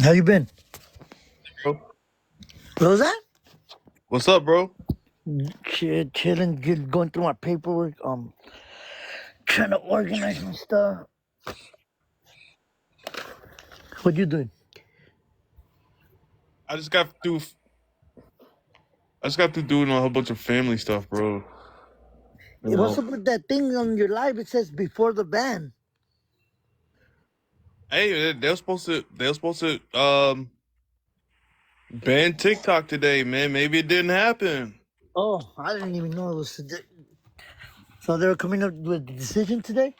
How you been? Bro. What was that? What's up, bro? Chilling, going through my paperwork. Trying to organize my stuff. What you doing? I just got through. I just got through doing a whole bunch of family stuff, bro. You What's know, up with that thing on your live? It says before the ban. hey, they were supposed to ban TikTok today, man. Maybe it didn't happen. Oh, I didn't even know it was today. So they were coming up with the decision today.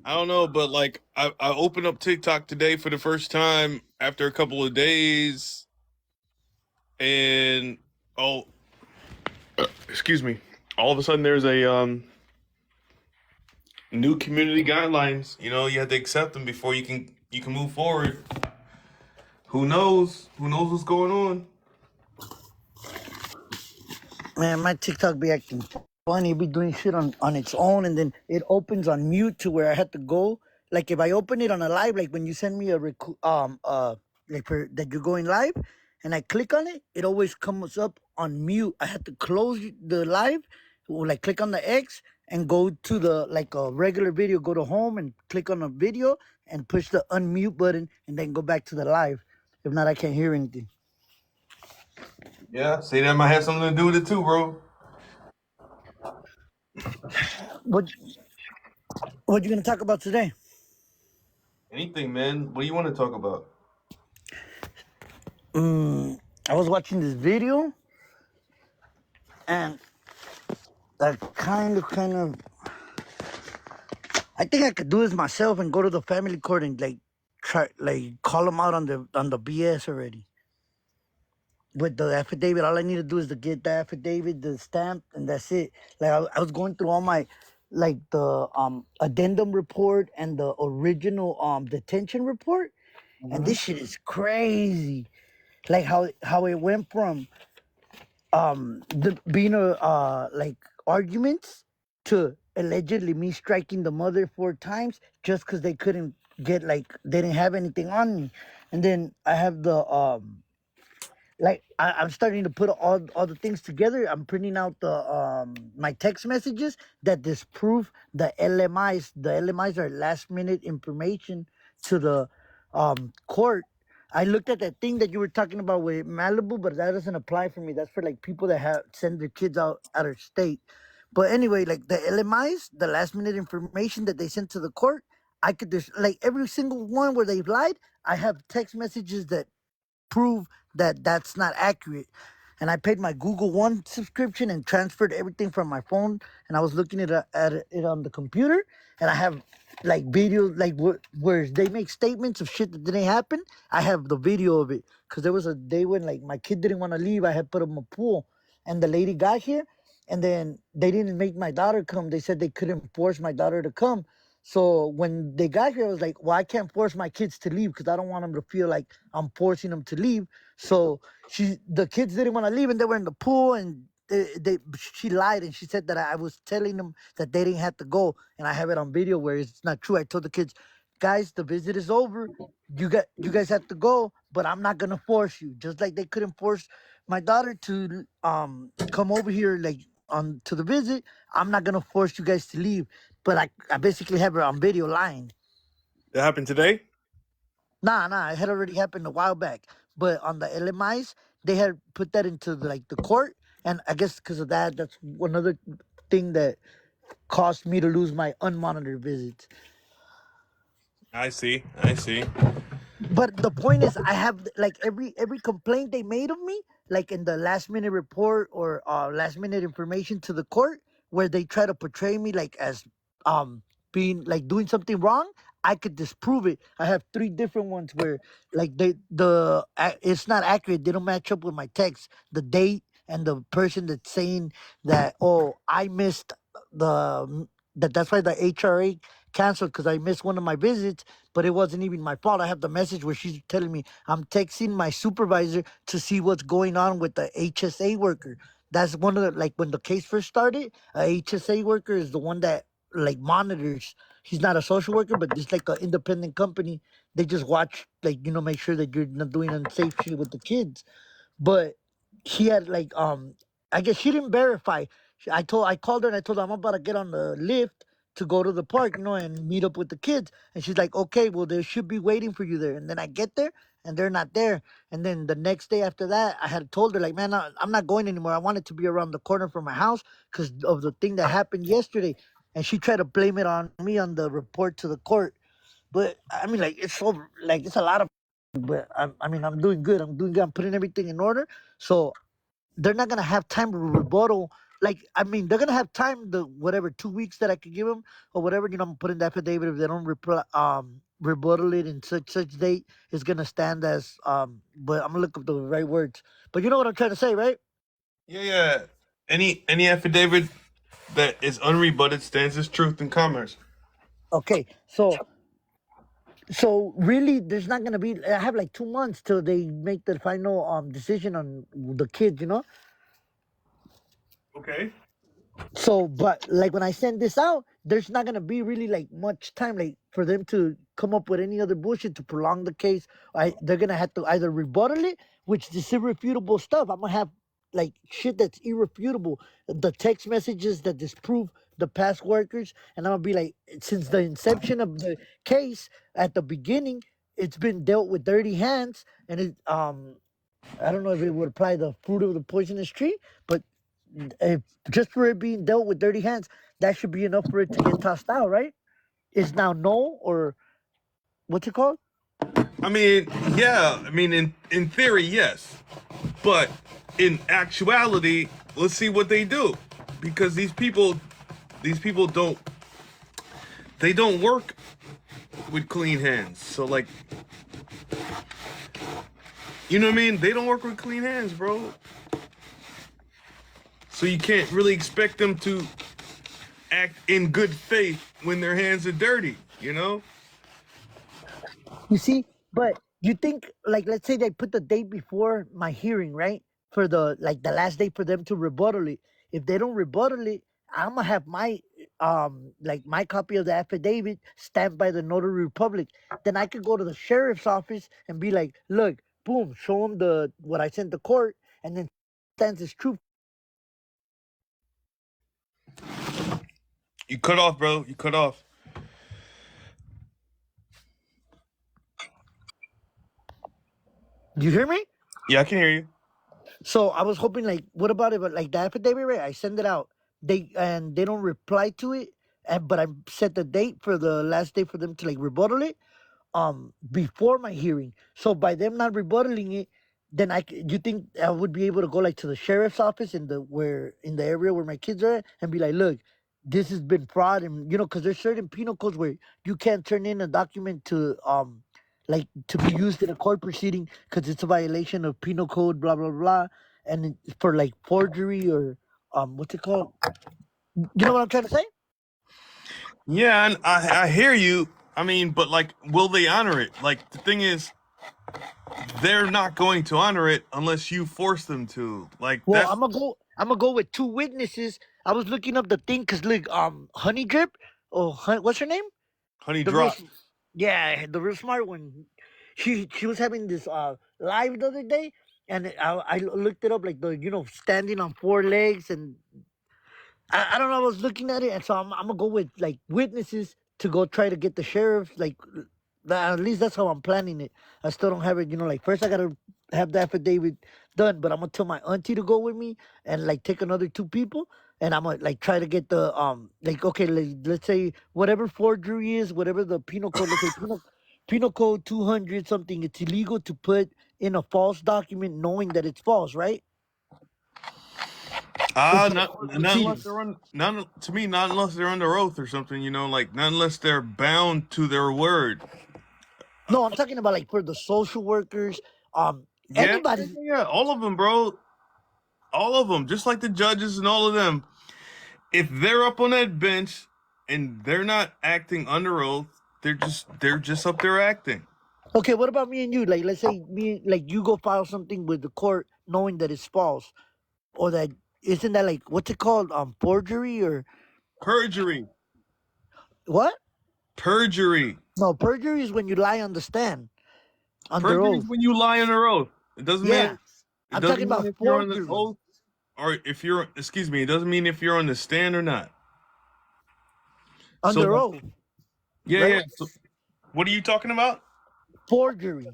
I don't know, but like I opened up TikTok today for the first time after a couple of days, and oh, excuse me. All of a sudden, there's a new community guidelines. You know, you have to accept them before you can move forward. Who knows? Who knows what's going on? Man, my TikTok be acting funny. It be doing shit on its own, and then it opens on mute to where I had to go. Like if I open it on a live, like when you send me a like that you're going live, and I click on it, it always comes up on mute. I had to close the live, or like click on the X and go to the like a regular video. Go to home and click on a video and push the unmute button, and then go back to the live. If not, I can't hear anything. Yeah, see, that might have something to do with it too, bro. What what you gonna talk about today? Anything, man. What do you want to talk about? I was watching this video and I I think I could do this myself and go to the family court and like try like call them out on the BS already. With the affidavit, all I need to do is to get the affidavit, the stamp, and that's it. Like I was going through all my like the addendum report and the original detention report, and this shit is crazy. Like how it went from being a like arguments to allegedly me striking the mother 4 times just because they couldn't get like they didn't have anything on me, and then I have the like I'm starting to put all the things together. I'm printing out the my text messages that disprove the LMIs. The LMIs are last minute information to the court. I looked at that thing that you were talking about with Malibu, but that doesn't apply for me. That's for like people that have send their kids out of state. But anyway, like the LMIs, the last minute information that they sent to the court, I could just like every single one where they've lied. I have text messages that prove that that's not accurate. And I paid my Google One subscription and transferred everything from my phone. And I was looking at it on the computer, and I have like videos like where they make statements of shit that didn't happen. I have the video of it because there was a day when like my kid didn't want to leave. I had put him in a pool, and the lady got here, and then they didn't make my daughter come. They said they couldn't force my daughter to come. So when they got here, I was like, well, I can't force my kids to leave because I don't want them to feel like I'm forcing them to leave. So the kids didn't want to leave and they were in the pool and she lied and she said that I was telling them that they didn't have to go. And I have it on video where it's not true. I told the kids, guys, the visit is over. You guys have to go, but I'm not gonna force you. Just like they couldn't force my daughter to come over here like on to the visit. I'm not gonna force you guys to leave. But I basically have her on video lying. That happened today? Nah, it had already happened a while back. But on the LMIs, they had put that into like the court, and I guess because of that, that's another thing that caused me to lose my unmonitored visits. I see. I see. But the point is, I have like every complaint they made of me, like in the last minute report or last minute information to the court, where they try to portray me like as being like doing something wrong. I could disprove it. I have 3 different ones where like it's not accurate. They don't match up with my text, the date, and the person that's saying that I missed that's why the HRA canceled because I missed one of my visits, but it wasn't even my fault. I have the message where she's telling me I'm texting my supervisor to see what's going on with the HSA worker. That's one of the like when the case first started, a HSA worker is the one that like monitors. He's not a social worker, but it's like an independent company They just watch, like, make sure that you're not doing unsafe shit with the kids. But she had like I guess she didn't verify. I called her and I told her I'm about to get on the lift to go to the park, and meet up with the kids. And she's like, okay, well, they should be waiting for you there. And then I get there and they're not there. And then the next day after that, I had told her, like, man, I'm not going anymore. I want it to be around the corner from my house because of the thing that happened yesterday. And she tried to blame it on me on the report to the court. But I mean, like, it's so, like, it's a lot of, but I mean, I'm doing good. I'm doing good. I'm putting everything in order. So they're not gonna have time to rebuttal. Like, I mean, they're gonna have time, the whatever 2 weeks that I could give them or whatever. I'm putting the affidavit. If they don't rebuttal it in such date, it's gonna stand as But I'm gonna look up the right words. But you know what I'm trying to say, right? Yeah, yeah. Any affidavit that is unrebutted stands as truth in commerce. Okay, so really, there's not gonna be. I have like 2 months till they make the final decision on the kids. Okay. So, but like when I send this out, there's not gonna be really like much time like for them to come up with any other bullshit to prolong the case. They're gonna have to either rebuttal it, which is irrefutable stuff. I'm gonna have like shit that's irrefutable, the text messages that disprove the past workers, and I'm gonna be like, since the inception of the case at the beginning, it's been dealt with dirty hands, and I don't know if it would apply the fruit of the poisonous tree, but if just for it being dealt with dirty hands, that should be enough for it to get tossed out, right? Is now no, or what's it called? I mean, yeah. I mean, in theory, yes, but in actuality, let's see what they do, because these people don't work with clean hands. So like, you know what I mean? They don't work with clean hands, bro. So you can't really expect them to act in good faith when their hands are dirty, you know? You see, but you think, like, let's say they put the date before my hearing, right? For the last day for them to rebuttal it. If they don't rebuttal it, I'm gonna have my my copy of the affidavit stamped by the notary public. Then I could go to the sheriff's office and be like, look, boom, show them the what I sent the court, and then stands as true. You cut off, bro. You cut off. Do you hear me? Yeah, I can hear you. So I was hoping, like, what about it? But like the affidavit, right? I send it out. They don't reply to it, but I set the date for the last day for them to like rebuttal it before my hearing. So by them not rebuttaling it, then you think I would be able to go like to the sheriff's office in the area where my kids are at and be like, look, this has been fraud, and because there's certain penal codes where you can't turn in a document to like to be used in a court proceeding because it's a violation of penal code, blah blah blah, and for like forgery or what's it called? You know what I'm trying to say? Yeah, and I hear you. I mean, but like, will they honor it? Like, the thing is, they're not going to honor it unless you force them to. Like, Well, that's I'm gonna go with two witnesses. I was looking up the thing because look, Honey Drip, what's her name? honey The real, drop. s- yeah, the real smart one. She was having this live the other day, and I looked it up like the standing on four legs, and I don't know. I was looking at it, and so I'm gonna go with like witnesses to go try to get the sheriff. Like, at least that's how I'm planning it. I still don't have it. Like first I gotta have the affidavit done, but I'm gonna tell my auntie to go with me and like take another two people, and I'm gonna like try to get the like okay, let's say whatever forgery is, whatever the penal code. Let's say penal code 200 something. It's illegal to put in a false document knowing that it's false, right? Ah, Into the court not unless proceedings. they're on. Not to me. Not unless they're under oath or something. Like not unless they're bound to their word. No, I'm talking about like for the social workers, Yeah, yeah, anybody. yeah. All of them, bro. All of them. Just like the judges and all of them. If they're up on that bench and they're not acting under oath, they're just up there acting. Okay, what about me and you? Like, let's say like you go file something with the court knowing that it's false, or that isn't that like what's it called? Forgery or Perjury. what? Perjury. No, perjury is when you lie on the stand under Perjury is oath. when you lie on your oath. It doesn't Yeah, mean it I'm doesn't talking mean about if you're on the forgery. oath or if you're excuse me, it doesn't mean if you're on the stand or not. So Under oath, yeah, right? yeah. So what are you talking about? Forgery.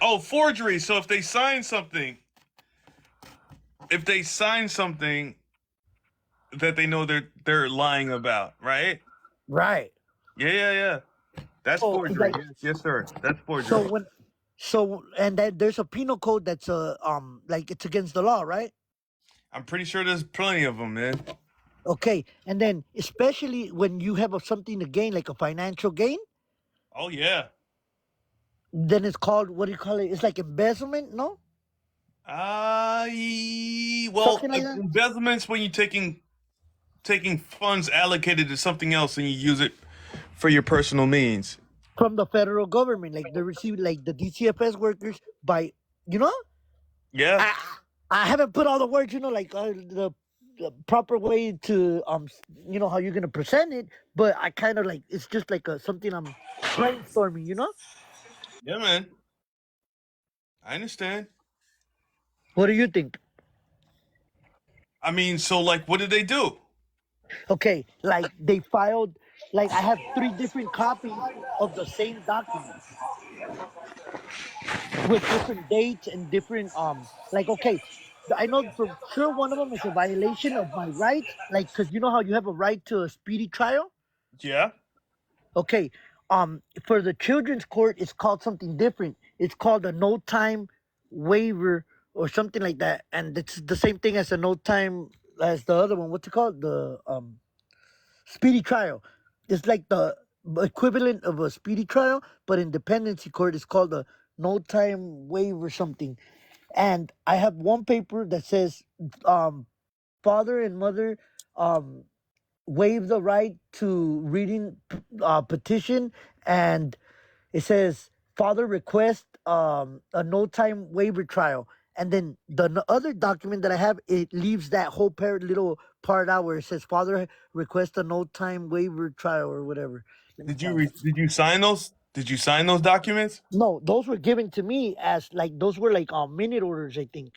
Oh, forgery. So if they sign something that they know they're lying about, right? Right. Yeah, yeah, yeah. That's So it's forgery. like Yes, yes, sir. That's so forgery. when and that there's a penal code that's like it's against the law, right? I'm pretty sure there's plenty of them, man. Okay, and then especially when you have something to gain, like a financial gain, Oh yeah. then it's called, what do you call it? It's like embezzlement, no? Well, Something like that. embezzlement's when you're taking funds allocated to something else and you use it for your personal means. From the federal government, like they receive, like the DCFS workers by, you know, Yeah. I I haven't put all the words, like the proper way to you know how you're gonna present it, but I kind of like it's just like something I'm brainstorming, Yeah, man. I understand. What do you think? I mean, so like, what did they do? Okay, like they filed, like I have three different copies of the same document with different dates and different like okay, I know for sure one of them is a violation of my rights, like because you know how you have a right to a speedy trial. Yeah. Okay, for the children's court, it's called something different. It's called a no time waiver or something like that, and it's the same thing as a no time as the other one. What's it called? The speedy trial. It's like the equivalent of a speedy trial, but in dependency court, it's called a no time waiver something. And I have one paper that says, um, father and mother, um, waive the right to reading petition, and it says father request a no time waiver trial, and then the other document that I have, it leaves that whole little part out where it says father request a no time waiver trial or whatever. Let me find it. Did you sign those? Did you sign those documents? No, those were given to me as like those were like minute orders, I think.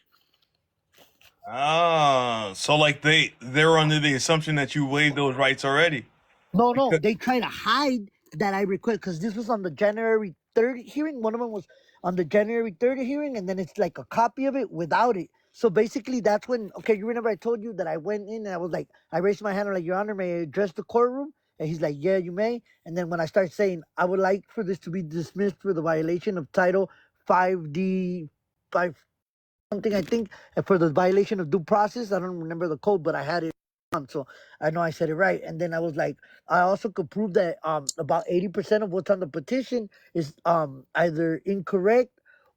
Ah, so like they're under the assumption that you waived those rights already. No, no, Because they try to hide that I request because this was on the January 3rd hearing. One of them was on the January 3rd hearing, and then it's like a copy of it without it. So basically, that's when, okay, you remember I told you that I went in and I was like, I raised my hand, I'm like, Your Honor, may I address the courtroom? And he's like, Yeah, you may. And then when I start saying, I would like for this to be dismissed for the violation of Title 5D, 5 something, I think, for the violation of due process. I don't remember the code, but I had it on, so I know I said it right. And then I was like, I also could prove that about 80% of what's on the petition is either incorrect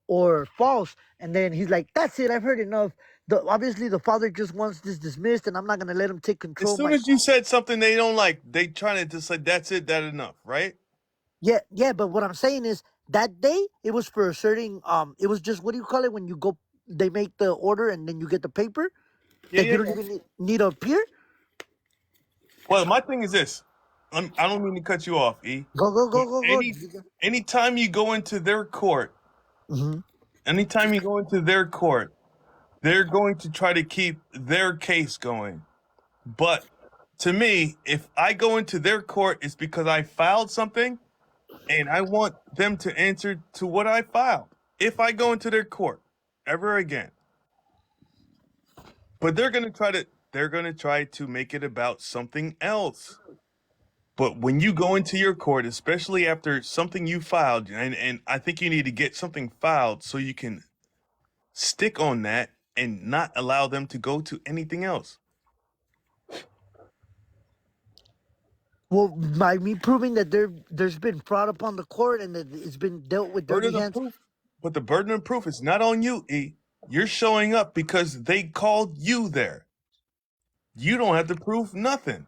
or false. And then he's like, "That's it. I've heard enough." Obviously the father just wants this dismissed, and I'm not gonna let him take as control of soon my. as you said something they don't like, they trying to just like that's it, that enough, right? Yeah, yeah. But what I'm saying is that day it was for asserting. It was just, what do you call it when you go? They make the order and then you get the paper Yeah, that yeah, you don't yeah. even need to appear. Well, my thing is this. I don't mean to cut you off, E. Go, go, But go, go, go. anytime you go into their court, Hmm. anytime you go into their court, they're going to try to keep their case going. But to me, if I go into their court, it's because I filed something and I want them to answer to what I filed. If I go into their court ever again, but they're going to try to make it about something else. But when you go into your court, especially after something you filed, and I think you need to get something filed so you can stick on that and not allow them to go to anything else. Well, by me proving that there's been fraud upon the court and that it's been dealt with dirty Burden of hands. proof. But the burden of proof is not on you, E. You're showing up because they called you there. You don't have to prove nothing.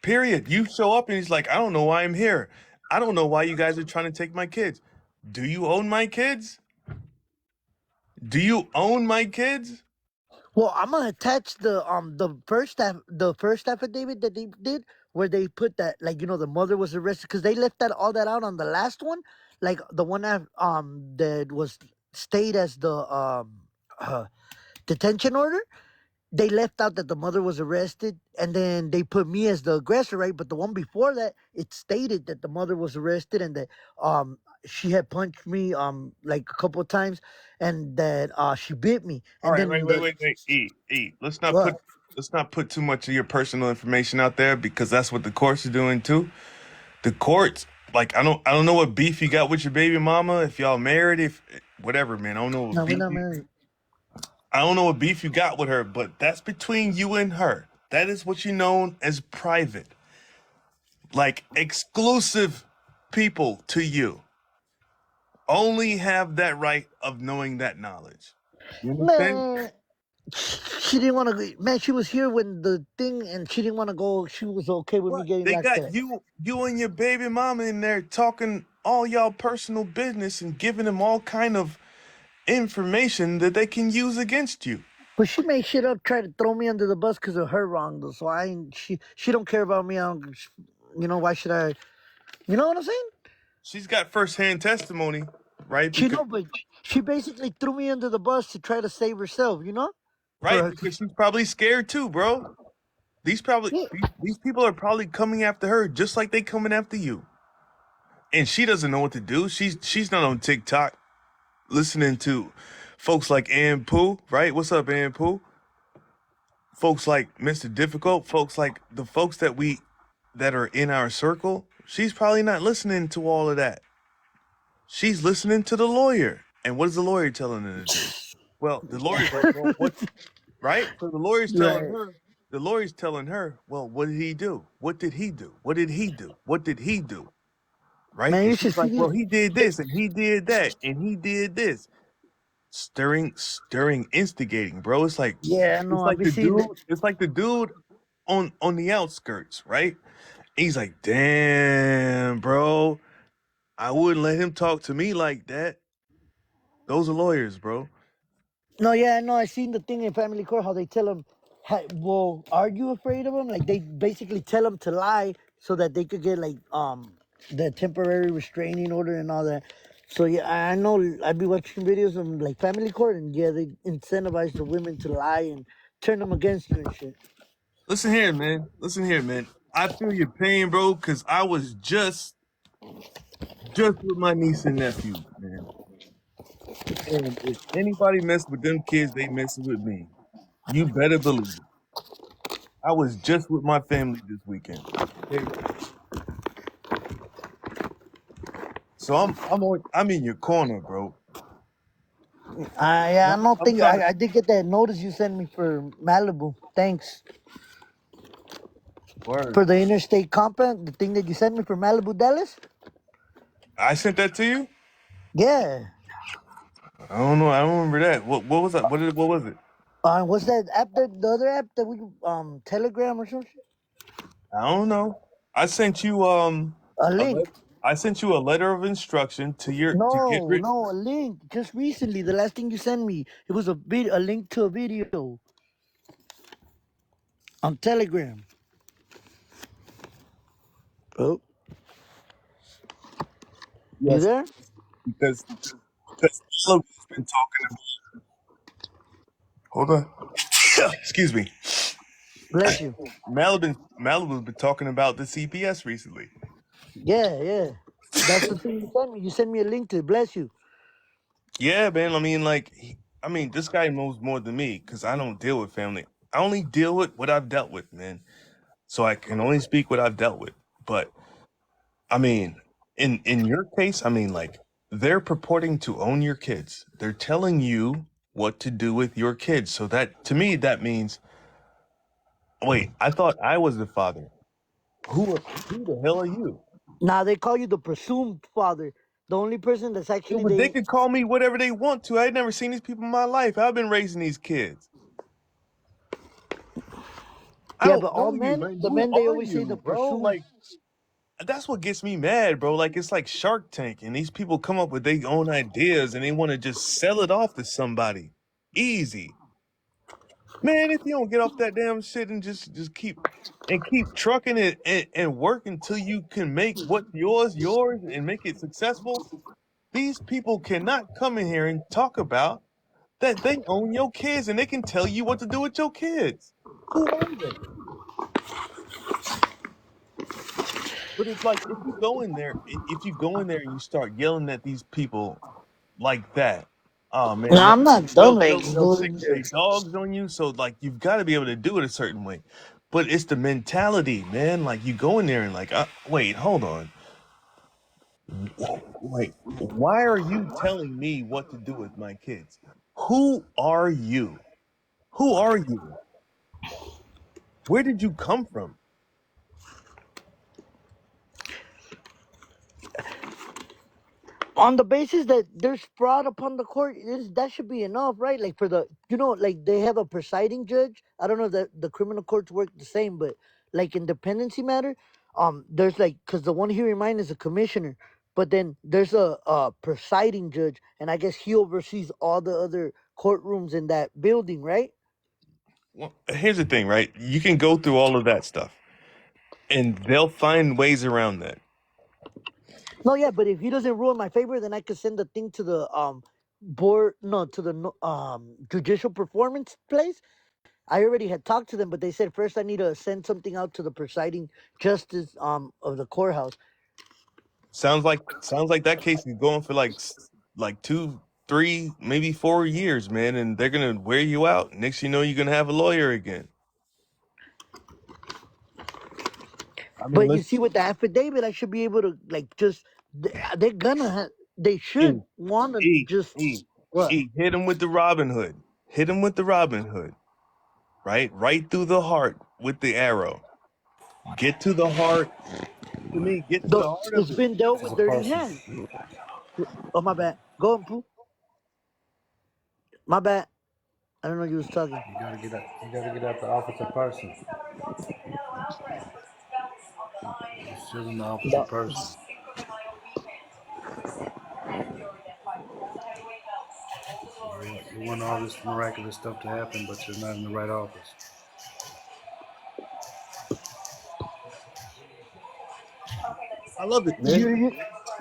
Period. You show up and he's like, I don't know why I'm here. I don't know why you guys are trying to take my kids. Do you own my kids? Do you own my kids? Well, I'm gonna attach the first affidavit that they did where they put that, like, the mother was arrested, because they left that all that out on the last one, like the one that was stayed as the uh, detention order. They left out that the mother was arrested, and then they put me as the aggressor, right? But the one before that, it stated that the mother was arrested, and that she had punched me like a couple of times, and that she bit me. All And right, then wait. Eat. what? Let's not put too much of your personal information out there, because that's what the courts are doing too. The courts, like, I don't know what beef you got with your baby mama, if y'all married, if whatever, man. No, we're not married. I don't know what beef you got with her, but that's between you and her. That is what you known as private. Like, exclusive people to you only have that right of knowing that knowledge. You understand? Man, she didn't want to. Man, she was here when the thing, and she didn't want to go. She was okay with me What? getting They locked got up. you and your baby mama in there talking all y'all personal business and giving them all kind of information that they can use against you. But she made shit up, tried to throw me under the bus because of her wrong, though. So I ain't. She don't care about me. I don't. Why should I? You know what I'm saying? She's got firsthand testimony, right? She Because know, but she basically threw me under the bus to try to save herself. For right, her. because she's probably scared too, bro. Yeah. These people are probably coming after her just like they coming after you. And she doesn't know what to do. She's not on TikTok listening to folks like Ann Pooh, right? What's up, Ann Pooh? Folks like Mr. Difficult, folks like the folks that are in our circle. She's probably not listening to all of that. She's listening to the lawyer. And what is the lawyer telling her to do? Well, the lawyer's like, well, what, right? So Right. the lawyer's telling her, well, what did he do? What did he do? What did he do? What did he do? Right? Man, And you she's should like, see. well, he did this and he did that and he did this. Stirring, instigating, bro. Yeah, I know. I'll be seeing that. It's like the dude on the outskirts, right? He's like, damn, bro, I wouldn't let him talk to me like that. Those are lawyers, bro. No, yeah, I know. I seen the thing in family court how they tell them, well, are you afraid of them? Like they basically tell them to lie so that they could get like the temporary restraining order and all that. So yeah, I know. I'd be watching videos of like family court, and yeah, they incentivize the women to lie and turn them against you and shit. Listen here, man. Listen here, man. I feel your pain, bro, because I was just with my niece and nephew, man. And if anybody mess with them kids, they messing with me. You better believe it. I was just with my family this weekend. Okay? So I'm in your corner, bro. Yeah, I don't I'm think trying to I did get that notice you sent me for Malibu. Thanks word. for the interstate compact. The thing that you sent me for Malibu, Dallas. I sent that to you? Yeah. I don't know. I don't remember that. What was that? What was it? What's that app? The other app that we Telegram or something? I don't know. I sent you A a let link. I sent you a letter of instruction to get No, rid. no, a link. Just recently, the last thing you sent me, it was a link to a video on Telegram. Oh, you Yes, there? because Malibu's been talking about. Hold on. Excuse me. Bless you. Malibu's been talking about the CPS recently. Yeah, yeah. That's the thing you sent me. You sent me a link to it. Bless you. Yeah, man. I mean, like, I mean, this guy knows more than me because I don't deal with family. I only deal with what I've dealt with, man. So I can only speak what I've dealt with. But I mean, in your case, I mean, like, they're purporting to own your kids. They're telling you what to do with your kids. So that to me, that means, wait, I thought I was the father. Who the hell are you? Now they call you the presumed father. The only person that's Yo, actually but they they. could call me whatever they want to. I ain't never seen these people in my life. I've been raising these kids. I Yeah, don't but all know you, men, man. the Who men they are always say the you, bro? presumed. Like, that's what gets me mad, bro. Like, it's like Shark Tank, and these people come up with their own ideas and they want to just sell it off to somebody. Easy. Man, if you don't get off that damn shit and just keep trucking it and work until you can make what's yours and make it successful, these people cannot come in here and talk about that they own your kids and they can tell you what to do with your kids. Who are they? But it's like if you go in there, if you go in there and you start yelling at these people like that, oh No, man, I'm not dumb. Like, they'll sick their dogs on you. So like you've got to be able to do it a certain way. But it's the mentality, man. Like you go in there and like, wait, hold on, wait, why are you telling me what to do with my kids? Who are you? Who are you? Where did you come from? on the basis that there's fraud upon the court, that should be enough, right? Like for the, like they have a presiding judge. I don't know that the criminal courts work the same, but like in dependency matter, there's like, because the one here in mine is a commissioner, but then there's a presiding judge, and I guess he oversees all the other courtrooms in that building, right? Well, here's the thing, right? You can go through all of that stuff, and they'll find ways around that. No, yeah, but if he doesn't rule in my favor, then I could send the thing to the board, no, to the judicial performance place. I already had talked to them, but they said first I need to send something out to the presiding justice of the courthouse. Sounds like that case is going for like 2, 3, maybe 4 years, man, and they're gonna wear you out. Next, you know, you're gonna have a lawyer again. I mean, But you let's see, with the affidavit, I should be able to like just they're gonna they E should want to E just E what hit him with the Robin Hood. Hit him with the Robin Hood. Right through the heart with the arrow. Get to the heart. To me, get to the the heart of it's it. been dealt As with a dirty person, hands. Oh my bad. Go on, Pooh. My bad. I don't know you was talking. you gotta get out. You gotta get out the office of person. You're still in the office of No. person. You want all this miraculous stuff to happen, but you're not in the right office. I love it, You, man. you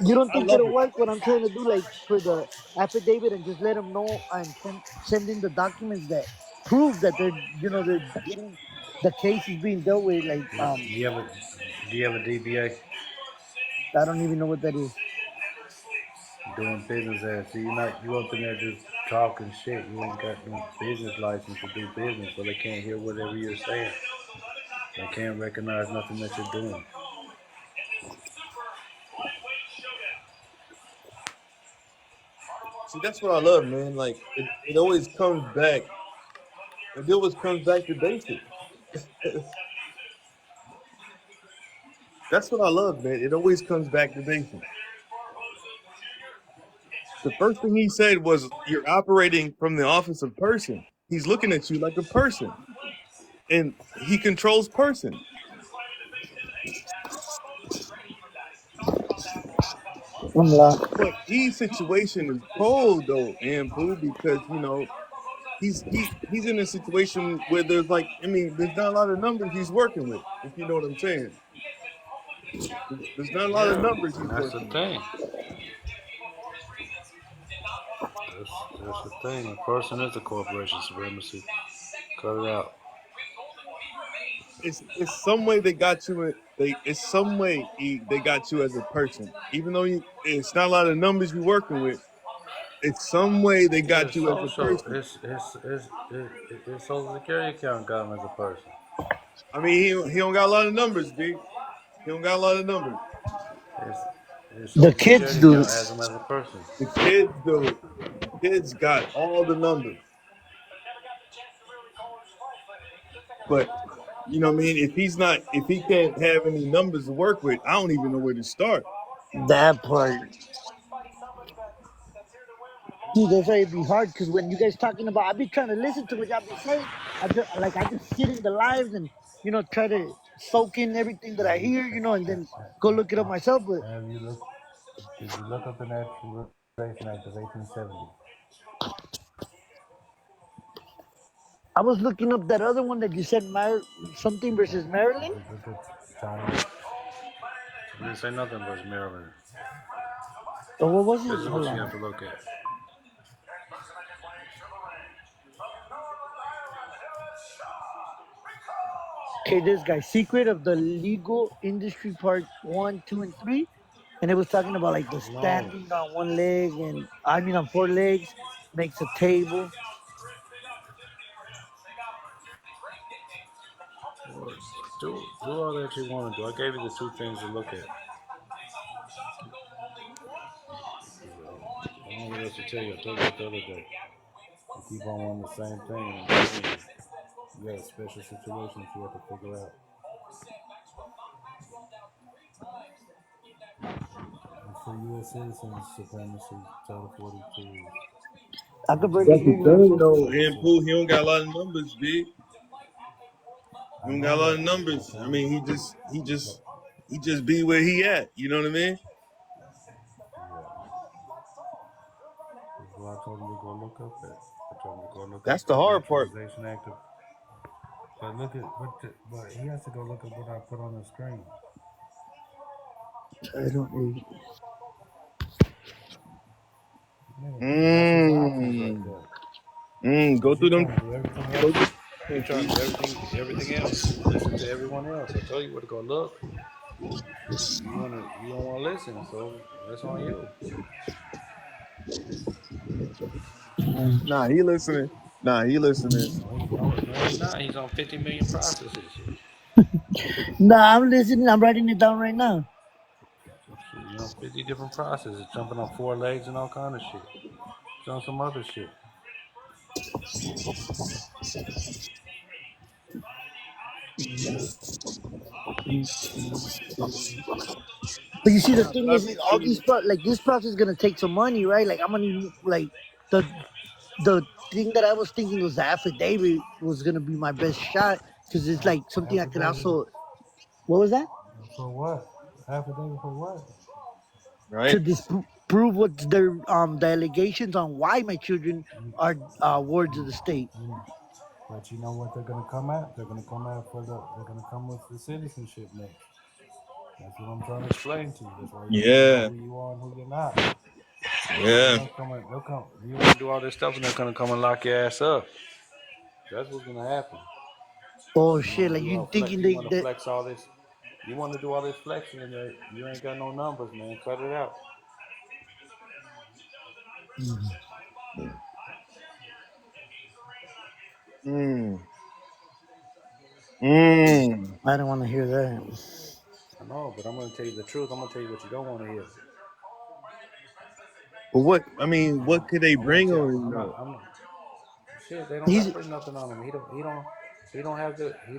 you don't I think love it'll it. work what I'm trying to do, like for the affidavit, and just let them know and send in the documents that prove that they're getting the case is being dealt with. Like Do you have a DBA? I don't even know what that is. Doing business as. So you up in there just talking shit. You ain't got no business license to do business, so they can't hear whatever you're saying. They can't recognize nothing that you're doing. See, that's what I love, man. Like it always comes back. It always comes back to basics. That's what I love, man. It always comes back to basics. The first thing he said was, "You're operating from the office of person." He's looking at you like a person, and he controls person. But E's situation is cold though, Ampu, because he's in a situation where there's like, I mean, there's not a lot of numbers he's working with, if you know what I'm saying. There's not a lot of Yeah, numbers and he's that's the working with. thing. That's the thing. A person is a corporation supremacy. Cut it out. It's some way they got you it's some way they got you as a person. Even though it's not a lot of numbers you're working with, it's some way they Yeah, got you as a social. person. His social security account got him as a person. I mean, he don't got a lot of numbers, B. He don't got a lot of numbers. His, his The social kids security do. account has him as a person. The kids do. The kids got all the numbers. But you know what I mean? If he can't have any numbers to work with, I don't even know where to start. That part. See, that's why it'd be hard because when you guys talking about, I be trying to listen to what y'all be saying. I just sit in the lives and try to soak in everything that I hear, and then go look it up myself. But Have you look? Did you look up the Naturalization Act of 1870? I was looking up that other one that you said, something versus Maryland. The Chinese. I didn't say nothing but Maryland. Oh, what was This it? is Hold what you on. have to look at. Okay, this guy, Secret of the Legal Industry Part 1, 2, and 3. And it was talking about like the No. standing on one leg and I mean on four legs makes a table. Do all that you want to do. I gave you the two things to look at. I don't know what else to tell you. I told you the other day. You keep on wanting the same thing. And you got a special situation that you have to figure out. And for U.S. citizens, supremacy, Title 42. I could barely That's hear the you. thing, though. Him, Pooh, he don't got a lot of numbers, B. He I don't got know a lot of that. numbers. I mean, he just be where he at. You know what I mean? That's why I told him to go look up that. I told him to go look That's up the that hard part. Naturalization Act. But look at but he has to go look up what I put on the screen. I don't know. That's his options right Mm. there. Go Because through you're them. trying to do everything Go else. through You're them, trying B. to do everything else. Listen to everyone else. I told you where to go look. You don't wanna listen, so that's on you. Nah, he listening. Nah, he listening. No, he's not. He's on 50 million processes. Nah, I'm listening. I'm writing it down right now. 50 different processes, jumping on four legs and all kind of shit. He's on some other shit. But you see, the Nah, thing but I is, be all these seeing. like this process is gonna take some money, right? Like I'm gonna need like the the thing that I was thinking was the affidavit was gonna be my best shot because it's like something I could Affidavit also. What was that? for what? Affidavit for what? To Right? disprove what the allegations on why my children are wards of the state. But you know what they're gonna come at? They're gonna come at they're gonna come with the citizenship next. That's what I'm trying to explain to you. That's why you gotta know Yeah. who you are and who you're not. Yeah. They'll come. You want to do all this stuff, and they're gonna come and lock your ass up. That's what's gonna happen. Oh You shit! want to Like do you all flex. thinking You they want to that? flex all this. You want to do all this flexing, and you ain't got no numbers, man. Cut it out. Mm. Mm. I don't want to hear that. I know, but I'm gonna tell you the truth. I'm gonna tell you what you don't want to hear. But what? I mean, what could they I'm gonna bring tell. on him though? I'm not. Shit, they don't got to He's bring nothing on him. He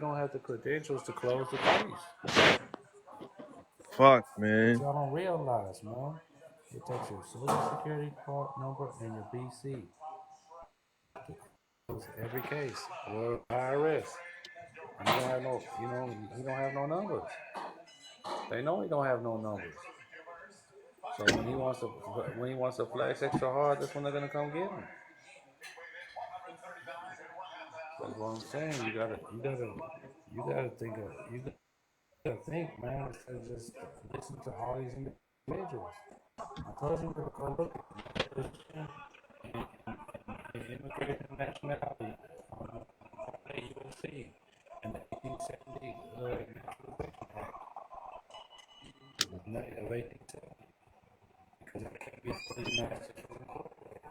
don't have the credentials to close the case. Fuck, But man. y'all don't realize, man. It takes your social security card number and your BC to close every case or IRS. And he don't have no, he don't have no numbers. They know he don't have no numbers. So when he wants to flex extra hard, that's when they're gonna come get him. That's what I'm saying. You gotta think think, man. Instead of just listen to all these individuals. I told you to go look at this immigration and nationality on the USC and the 1870 Naturalization Act of 1870 because it can't be for the United States incorporated.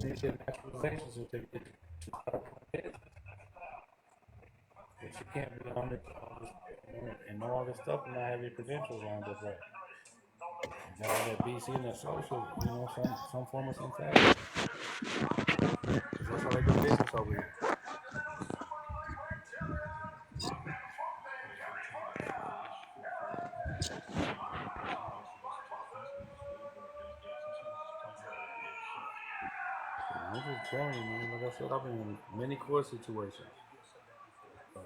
They get naturalization certificate to start a business, but you can't be on this and know all this stuff and not have your credentials lined up right. You got all that BC and that social, some form of some fashion. Because that's how they do business over here. I'm just telling you, man. Like I said, I've been in many court situations.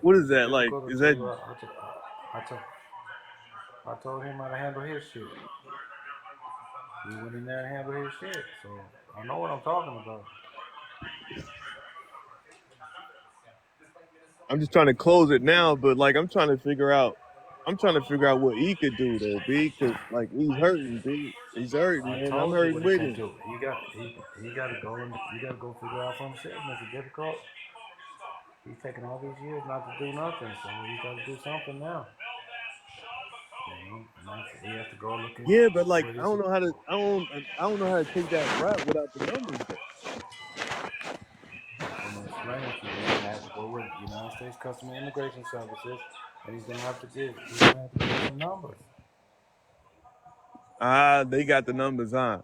What is It's that like? difficult Is to tell that you. I told him how to handle his shit. He went in there and handled his shit. So I know what I'm talking about. I'm just trying to close it now, but like I'm trying to figure out what he could do though, B, because like he's hurting, B. He's hurting, I man. I'm told you hurting what he with can him. do. He got to go and you got to go figure out for himself. Make it difficult. He's taking all these years not to do nothing, so he's got to do something now. You know, and he has to go look at Yeah, but like where I this. don't know how to I don't know how to take that route without the numbers though. I'm gonna explain it to you. He's gonna have to go with United States Customer Immigration Services, and he's gonna have to give some numbers. Ah, they got the numbers, huh?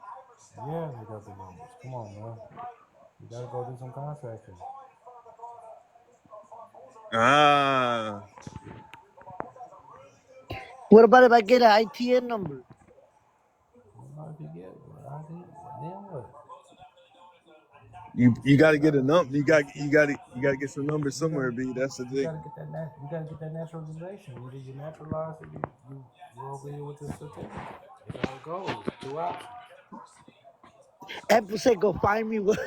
Yeah, they got the numbers. Come on, man. You gotta go do some contracting. Ah. What about if I get an ITN number? What if you get what? Then what? You got to get a number. You got to get some numbers You somewhere, gotta B. That's the you thing. gotta get that you gotta get that naturalization. Either you naturalize or you over here with the certificate. That's how it goes. 2 options. Apple said, "Go find me." One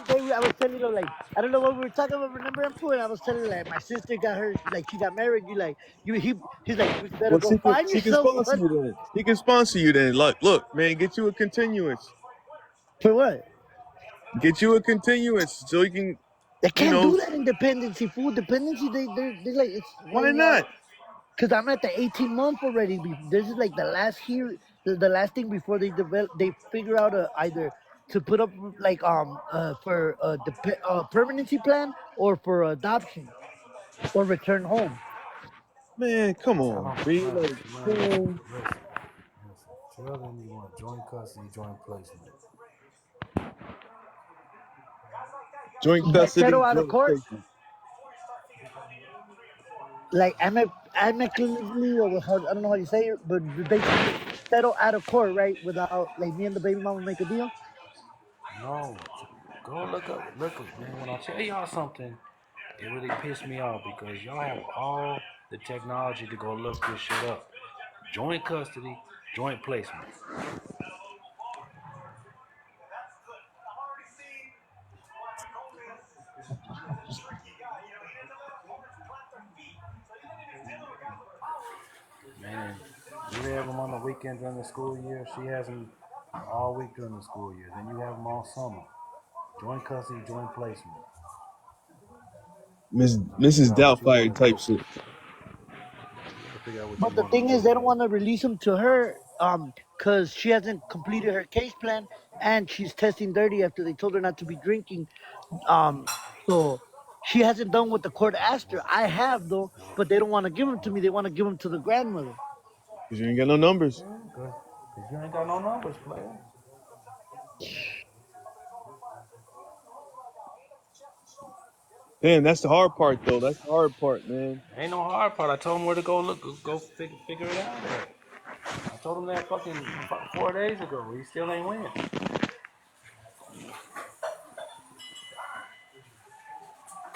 day I was telling her like, I don't know what we were talking about. Remember, Apple? And I was telling her like, my sister got her, like she got married. You like, he's like, you better Well, go find she can yourself sponsor one. you then. She can sponsor you then. Look, man, get you a continuance. For what? Get you a continuance so you can, They you can't know, do that in dependency. Full dependency. They're like, it's why when not? because I'm at the 18 month already. This is like the last here, the last thing before they figure out either to put up like for permanency plan or for adoption or return home. Man, come Tell on, them, B. man, Like, listen, man, listen. Tell them you want joint custody, joint placement. joint Like settle custody, out of joint court, placement. like amicably or how, I don't know how you say it, but basically settle out of court, right? Without like me and the baby mama make a deal. No, go look up, man. When I tell y'all something, it really pissed me off because y'all have all the technology to go look this shit up. Joint custody, joint placement. Man, you have them on the weekend during the school year. She has them all week during the school year. Then you have them all summer. Joint custody, joint placement. Mrs. Figure out what you want Doubtfire to do. type shit. Figure out what you But the want to thing do, is, they don't man. want to release them to her, because she hasn't completed her case plan and she's testing dirty after they told her not to be drinking. Um, so she hasn't done what the court asked her. I have though, but they don't want to give them to me. They want to give them to the grandmother. Because you ain't got no numbers. Yeah, good. Because you ain't got no numbers, player. Damn, that's the hard part, though. That's the hard part, man. Ain't no hard part. I told him where to go look, go figure it out. I told him that fucking 4 days ago. He still ain't win.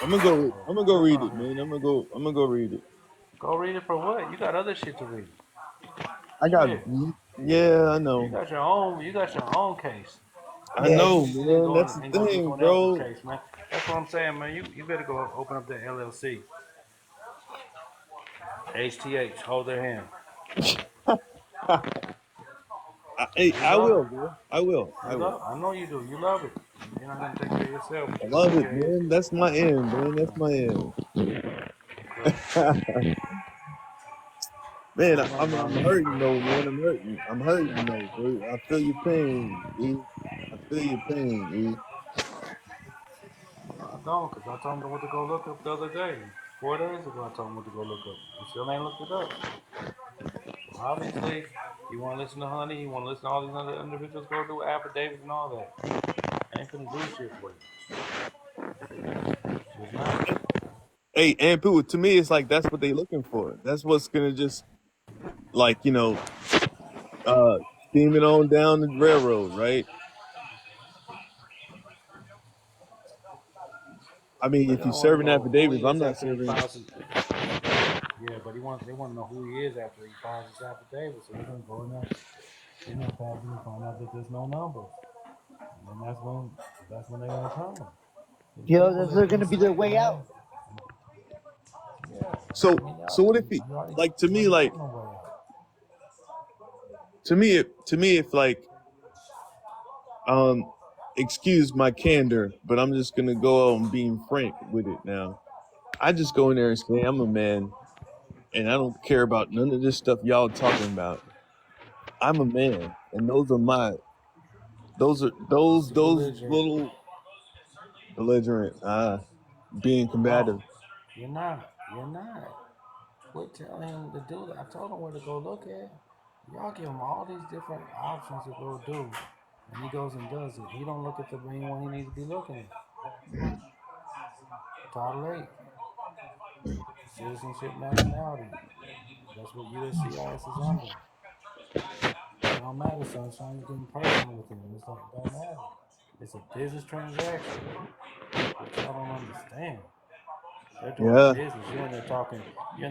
I'm gonna go That's read all it, here. man. I'm gonna go read it. Go read it for what? You got other shit to read. I got, Shit. yeah, I You know. got your own. You got your own case. I Yeah, know, You need to man. go That's the and go do thing, someone else's bro. case, man. That's what I'm saying, man. You better go open up the LLC. HTH. Hold their hand. You I love will, it. bro. I will. I You will. love. I know you do. You love it. You're not gonna take care of yourself, but I you're gonna love take it, care of his. man. That's my end, man. That's my end. Okay. Man, Ain't nothing wrong I'm with hurting it. though, man. I'm hurting. I'm hurting though, bro. I feel your pain, E. I feel your pain, E. I don't, because I told him what to go look up the other day. 4 days ago, I told him what to go look up. He still ain't looked it up. So obviously, you want to listen to Honey, you want to listen to all these other individuals go do affidavits and all that. I ain't finna do shit for you. Just not. Hey, and people, to me, it's like that's what they looking for. That's what's gonna just like uh, steaming on down the railroad, right? I mean, They if you don't want to serving know who affidavits, he I'm is not after he serving. files his. Yeah, but they want to know who he is after he files his affidavit. So they're gonna go in that package and find out that there's no numbers, and then that's when they're gonna come. It's you know, simple that's as going to be their ABCD, way out. man. So I mean, so what if he you already like to you me already like put nobody out. to me if like um excuse my candor, but I'm just gonna go on being frank with it now. I just go in there and say I'm a man and I don't care about none of this stuff y'all talking about. I'm a man and It's the those belligerent. little belligerent being No, combative. you're not. You're not. Quit telling him to do that. I told him where to go look at. Y'all give him all these different options to go do, and he goes and does it. He don't look at the main one he needs to be looking at. Todd Lake, citizenship nationality. That's what USCIS is under. It don't matter, sunshine. You're getting personal with him. It's like it don't matter. It's a business transaction, which y'all don't understand. They're doing Yeah. business. You're in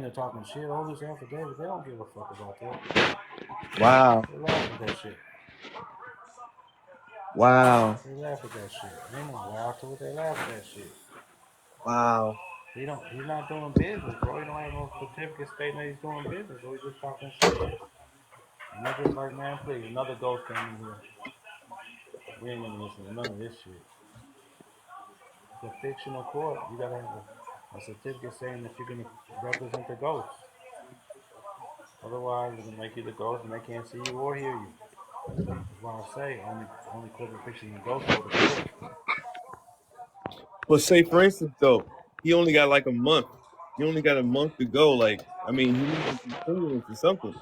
there talking shit. Oh, this affidavit. They don't give a fuck about that. Wow. They laugh at that shit. Wow. They laugh at that shit. Ain't no laugh to it. They laugh at that shit. Wow. He's not doing business, bro. He don't have no certificate stating that he's doing business, so he's just talking shit. And they're just like, man, please, another ghost came in here. We ain't gonna listen to none of this shit. It's a fictional court. You gotta have a certificate saying that you're gonna represent the ghost. Otherwise, they're gonna make you the ghost and they can't see you or hear you. That's why I say only corporate pictures and ghosts go to court. But say for instance though, he only got like a month. He only got a month to go. Like, I mean, he needs a continuance or something.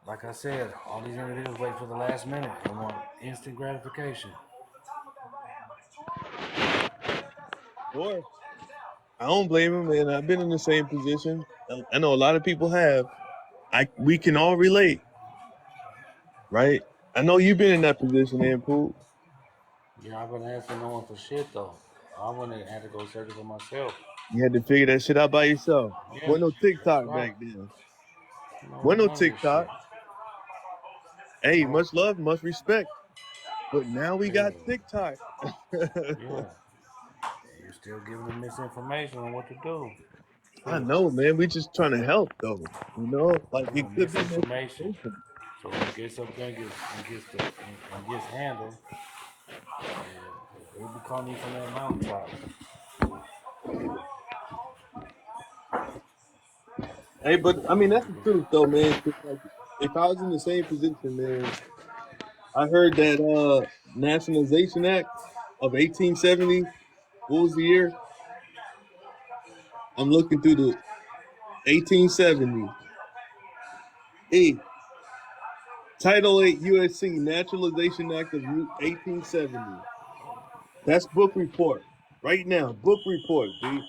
Like I said, all these individuals wait for the last minute. They want instant gratification. Or I don't blame him, man. I've been in the same position. I know a lot of people have. We can all relate, right? I know you've been in that position, Ampool. Yeah, I've been asking no one for shit though. I went and had to go search it for myself. You had to figure that shit out by yourself. Yeah, Wasn't no that's TikTok right. back then. No, Wasn't no none of this shit. TikTok. Hey, Nope. much love, much respect. But now we Yeah, got TikTok. yeah. You're still giving them misinformation on what to do. I Too. know, man. We just trying to help, though. You know, like You know, it could be misinformation. misinformation. So when it gets up there and gets handled, we'll be calling you from that mountaintop. Hey, but I mean that's the truth, though, man. 'Cause, like, if I was in the same position, man, I heard that Nationalization Act of 1870. What was the year? I'm looking through the 1870. Title 8 USC Naturalization Act of 1870. That's book report. Right now, book report, B.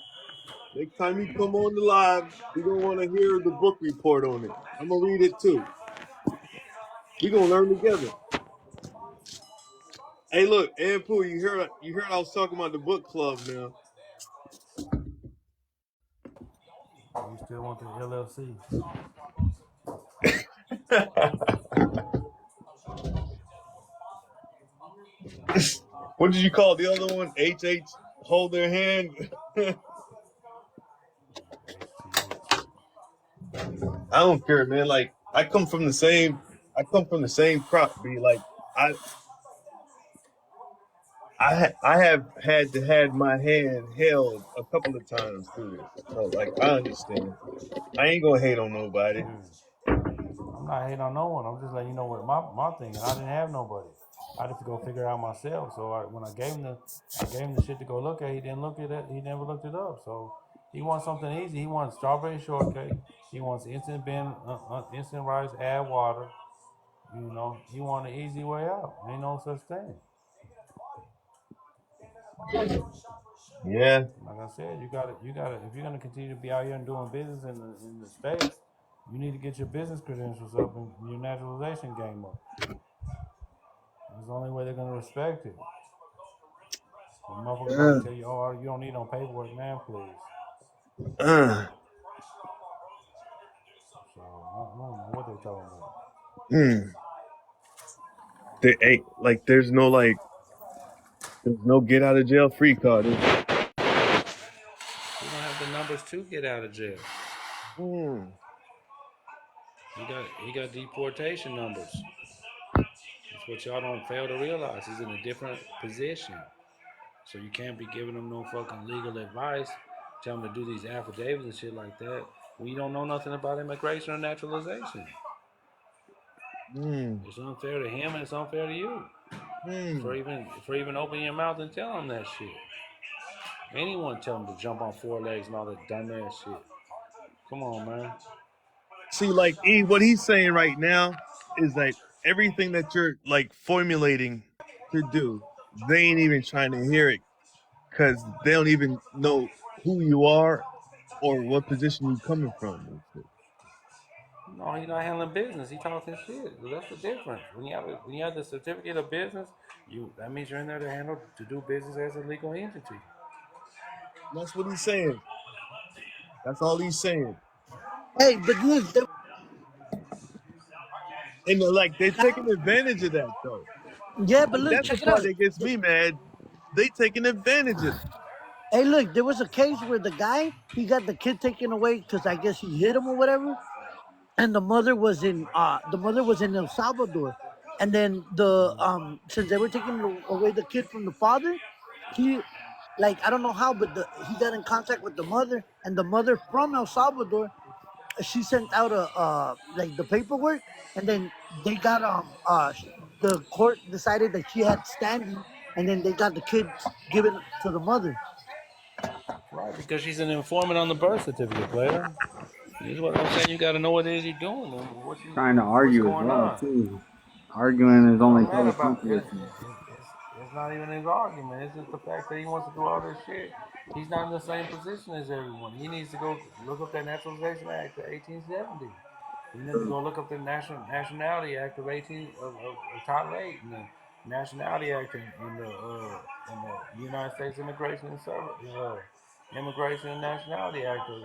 Next time you come on the live, we're gonna want to hear the book report on it. I'm gonna read it too. We're gonna learn together. Hey, look, Ampu, you heard I was talking about the book club now. You still want the LLC? What did you call the other one? HH hold their hand. HTH. I don't care, man. Like I come from the same crop. Be like I I have had to had my hand held a couple of times through this. So like I understand. I ain't gonna hate on nobody. Yeah. I'm not hating on no one. I'm just letting you know what my thing. And I didn't have nobody. I had to go figure it out myself. So when I gave him the shit to go look at. He didn't look at it. He never looked it up. So he wants something easy. He wants strawberry shortcake. He wants instant rice, add water. You know, he want an easy way out. Ain't no such thing. Yeah. Like I said, you gotta. If you're gonna continue to be out here and doing business in the states, you need to get your business credentials up and your naturalization game up. That's the only way they're gonna respect it. The motherfuckers Uh, always tell you, "Oh, you don't need no paperwork, man, please." uh, So I don't know what they're talking about. mm. There ain't like there's no get out of jail free card, is it? numbers to get out of jail. Mm. He got deportation numbers. That's what y'all don't fail to realize. He's in a different position. So you can't be giving them no fucking legal advice, tell them to do these affidavits and shit like that when you don't know nothing about immigration or naturalization. Mm. It's unfair to him and it's unfair to you for even opening your mouth and tell him that shit. Anyone tell him to jump on four legs and all that dumbass shit. Come on, man. See, like what he's saying right now is that everything that you're like formulating to do, they ain't even trying to hear it because they don't even know who you are or what position you coming from. No, he's not handling business. He talking shit. That's the difference. When you have the certificate of business, that means you're in there to do business as a legal entity. That's what he's saying. That's all he's saying. Hey, but look, And they're taking advantage of that though. yeah, but Like look, that's the check it part out. that gets me mad. They taking advantage of it. Hey, look, there was a case where the guy he got the kid taken away because I guess he hit him or whatever, and the mother was in El Salvador, and then since they were taking away the kid from the father, he like I don't know how, but he got in contact with the mother, and the mother from El Salvador, she sent out like the paperwork, and then they got the court decided that she had standing, and then they got the kid given to the mother. Right, because she's an informant on the birth certificate, player. This is what I'm saying. You got to know what it is you're doing and Trying to what's argue as going well on. too. Arguing is It only don't matter so about comfortable. it's not even his argument. It's just the fact that he wants to do all this shit. He's not in the same position as everyone. He needs to go look up that Naturalization Act of 1870. He needs to go look up the Nationality Act of Title 8 and the Nationality Act in the United States Immigration and Immigration and Nationality Act of,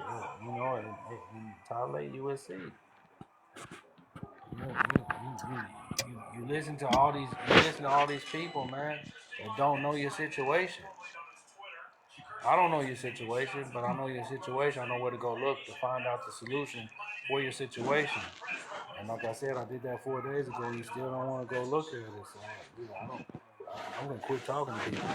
in Title 8 USC. You listen to all these people, man, that don't know your situation. I don't know your situation, but I know your situation. I know where to go look to find out the solution for your situation. And like I said, I did that 4 days ago. You still don't want to go look at it. So I'm gonna quit talking to people.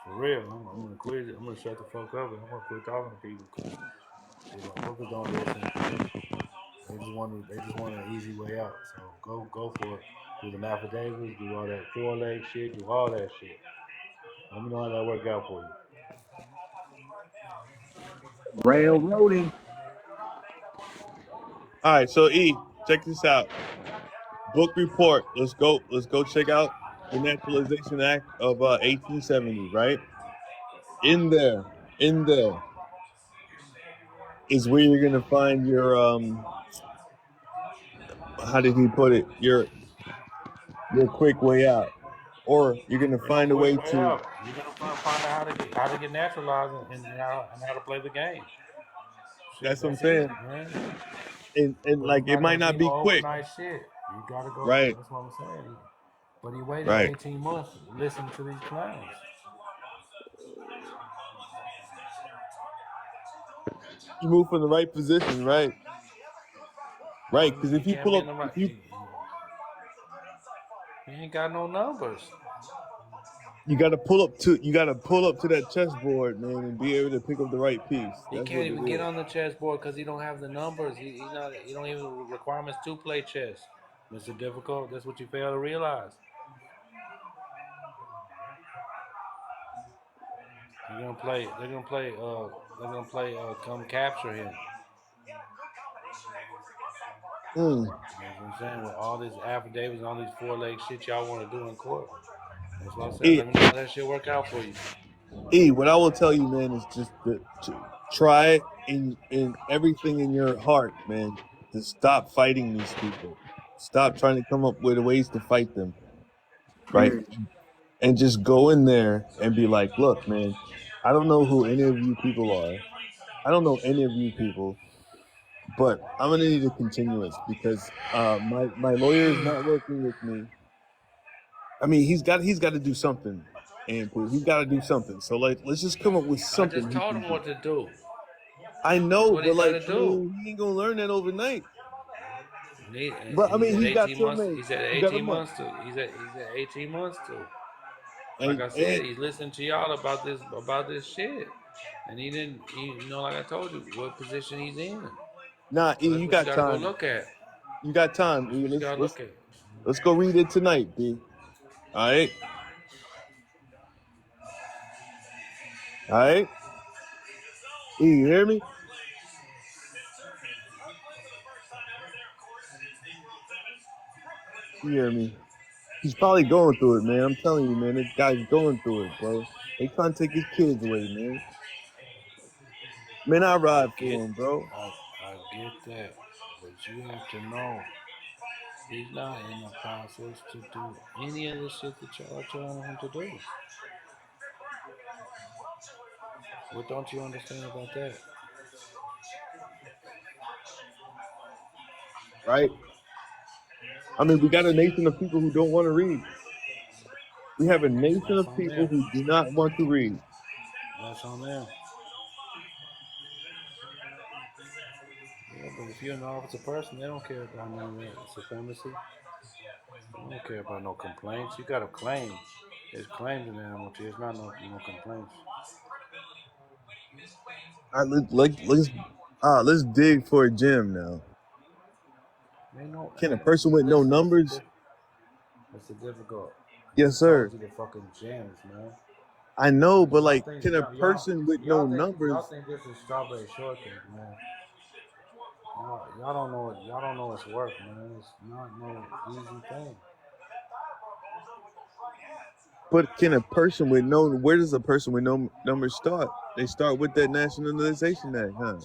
For real, I'm gonna quit. I'm gonna shut the fuck up and I'm gonna quit talking to people because motherfuckers don't listen. They just want an easy way out. So go for it. Do the affidavits, do all that four leg shit, do all that shit. Let me know how that work out for you. Railroading. All right, so check this out. Book report. Let's go. Let's go check out the Naturalization Act of 1870. Right in there is where you're gonna find your how did he put it? Your quick way out, or you're gonna Ain't no find a way quick way to. out. You're gonna find out how to get naturalized and how to play the game. Shit, That's what I'm that's it, saying. man. And But it's like it not might gonna not be no be quick, overnight shit. You gotta go. right? That's what I'm saying. But he waited Right. 18 months to listen to these plans. You move from the right position, right? Right. Because He if you can't pull be up, in the right. if you He ain't got no numbers. you got to pull up to that chessboard, man, and be able to pick up the right piece. He That's can't what it even get is. on the chessboard because he don't have the numbers. He not. He don't even requirements to play chess. Mr. Difficult. That's what you fail to realize. They're gonna play. They're gonna play. They're gonna play. Come capture him. Mm. You know what I'm saying? With all these affidavits and all these four leg shit y'all want to do in court. That's what I said. E, Let me know how that shit work out for you. what I will tell you, man, is just to try in everything in your heart, man, to stop fighting these people. Stop trying to come up with ways to fight them, right? Period. And just go in there and be like, look, man, I don't know who any of you people are. I don't know any of you people, but I'm gonna need a continuance because my lawyer is not working with me. I mean, he's got to do something, and he's got to do something. So like, let's just come up with I something just he told can him do. what to do. I That's know, what he but got like, to I do. mean, he ain't gonna learn that overnight. But I He mean, said he got 18 till months. May. He said He got a 18 month. months to. He said 18 months to. Like And I said, he's listening to y'all about this shit, and he didn't. Like I told you, what position he's in. nah, E, So that's you what you got got to go time. look at. You got time. That's E. what you got to look at. Let's go read it tonight, B. All right, all right. E, you hear me? You hear me? He's probably going through it, man. I'm telling you, man. This guy's going through it, bro. They trying to take his kids away, man. Man, I I ride get, for him, bro. I get that, but you have to know he's not in the process to do any of the shit that y'all are telling him to do. What don't you understand about that? Right? I mean, we got a nation of people who don't want to read. We have a nation That's of on people them. who do not want to read. That's on them. Yeah, but if you're an officer person, they don't care about none of that supremacy. They don't care about no complaints. You got a claim. There's claims in animal too. It's not no complaints. All right, let's dig for a gem now. They know. Can a person with no Listen, numbers? it's a difficult. I Yes, just told sir. you the fucking gems, man. I know, but Y'all like, think can a person with no y'all numbers? think this is strawberry shortcake, man. Y'all don't know it. Y'all don't know its work, man. It's not no easy thing. But can a person with no? Where does a person with no numbers start? They start with that Nationalization Act, huh?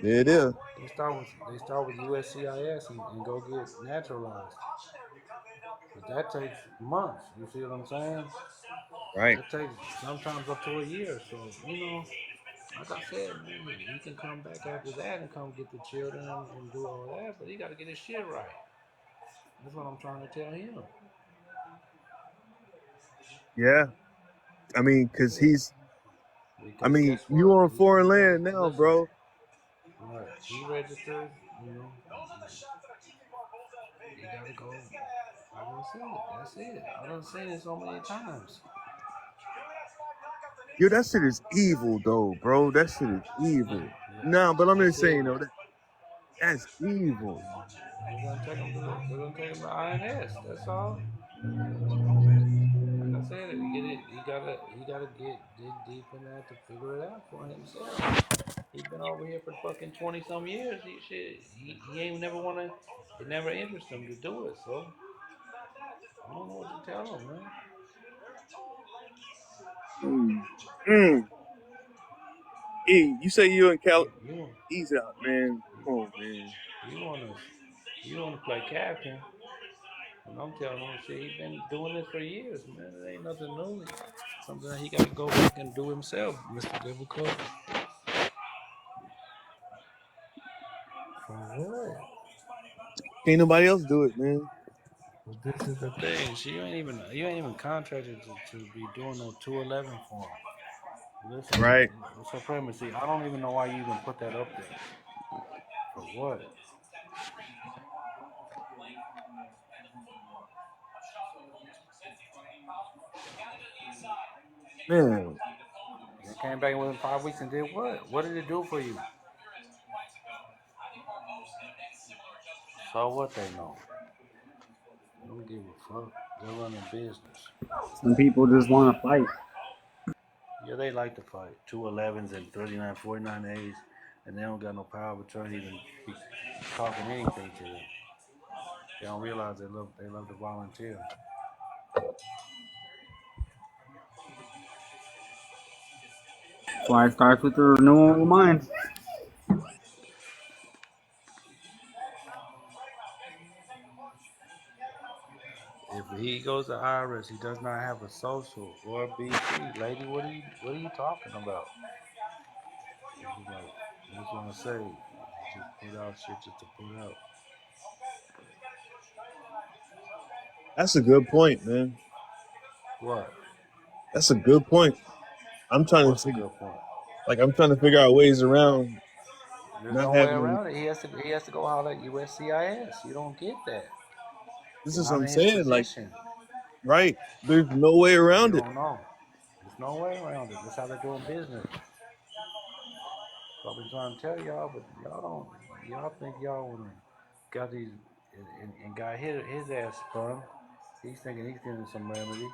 There it is. They start with USCIS and go get naturalized. But that takes months. You see what I'm saying? Right. That takes sometimes up to a year. So like I said, man, he can come back after that and come get the children and do all that. But he got to get his shit right. That's what I'm trying to tell him. Yeah. I mean, cause Yeah. he's. I Because mean, guess you what? on He foreign land registered. now, Listen, bro. right? He registered. He gotta go. Like I said, that's it. I done seen it so many times. Yo, that shit is evil, though, bro. That shit is evil. Yeah, Nah, but I'm just that's saying, it. though, that's evil. They're gonna take him to INS. That's all. Like I said, if you get it, he gotta get dig deep in that to figure it out for himself. He been over here for fucking 20 some years. He ain't never wanna. It never interests him to do it. So I don't know what to tell him, man. Mm. Mm. E, you say you in Cal? You Ease out, man. Come on, man. you wanna you wanna play captain? And I'm telling him, shit, he been doing this for years, man. It ain't nothing new. Something that he got to go back and do himself, Mr. Difficult. For what? Can't nobody else do it, man. But this is the thing. You ain't even contracted to be doing no 211 for him. Listen, Right. supremacy. I don't even know why you even put that up there. For what? Man, They came back within 5 weeks and did what? What did it do for you? So what they know? They don't give a fuck. They're running business. Some people just want to fight. Yeah, they like to fight. 211s and 39, 49 A's, and they don't got no power of attorney to be talking anything to them. They don't realize they love to volunteer. That's why it starts with the renewal of mind. If he goes to IRS, he does not have a social or a BC. Lady, what are you talking about? Like, I just want to say, just put out shit just to put out. that's a good point, man. What? That's a good point. I'm trying to What's a figure. good point? Like I'm trying to figure out ways around There's not no way having him. around it. He has to go holler at USCIS. You don't get that. This You're is what not I'm in his saying. Like, position. right? There's no way You around it. don't know. There's no way around it. That's how they're doing business. So I've been trying to tell y'all, but y'all don't. Y'all think y'all wanna got these and got his ass spun. He's thinking he's getting some remedy.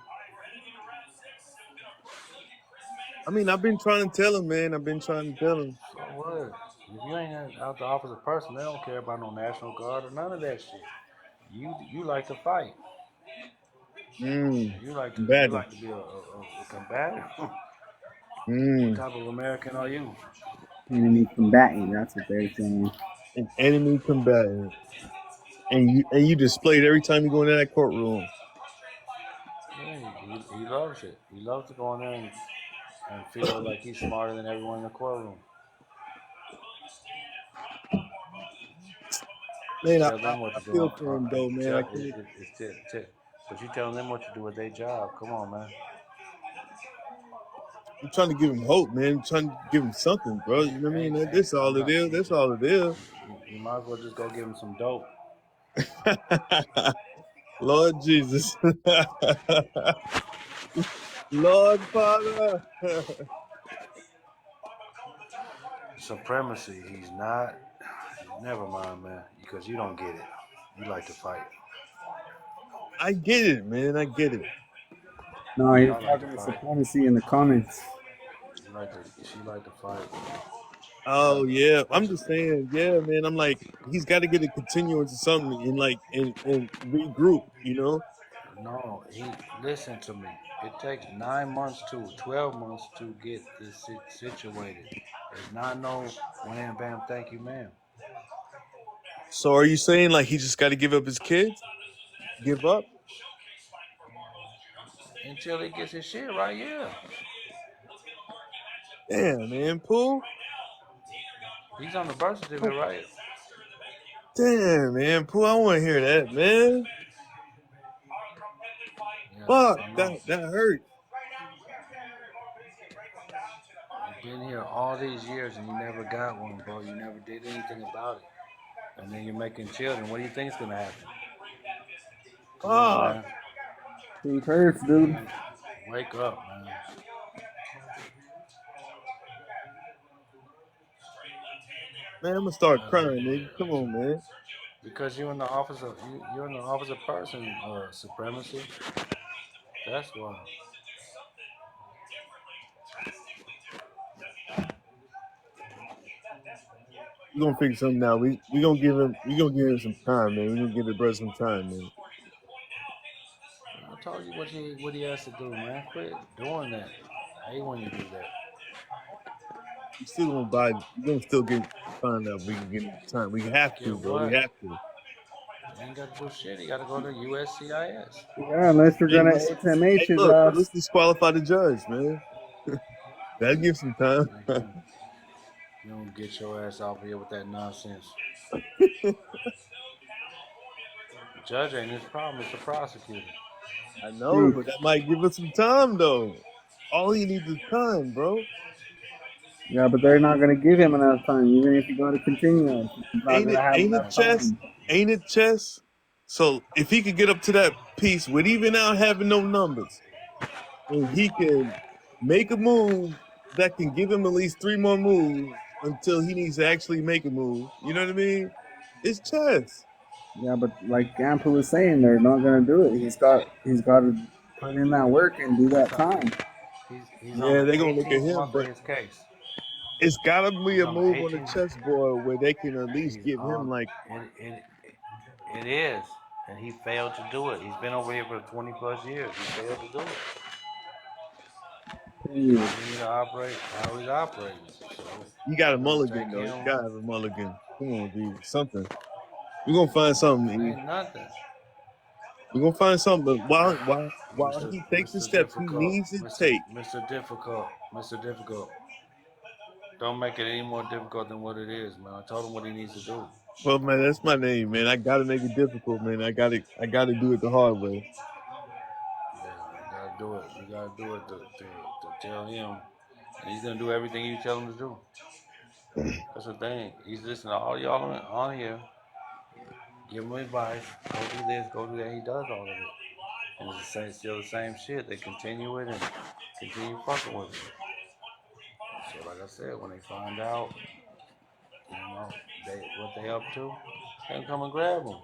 I mean, I've been trying to tell him, man. I've been trying to tell him. So what? If you ain't out the office of person, they don't care about no National Guard or none of that shit. You like to fight. You Combative. like to be a combatant. What Mm, type of American are you? Enemy combatant. That's what they're saying. an enemy combatant. And you displayed every time you go into that courtroom. Yeah, he loves it. He loves to go in there and feel like he's smarter than everyone in the courtroom. Man, Tell them what I to do. feel for him though, man. I can't. But you telling them what to do with their job. Come on, man. I'm trying to give him hope, man. I'm trying to give him something, bro. You know what I mean? That's all I'm it not. is. That's all it is. You might as well just go give him some dope. Lord Jesus. Lord Father. Supremacy. He's not. Never mind, man. Because you don't get it. You like to fight. I get it, man. I get it. No, he was Y'all like to talking to fight. supremacy in the comments. She like to fight. Oh yeah. What I'm you, just saying, yeah, man. I'm like, he's got to get a continuance or something and like and regroup, you know? no, listen to me. It takes 9 months to 12 months to get this situated. It's not no wham bam thank you ma'am. So are you saying like he just got to give up his kids? Give up? Until he gets his shit right, yeah. Damn, man, Pooh. He's on the birth certificate, right? Damn, man, Pooh. I want to hear that, man. Yeah, Fuck, I know. that hurt. You've been here all these years and you never got one, bro. You never did anything about it. And then you're making children. What do you think is gonna happen? Come on, Fuck. man. Truth hurts, dude. Wake up, man. Man, I'm gonna start crying, nigga. Come on, man. Because you're in the office of you're in the office of person supremacy. That's why. We gonna figure something out. We gonna give him some time, man. We gonna give the brother some time, man. I told you what he has to do, man. Quit doing that. I hate when you do that. We still gonna buy. We gonna still get find out. We can get him time. We have to, Get bro. We what? have to. You ain't got to do shit. You got to go to USCIS. Yeah, unless you're Hey, gonna let's HMH hey, his look. ass. Let's disqualify the judge, man. That'll give some time. You don't get your ass out here with that nonsense. The judge ain't his problem. It's the prosecutor. I know, Truth. but that might give us some time, though. All he needs is time, bro. Yeah, but they're not gonna give him enough time. Even if you go to continuance, he's not Ain't gonna it? have Ain't it enough chess? time. Ain't it chess? So if he could get up to that piece with even out having no numbers, and he can make a move that can give him at least three more moves until he needs to actually make a move. You know what I mean? It's chess. Yeah, but like Gampa was saying, they're not gonna do it. He's got to put in that work and do that time. He's on Yeah, the they're gonna look at 18th him, month of but his case. it's gotta be He's a on the move on the 18th. chessboard where they can at least He's give him on. like, It is, and he failed to do it. He's been over here for 20 plus years. He failed to do it. Yeah. Continue to operate how he's operating. So he got a it's gonna take mulligan though. He him. gotta have a mulligan. Come on, dude. Something. We're gonna find something. E. Ain't nothing. We're gonna find something. But while Mr. he takes the Mr. steps he Difficult, needs to take. Mr. Difficult, Mr. Difficult. Don't make it any more difficult than what it is, man. I told him what he needs to do. Well, man, that's my name, man. I gotta make it difficult, man. I gotta do it the hard way. Yeah, you gotta do it. You gotta do it to tell him And he's gonna do everything you tell him to do. That's the thing. He's listening to all y'all on here. Give him advice. Go do this, go do that. He does all of it. And it's still the same shit. They continue it and continue fucking with it. So like I said, when they find out, what they up to, they can come and grab them.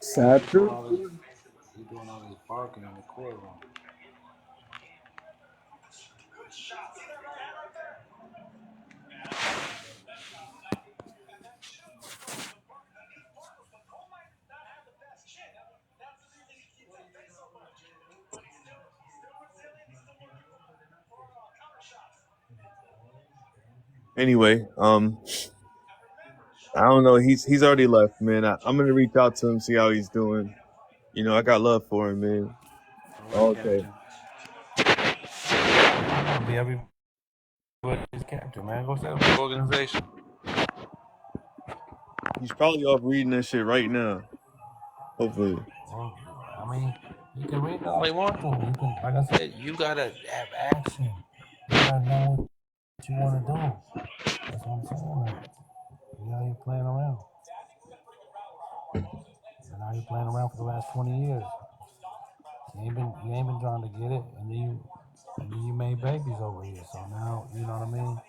Sad He doing truth. all this, he doing all this barking in the courtroom. Anyway, I don't know. He's already left, man. I'm gonna reach out to him, see how he's doing. You know, I got love for him, man. All right, Okay. Captain. Be everybody's captain, man. Go set up an organization. He's probably off reading that shit right now. Hopefully. Well, I mean, you can read all you want to. You can, like I said, you gotta have action. You gotta know what you want to do. That's what I'm saying. Like, you out here playing around. And now you're playing around for the last 20 years. You ain't been trying to get it, and then you made babies over here. So now, you know what I mean?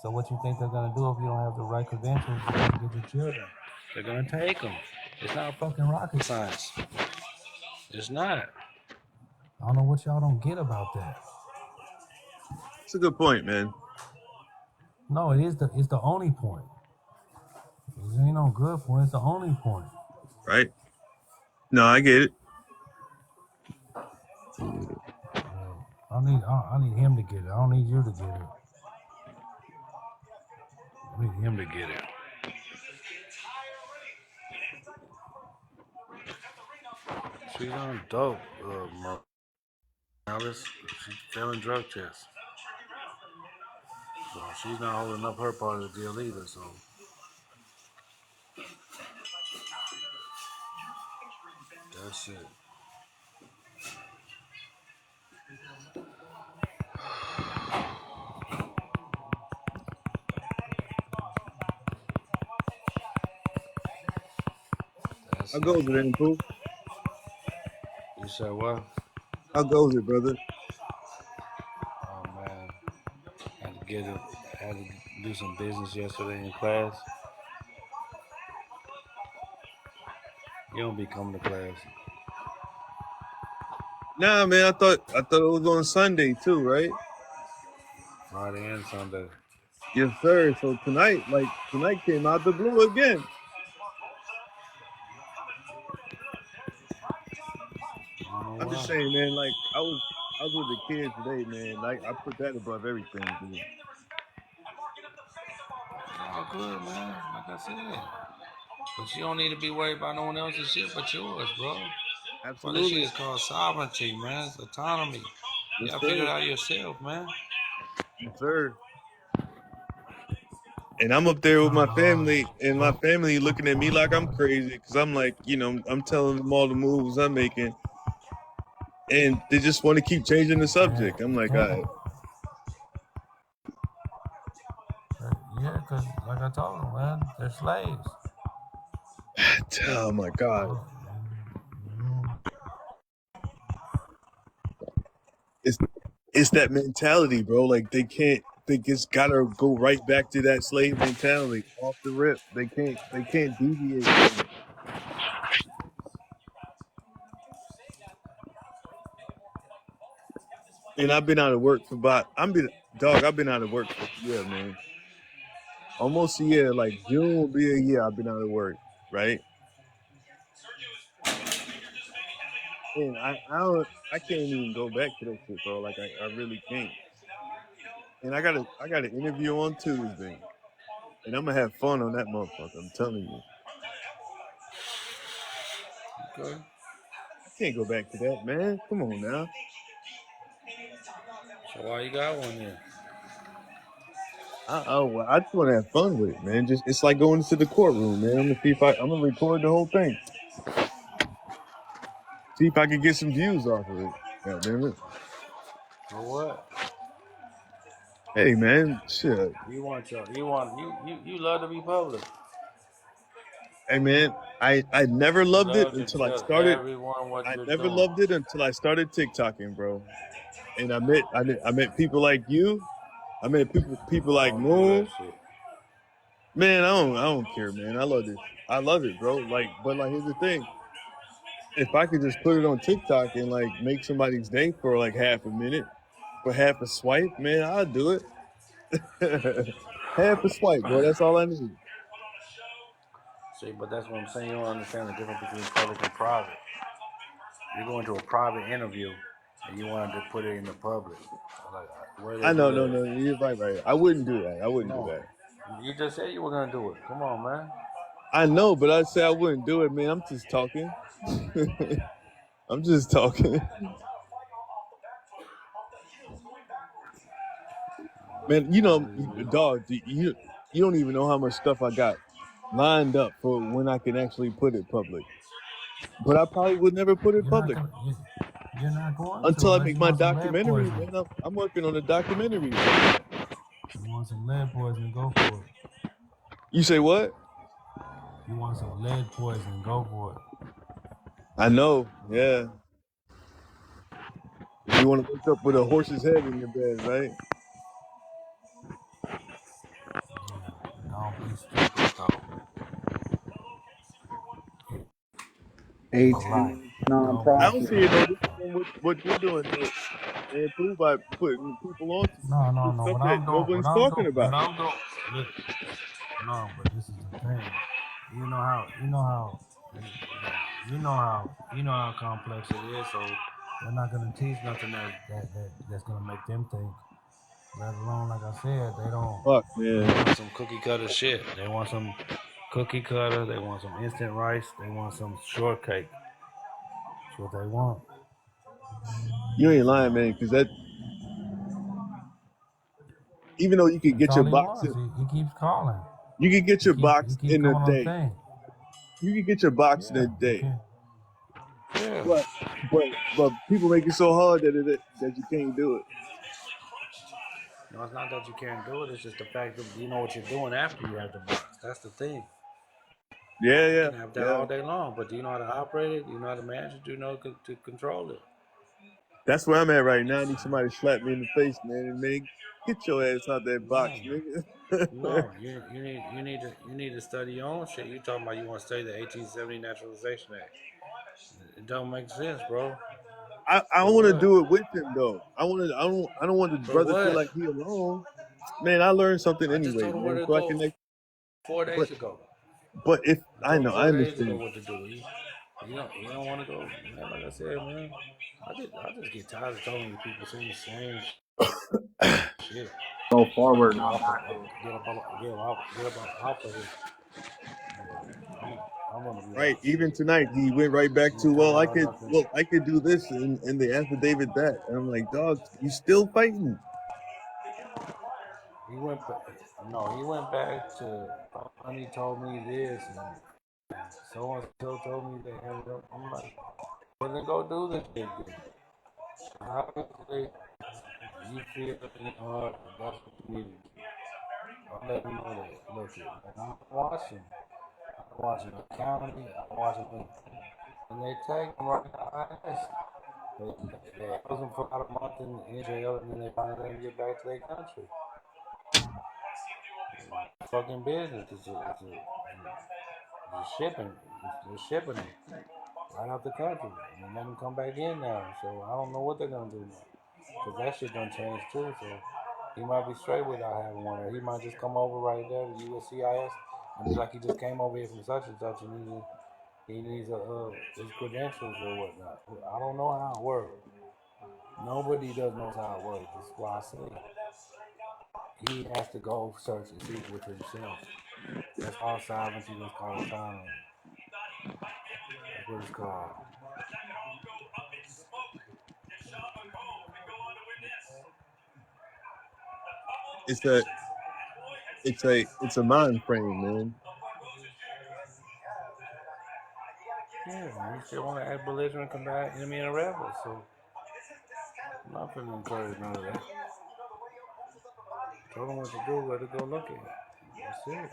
So what you think they're gonna do if you don't have the right credentials to get your children? They're gonna take them. It's not fucking rocket science. It's not. I don't know what y'all don't get about that. It's a good point, man. No, it's the only point. It ain't no good point. It's the only point. Right? No, I get it. I need him to get it. I don't need you to get it. I need him to get it. She's on dope, Alice. She's failing drug tests. So she's not holding up her part of the deal either, so. That's it. How goes it, Pooh? You said what? How goes it, brother? Oh man, had to do some business yesterday in class. You don't be coming to class. Nah, man. I thought it was on Sunday too, right? Friday and Sunday. Yes, sir. So tonight came out the blue again. I'm just saying, man. Like I was with the kids today, man. Like I put that above everything, dude. All good, man. Like I said. But you don't need to be worried about no one else's shit but yours, bro. Well, this shit Absolutely. is called sovereignty, man. It's autonomy. You Yes, gotta figure it sir. out yourself, man. Yes, sir. And I'm up there with my family, and my family looking at me like I'm crazy because I'm like, you know, I'm telling them all the moves I'm making, and they just want to keep changing the subject. I'm like, all right. Yeah, because like I told them, man, they're slaves. Oh my God. It's that mentality, bro. Like they just gotta go right back to that slave mentality off the rip. They can't deviate from it. And I've been out of work for I've been out of work for a year, man. Almost a year, like June will be a year I've been out of work, right? And I can't even go back to that shit, bro. Like I really can't. And I got an interview on Tuesday. And I'm gonna have fun on that motherfucker, I'm telling you. Okay. I can't go back to that, man. Come on now. So why you got one then? Well, I just want to have fun with it, man. Just it's like going into the courtroom, man. I'm gonna record the whole thing. See if I can get some views off of it. God damn it. For what? Hey man, shit. You love to be public. Hey man, I never You loved it love to until I tell started. everyone what I you're never doing. loved it until I started TikToking, bro. And I met people like you. I met people I like don't do that Moon. shit. Man, I don't care, man. I love this. I love it, bro. Like, but like, here's the thing: if I could just put it on TikTok and like make somebody's day for like half a minute, for half a swipe, man, I'll do it. Half a swipe, bro. That's all I need. See, but that's what I'm saying. You don't understand the difference between public and private. You go into a private interview and you wanted to put it in the public. Like, where they I do know, that? no. You're right. I wouldn't do that. I wouldn't do No. that. You just said you were gonna do it. Come on, man. I know, but I'd say I wouldn't do it, man. I'm just talking. I'm just talking. Man, you know, dog, you don't even know how much stuff I got lined up for when I can actually put it public. But I probably would never put it You're not public gonna. You're not going to until I unless make you my want some lead documentary, poisoning. man. I'm working on a documentary right now. You want some lead poisoning? Go for it. You say what? You want some lead poisoning? Go for it. I know, yeah. You want to wake up with a horse's head in your bed, right? Don't be stupid though. 18 Don't I be don't nonprofit. see it no stupid. different than what you're doing, though. And prove by putting people on to No. stuff What that I'm doing, nobody's talking about. look, no, but this is the thing. You know how complex it is. So they're not gonna teach nothing that's gonna make them think. Let alone, like I said, they don't. Fuck, They man. want some cookie cutter shit. They want some cookie cutter. They want some instant rice. They want some shortcake. That's what they want. You ain't lying, man, because that, even though you could That's get your all he box wants. He keeps calling. you could get your He box keep in a coming on the day. thing. You could get your box in a Yeah, he day. can. Yeah. But but people make it so hard that you can't do it. No, it's not that you can't do it. It's just the fact that you know what you're doing after you have the box. That's the thing. You Yeah. can have that all day long, but do you know how to operate it? Do you know how to manage it? Do you know to control it? That's where I'm at right now. I need somebody to slap me in the face, man, and man, get your ass out that box, No, nigga. no. You need to study your own shit. You talking about you want to study the 1870 Naturalization Act? It don't make sense, bro. I For want to what? do it with him though. I don't want the For brother feel what? like he alone. Man, I learned something I just anyway, told him where man. to So I go can make 4 days4 days ago. if I I told him know, I 4 days ago understand. what to do. You don't want to go, man. Like I said, man, I just get tired of telling these people saying the same shit. Go forward, Get not off, backward. get up off of here. I'm gonna be Right. like, Even shit. tonight, he went right back to, Because I was up I could do this and the affidavit that. And I'm like, dog, you still fighting? he went, no, he went back to. Honey told me this, and so and so told me they had it up. I'm like, well, then go do this shit. Then. Obviously, you feel that's what you need. I'll let me know that. Look, I'm watching the county, I'm watching them, and they take them right now. They put them for about a month in jail, and then they finally let them get back to their country. Fucking business. It's shipping. They're shipping them right out the country, and let them come back in now. So I don't know what they're gonna do now, cause that shit done changed too. So he might be straight without having one, or he might just come over right there to USCIS and be like he just came over here from such and such, and he needs his credentials or whatnot. I don't know how it works. Nobody does knows how it works. That's why I say he has to go search and see with himself. That's all sovereignty was called autonomy. That's what it's called. It's a it's a mind frame, man. Yeah. and you still want to act belligerent, combat enemy, and a rebel. So I'm not finna encourage none of that. Told them what to do, let it go look at it. That's it.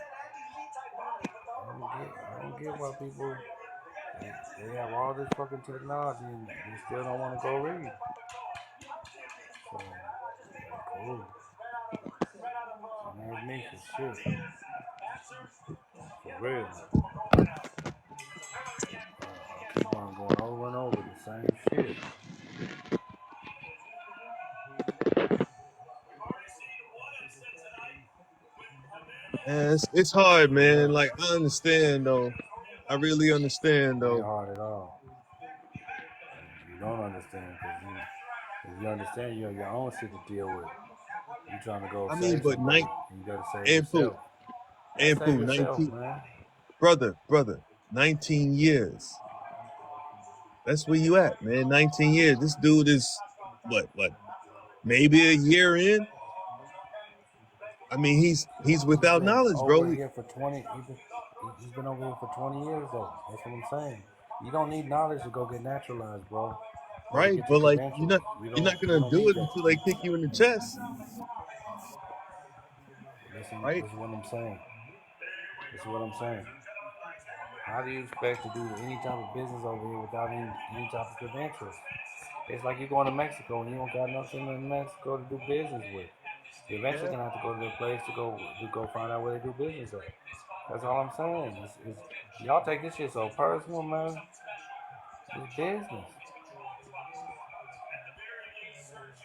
I don't get why people they have all this fucking technology and they still don't want to go read. So cool. Don't ask me for shit. For real. I keep on going over and over the same shit. And it's hard, man. Like I understand though. I really understand It ain't though. hard at all. You don't understand because if you understand, you have your own shit to deal with. You trying to go I mean, save but somebody, and you gotta save Pooh, yourself. You gotta save Pooh, yourself, 19, man. brother, 19 years. That's where you at, man. 19 years. This dude is what? Maybe a year in. I mean, he's He's without been knowledge, over bro. here for 20. He's been over here for 20 years, though. That's what I'm saying. You don't need knowledge to go get naturalized, bro, or to Right? get your But like, credentials. you're not You gonna don't do need it that. until they kick you in the chest, Listen, right? this is what I'm saying. This is what I'm saying. How do you expect to do any type of business over here without any type of credentials? It's like you're going to Mexico and you don't got nothing in Mexico to do business with. You're eventually Yeah. gonna have to go to their place to go find out where they do business at. That's all I'm saying. Y'all take this shit so personal, man. It's business.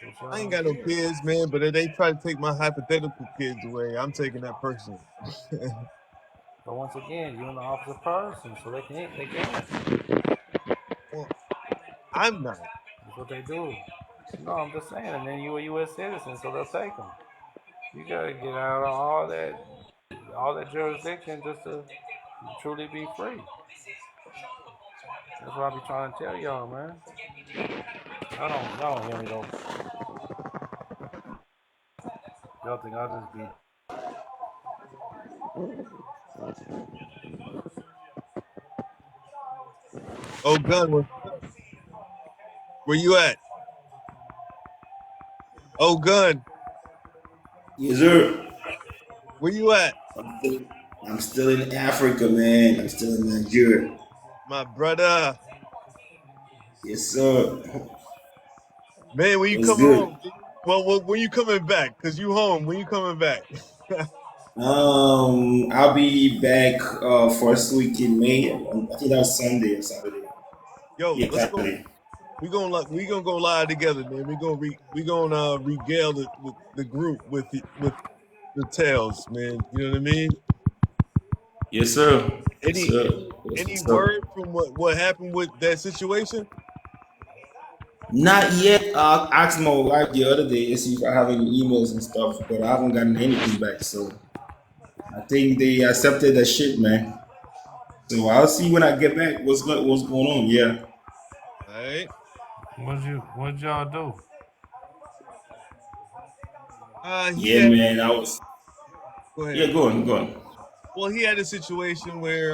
What y'all I ain't don't got no care. kids, man. But if they try to take my hypothetical kids away, I'm taking that personally. But once again, you're an officer person, so they can't. They can't. Well, I'm not. That's what they do. No, I'm just saying. And then you're a U.S. citizen, so they'll take them. You gotta get out of all that jurisdiction just to truly be free. That's what I be trying to tell y'all, man. Y'all don't hear me though. Y'all think I'll just be. Oh, gun, where you at? Oh, gun, Yes, sir. where you at, I'm still in Africa, man. I'm still in Nigeria. my brother? Yes, sir. Man, when you What's coming good? home? Well, when you coming back? Cause you home. When you coming back? I'll be back first week in May. I think that's Sunday or Saturday. Yo, Yeah, let's go. Saturday. We gonna go live together, man. We gonna regale the group with the tales, man. You know what I mean? Yes, sir. Yes, Any sir. That's any what's up. word from what happened with that situation? Not yet. I asked my wife the other day to see if I have any emails and stuff, but I haven't gotten anything back. So I think they accepted that shit, man. So I'll see when I get back what's going on. Yeah. All right. What y'all do? He Yeah, had man. I was. Go ahead. Yeah, go on, go on. Well, he had a situation where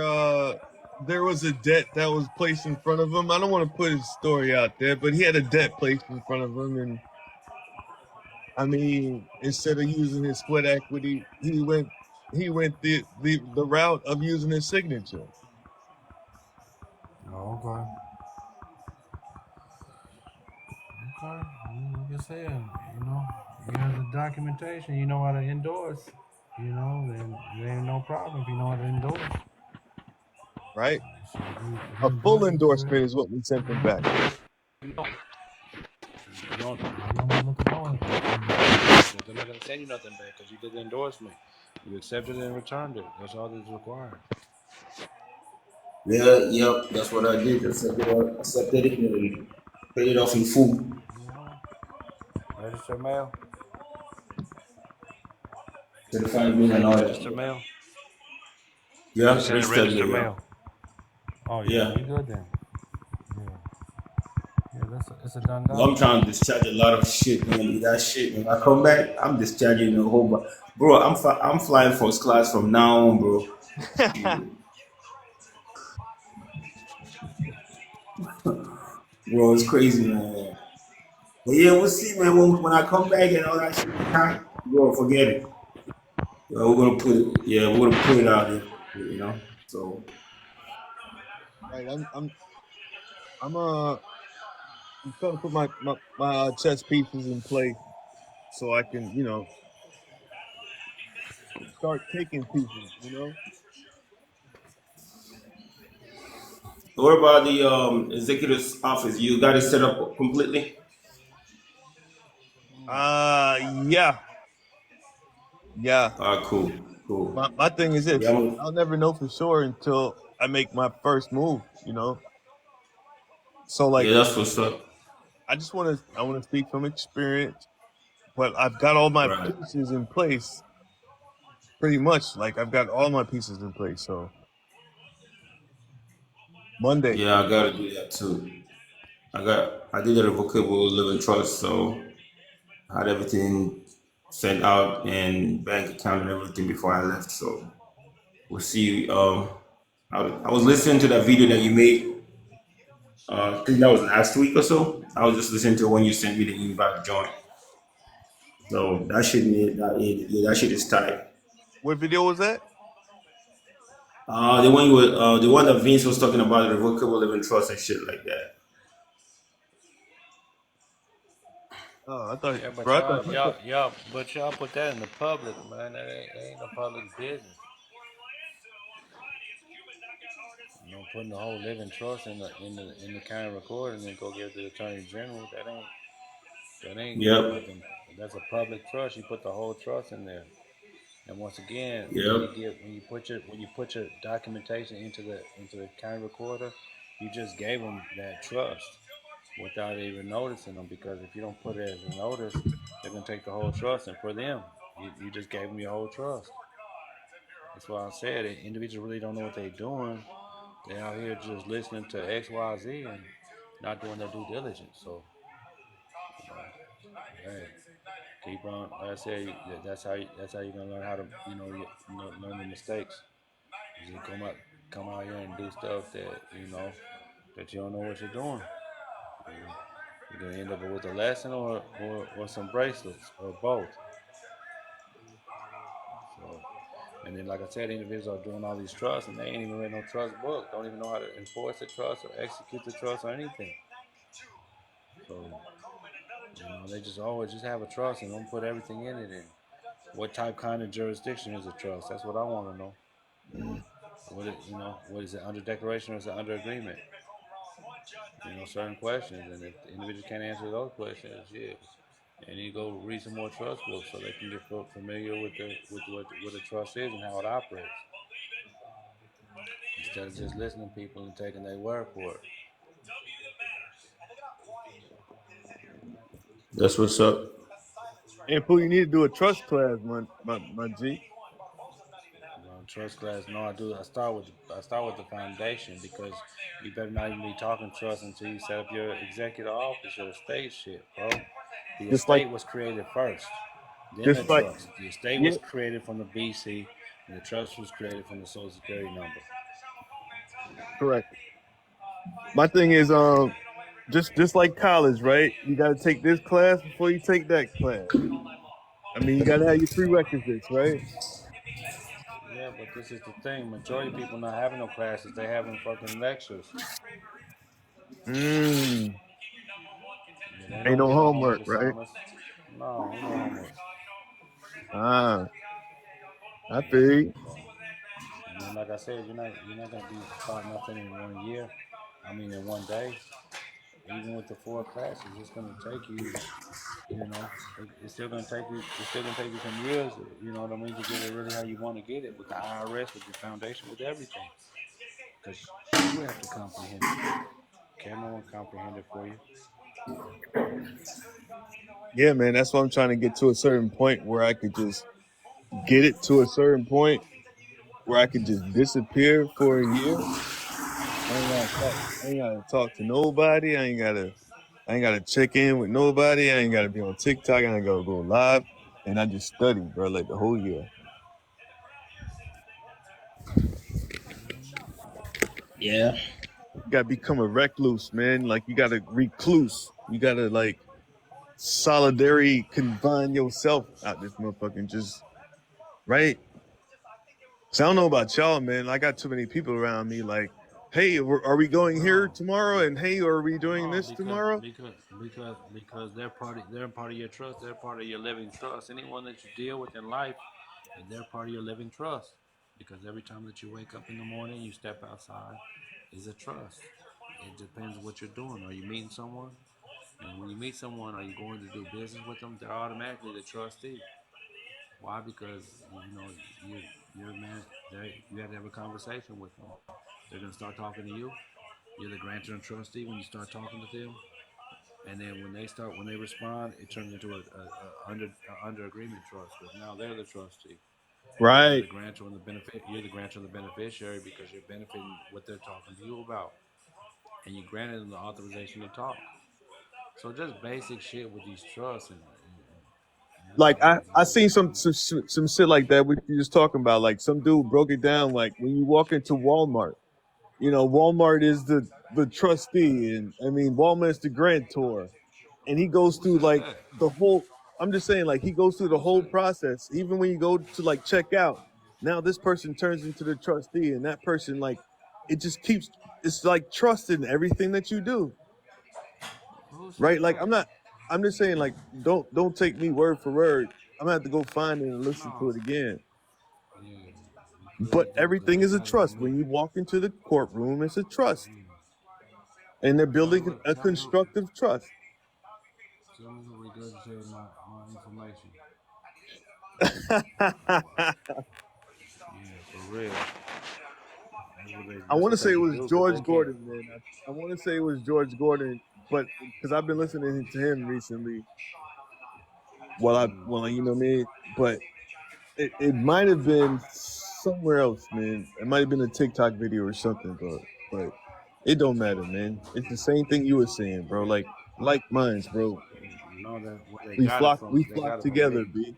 there was a debt that was placed in front of him. I don't want to put his story out there, but he had a debt placed in front of him, and I mean, instead of using his sweat equity, he went the route of using his signature. Oh, okay. Okay. Like I said, you have the documentation, you know how to endorse, then there ain't no problem if you know how to endorse. Right? So if A you endorse full it, good. endorsement is what we sent him back. You don't look for it. They're not gonna send you nothing back because you did the endorsement. You accepted it and returned it. That's all that's required. Yeah, yep, that's what I did. Accepted it and paid it off in full. Register mail. 35 million and all Register that. mail. You Yeah, send it registered register mail. Yeah. mail. Oh yeah, Yeah. you good then. Yeah, yeah, it's a done Well, I'm deal. trying to discharge a lot of shit, man. That shit, when I come back, I'm discharging a whole bunch. Bro, I'm flying first class from now on, bro. Shit. Bro, it's crazy, man. But yeah, we'll see, man. When I come back and all that shit is tight, bro, forget it. We're gonna put it out there, you know. So Right. I'm trying to put my chess pieces in place so I can, start taking pieces, what about the executive's office? You got it set up completely? Yeah. Yeah. Cool, cool. My thing is Yeah, this. I'll never know for sure until I make my first move. So like yeah, that's what's up. I wanna speak from experience, but I've got all my Right. pieces in place pretty much. Like I've got all my pieces in place. So Monday. Yeah, I gotta do that too. I did a revocable living trust, so I had everything sent out and bank account and everything before I left. So we'll see. I was listening to that video that you made. I think that was last week or so. I was just listening to when you sent me the invite joint. So that shit, yeah, that shit is tight. What video was that? The one that Vince was talking about the revocable living trust and shit like that. Oh, I thought, Yeah, but bro. I thought you said, y'all put that in the public, man. That ain't no public business. Putting the whole living trust in the county recorder and then go give it to the attorney general. That ain't Yep, nothing. That's a public trust. You put the whole trust in there. And once again, yep, when you put your documentation into the county recorder, you just gave them that trust without even noticing them. Because if you don't put it as a notice, they're gonna take the whole trust, and for them, you just gave them your whole trust. That's why I said it. Individuals really don't know what they're doing. They out here just listening to X, Y, Z and not doing their due diligence. So, hey, keep on. Like I said, that's how you're gonna learn how to learn the mistakes. You just come out here and do stuff that you don't know what you're doing. You're gonna end up with a lesson or some bracelets or both. So, and then, like I said, individuals are doing all these trusts and they ain't even read no trust book. Don't even know how to enforce the trust or execute the trust or anything. So, they just always just have a trust and don't put everything in it. And what type kind of jurisdiction is a trust? That's what I want to know. What is it under declaration or is it under agreement? Certain questions, and if the individual can't answer those questions, yeah, and you go read some more trust books so they can get familiar with what a trust is and how it operates, instead of just listening to people and taking their word for it. that's what's up. and Pooh, you need to do a trust class, my G. Trust class, no, I do. I start with the foundation because you better not even be talking trust until you set up your executive office or estate shit, bro. The Just like, estate was created first, then the just like, trust. The estate yeah, was created from the BC, and the trust was created from the Social Security number. correct. My thing is, just like college, right? You got to take this class before you take that class. I mean, you got to have your prerequisites, right? Yeah, but this is the thing. Majority of people not having no classes. They having fucking lectures. Mm, Yeah, they ain't don't no get no homework homework, right? assignments. No, ain't no homework. Ah, I feel you. So, and then, like I said, you're not gonna be taught nothing in 1 year. I mean, in 1 day. Even with the 4 classes, it's gonna take you. It's still gonna take you. It's still gonna take you some years. You know what I mean, to get it really how you want to get it with the IRS, with the foundation, with everything. Because you have to comprehend it. Cameron won't comprehend it for you. Yeah, man, that's why I'm trying to get to a certain point where I could just get it to a certain point where I could just disappear for a year. I ain't gotta talk to nobody. I ain't gotta check in with nobody. I ain't gotta be on TikTok. I ain't gotta go live. And I just study, bro, like the whole year. Yeah. gotta become a recluse, man. Like you gotta recluse. You gotta like solidarity confine yourself out this motherfucking just right. So I don't know about y'all, man. I got too many people around me. Like, hey, are we going here No, tomorrow? And hey, are we doing no, this tomorrow? because they're part of your trust. They're part of your living trust. Anyone that you deal with in life, they're part of your living trust. Because every time that you wake up in the morning, you step outside, is a trust. It depends what you're doing. Are you meeting someone? And when you meet someone, are you going to do business with them? They're automatically the trustee. Why? Because you you're a man. You have to have a conversation with them. They're gonna start talking to you. You're the grantor and trustee when you start talking to them, and then when they respond, it turns into a under agreement trust because now they're the trustee. You're Right. the grantor and the benefit. You're the grantor and the beneficiary because you're benefiting what they're talking to you about, and you granted them the authorization to talk. So just basic shit with these trusts and that's Like all it I is. seen some shit like that. What you just talking about? Like some dude broke it down. Like when you walk into Walmart, Walmart is the trustee, and I mean Walmart's the grantor, and he goes Who through said like that? the whole. I'm just saying, like he goes through the Who whole said? process. Even when you go to like check out, now this person turns into the trustee, and that person like it just keeps. It's like trust in everything that you do, Who right? said Like that? I'm just saying, like don't take me word for word. I'm gonna have to go find it and listen to No. it again. Yeah, But because everything you is a gotta trust. believe. When you walk into the courtroom, it's a trust, and they're building a constructive trust. Tell me who regurgitated my information. Yeah, for real. I That's want to what say they it can was do because they George can't. Gordon, man. I want to say it was George Gordon, but because I've been listening to him recently, well, you know me, but it might have been somewhere else, man. It might have been a TikTok video or something, but it don't matter, man. It's the same thing you were saying, bro. Like minds, bro. You know that where they We got it flock, from. we They flock got it from together, me. B.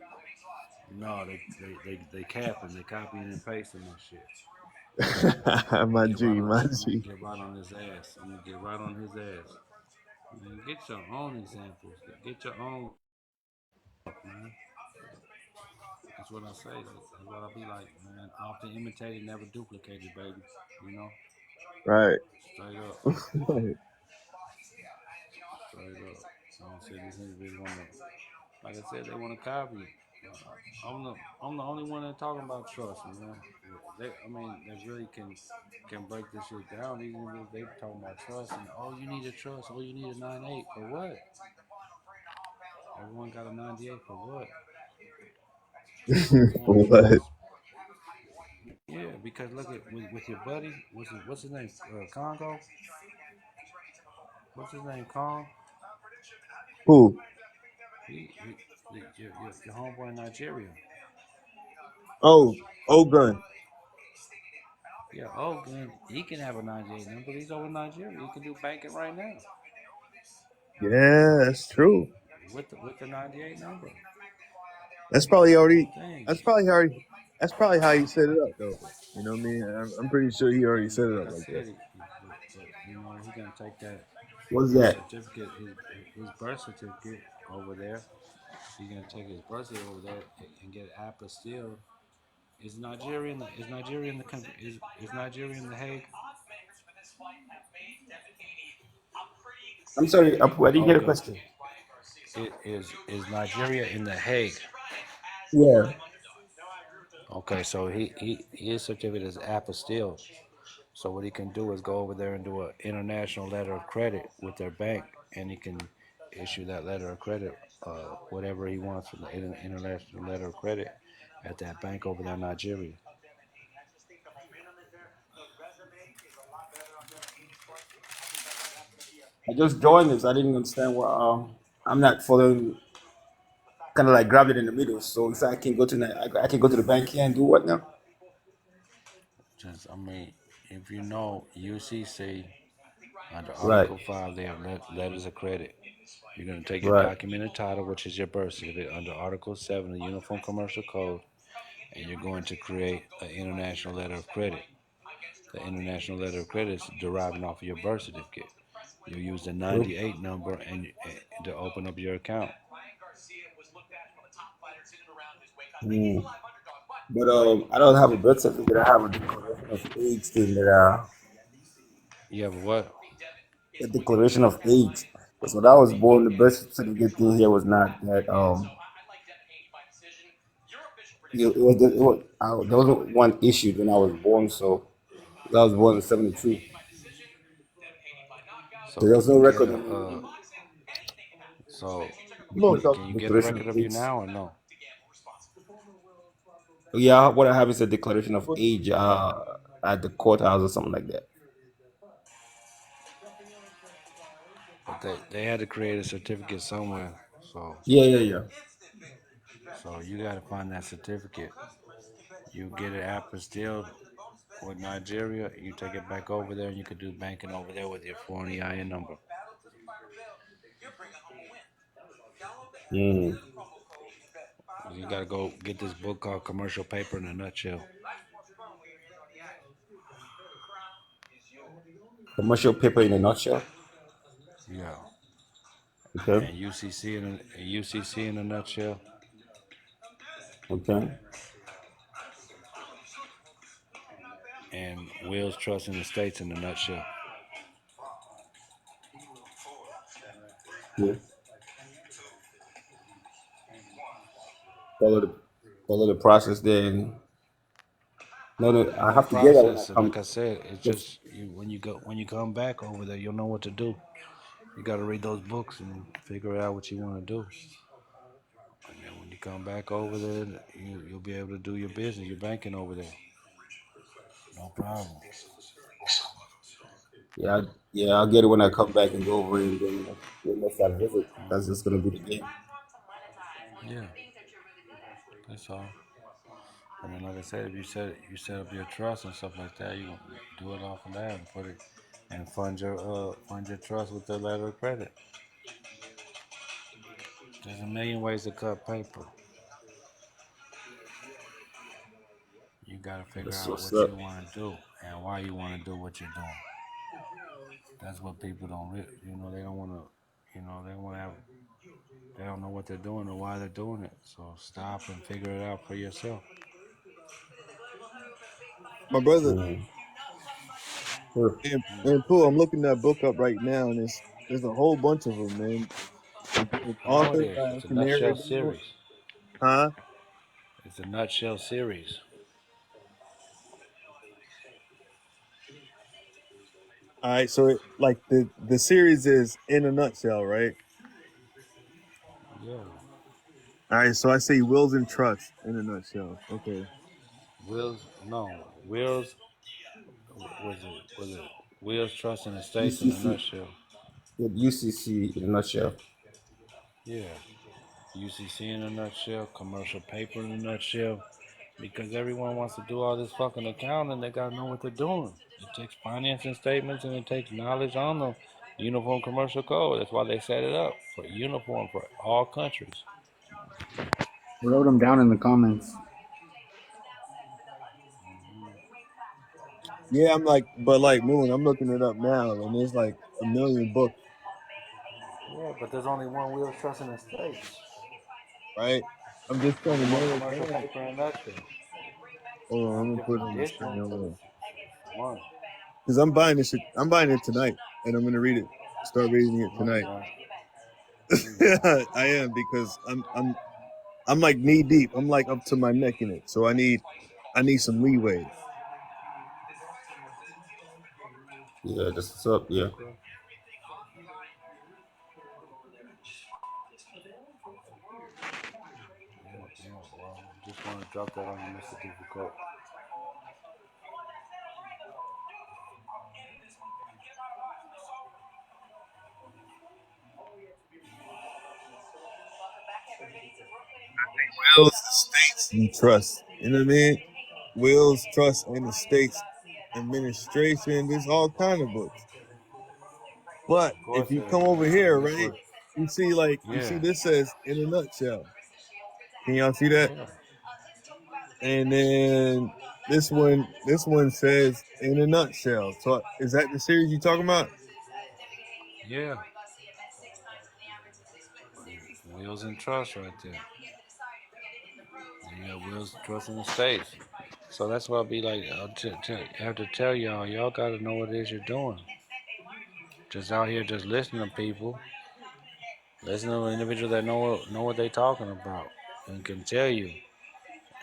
No, they capping. They copying and pasting my shit. I'm gonna My get right G, on. my I'm gonna G. get right on his ass. I'm gonna get right on his ass. Man, get your own examples. Get your own, man. That's what I say. That's what I be like, man. Often imitated, never duplicated, baby. You know, Right. straight up, straight up. I said these niggas really want to, like I said, they want to copy it. I'm the only one that talking about trust, man. I mean, they really can break this shit down. These niggas, they talking about trust and you need a trust. You need a 9.8 for what? Everyone got a 98 for what? You want What? trust? Yeah, because look at with your buddy. What's his name? Congo. What's his name? Kong. Who? Your homeboy in Nigeria. Oh, Ogun. Yeah, Ogun. He can have a 98 number. He's over in Nigeria. He can do banking right now Yeah, that's true. with the 98 number. That's probably already. Dang. That's probably how. That's probably how he set it up, though. You know what I mean? I'm pretty sure he already set And it like up I like that. said, he's gonna take that What's his that? certificate, his birth certificate over there. He's gonna take his birth certificate over there and get apostille. Is Nigeria in the country? Is Nigeria in the Hague? I'm sorry, I didn't get a Okay. question. Is Nigeria in the Hague? Yeah. Okay, so his certificate is apostille. So what he can do is go over there and do an international letter of credit with their bank, and he can issue that letter of credit, whatever he wants from the international letter of credit at that bank over there in Nigeria. I just joined this. I didn't understand what. I'm not following. Kind of like grabbed it in the middle. So if I can go to I can go to the bank here and do what now? Just, I mean, if you know UCC under Right. Article 5, they have letters of credit. You're going to take your Right. documented title, which is your birth certificate, under Article 7 of the Uniform Commercial Code, and you're going to create an international letter of credit. The international letter of credit is deriving off of your birth certificate. You use the True. 98 number and to open up your account. Mm. But I don't have a birth certificate. I have a declaration of age thing that You have a what? a declaration of age. Because when I was born, the birth certificate thing here was not that there wasn't one issued when I was born. So 'cause I was born in '72, so So there can was no you get record a of me. so can you get a Declaration record of of you age. now or no? Yeah, what I have is a declaration of age at the courthouse or something like that. But they had to create a certificate somewhere. So Yeah, yeah, yeah. so you got to find that certificate. You get an apostille with Nigeria. You take it back over there, and you could do banking over there with your foreign EIN number. Mm. You got to go get this book called Commercial Paper in a Nutshell. Commercial paper in a nutshell. Yeah. Okay, And UCC in a nutshell, okay. and Wills Trust in the States in a nutshell. Yeah. Follow the follow the process there. And, no, no, I No have to get that when I process, and like come. I said, it's Yes. just when you come back over there, you'll know what to do. You got to read those books and figure out what you want to do. And then when you come back over there, you'll be able to do your business, your banking over there. No problem. Yeah, yeah, I'll get it when I come back and go over it and then next time visit. That's just gonna be the game. Yeah, that's all. I mean, like I said, if you set up your trust and stuff like that, you do it off of that and put it and fund your trust with the letter of credit. There's a million ways to cut paper. You got to figure That's out what's what up. you want to do and why you want to do what you're doing. That's what people don't, they don't want to, they want to have, they don't know what they're doing or why they're doing it. So stop and figure it out for yourself. My brother Mm. Sure. and Pooh, I'm looking that book up right now, and there's a whole bunch of them, man. It's No, it authored is. by a It's a Canary nutshell Down, series. huh? It's a nutshell series. All right, so like the series is in a nutshell, right? Yeah. All right, so I say wills and trust in a nutshell. Okay. Wills, was it Wills Trust in the States in a UCC, nutshell. yeah, UCC in a nutshell. Yeah. UCC in a nutshell, commercial paper in a nutshell, because everyone wants to do all this fucking accounting. They gotta know what they're doing. It takes financing statements and it takes knowledge on the Uniform Commercial Code. That's why they set it up for uniform for all countries. I wrote them down in the comments. Yeah, I'm like, but like Moon, I'm looking it up now, and there's like a million books, Yeah, but there's only one Wheels Trust in the States. right? I'm just trying Only to one narrow it commercial down. paper in a nutshell. Hold on, I'm gonna put it Different on the screen. editions, Hold but on. it's one. Because I'm buying this shit. I'm buying it tonight, and I'm gonna read it. Start reading it No, tonight. you're not. No, you're not. I am because I'm like knee deep. I'm like up to my neck in it. So I need some leeway. Yeah, that's what's up. Yeah. Okay. Yeah, well, just want to drop that on you, Mr. Difficult. Wills, estates, and trust. You know what I mean? Wills, trust, and estates administration. There's all kind of books. But Of if course, you come over here, that's right, what. you see Yeah, this says in a nutshell. Can y'all see that? yeah. And then This one says in a nutshell. So is that the series you talking about? Yeah. Wills and Trust right there. You got Wills and Trust in the States. So that's why I be like, I have to tell y'all got to know what it is you're doing. Just out here, just listening to people, listening to individuals that know what they talking about and can tell you.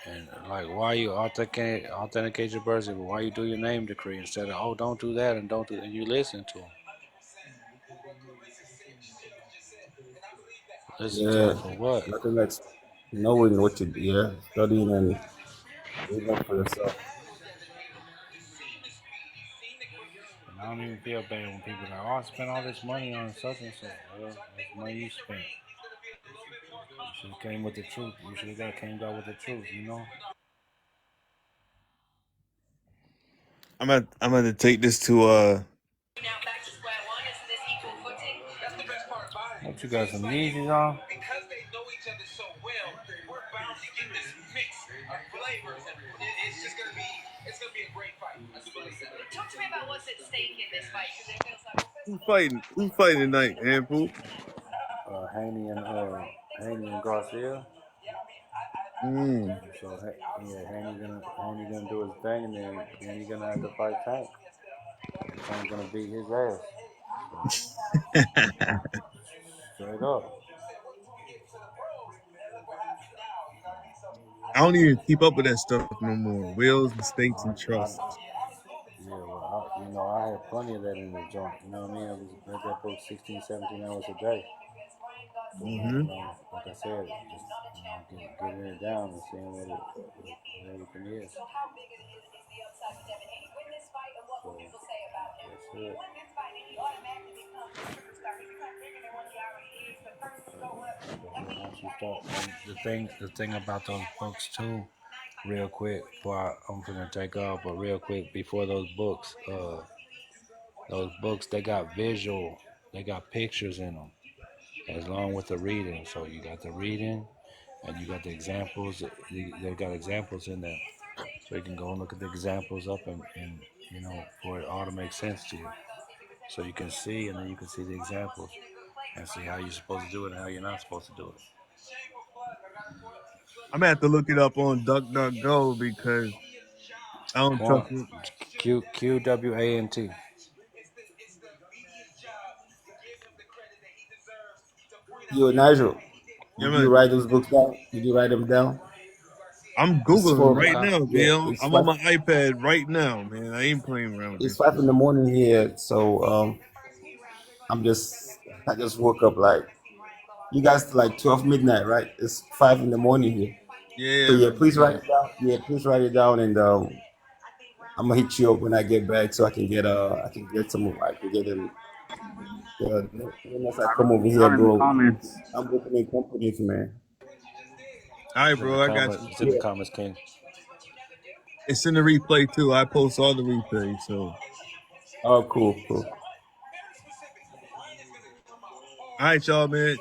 And like, why you authenticate your birth, why you do your name decree instead of, oh, don't do that and don't do, and you listen to them. Listen to Yeah, them for what? nothing like knowing what you yeah, studying and reading up for yourself. And I don't even feel bad when people are like, oh, I spent all this money on such and such. Well, that's money you spent. You should have came with the truth. You should have came out with the truth, you know? I'm going to take this to What you got, some Yeezys on? who's fighting tonight, Ample? Haney and Garcia. Mm. So Haney gonna do his thing, and then Haney gonna have to fight Tank. And Tank gonna beat his ass. Straight up. I don't even keep up with that stuff no more. Wills, mistakes, and trust. Yeah, well, I had plenty of that in the joint. You know what I mean? I was read that book 16, 17 hours a day. So, Mm-hmm. like I said, just getting it down and seeing what everything is. So, that's it. Once you start, the thing about those books too, real quick, before I'm gonna take off, but real quick before those books, they got visual, they got pictures in them, as long with the reading. So you got the reading, and you got the examples. They've got examples in there, so you can go and look at the examples up and for it all to make sense to you. So you can see, and then you can see the examples and see how you're supposed to do it and how you're not supposed to do it. I'm going to have to look it up on DuckDuckGo because I don't trust it. QWANT. Yo, Nigel, Yeah, did you man. write those books down? Did you write them down? I'm It's Googling 4 right o'clock. now, Yeah, man. I'm on my iPad right now, man. I ain't playing around with it's this 5 shit. in the morning here, so I just woke up like you guys like 12 midnight, right? It's 5 in the morning here. So Yeah, yeah, man. please write Yeah. it down. Yeah, please write it down, and I'm gonna hit you up when I get back so I can get some I can get them. Once I come over here, Down in the bro, comments. I'm opening companies, man. All right, bro. I got you. It's in the comments, King. It's in the replay, too. I post all the replays, so. Oh, cool. All right, y'all, man.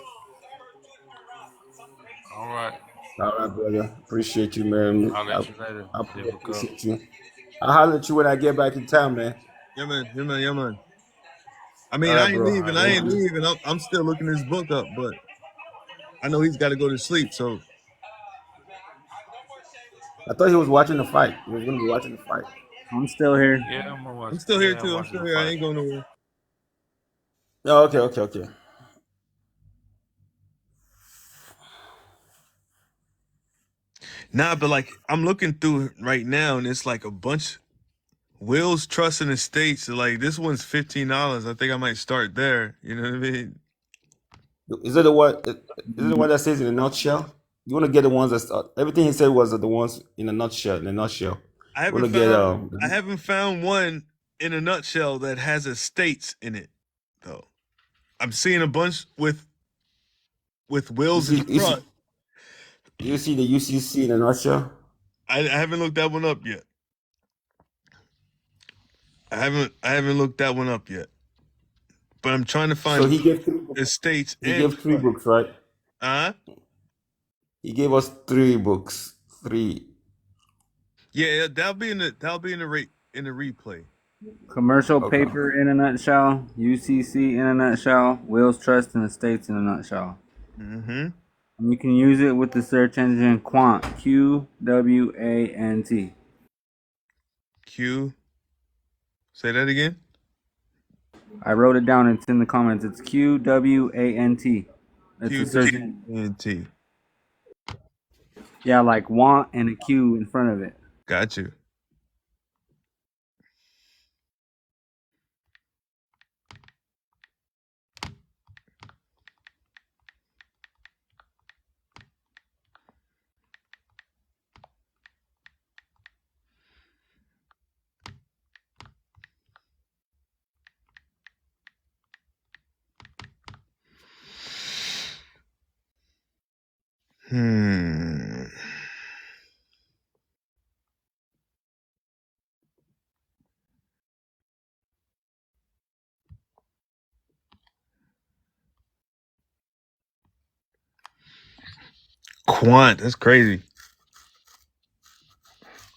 All right. All right, brother. Appreciate you, man. I'll let you later. I Difficult. appreciate you. I'll holler at you when I get back in town, man. Yeah, man. Yeah, man. Yeah, man. I mean, All I right, ain't bro. leaving. I ain't leaving. I'm still looking this book up, but I know he's got to go to sleep, so. I thought he was watching the fight. He was gonna be watching the fight. I'm still here. Yeah, I'm gonna watch. I'm still here, too. I'm watching still the here. I fight. ain't going nowhere. Oh, okay. Nah, but like, I'm looking through it right now, and it's like a bunch. Will's Trust and Estates. Like, this one's $15. I think I might start there. You know what I mean? Is it the one? Is it the one that says in a nutshell? You want to get the ones that everything he said was the ones in a nutshell. In a nutshell. I You want haven't to get I haven't found one in a nutshell that has estates in it, though. I'm seeing a bunch with wills and trust. You see the UCC in a nutshell? I haven't looked that one up yet. I haven't looked that one up yet. But I'm trying to find So he gave 3 books. estates He and gave 3 books, right? Huh? He gave us 3 books. 3. Yeah, that'll be in the replay. Commercial Okay. paper in a nutshell, UCC in a nutshell, wills, trust, and estates in a nutshell. Mm-hmm. And you can use it with the search engine Quant, QWANT. Q. Say that again. I wrote it down. It's in the comments. It's QWANT. It's a search engine. QWNT. Yeah, like want and a Q in front of it. Got you. Hmm. Quant. That's crazy.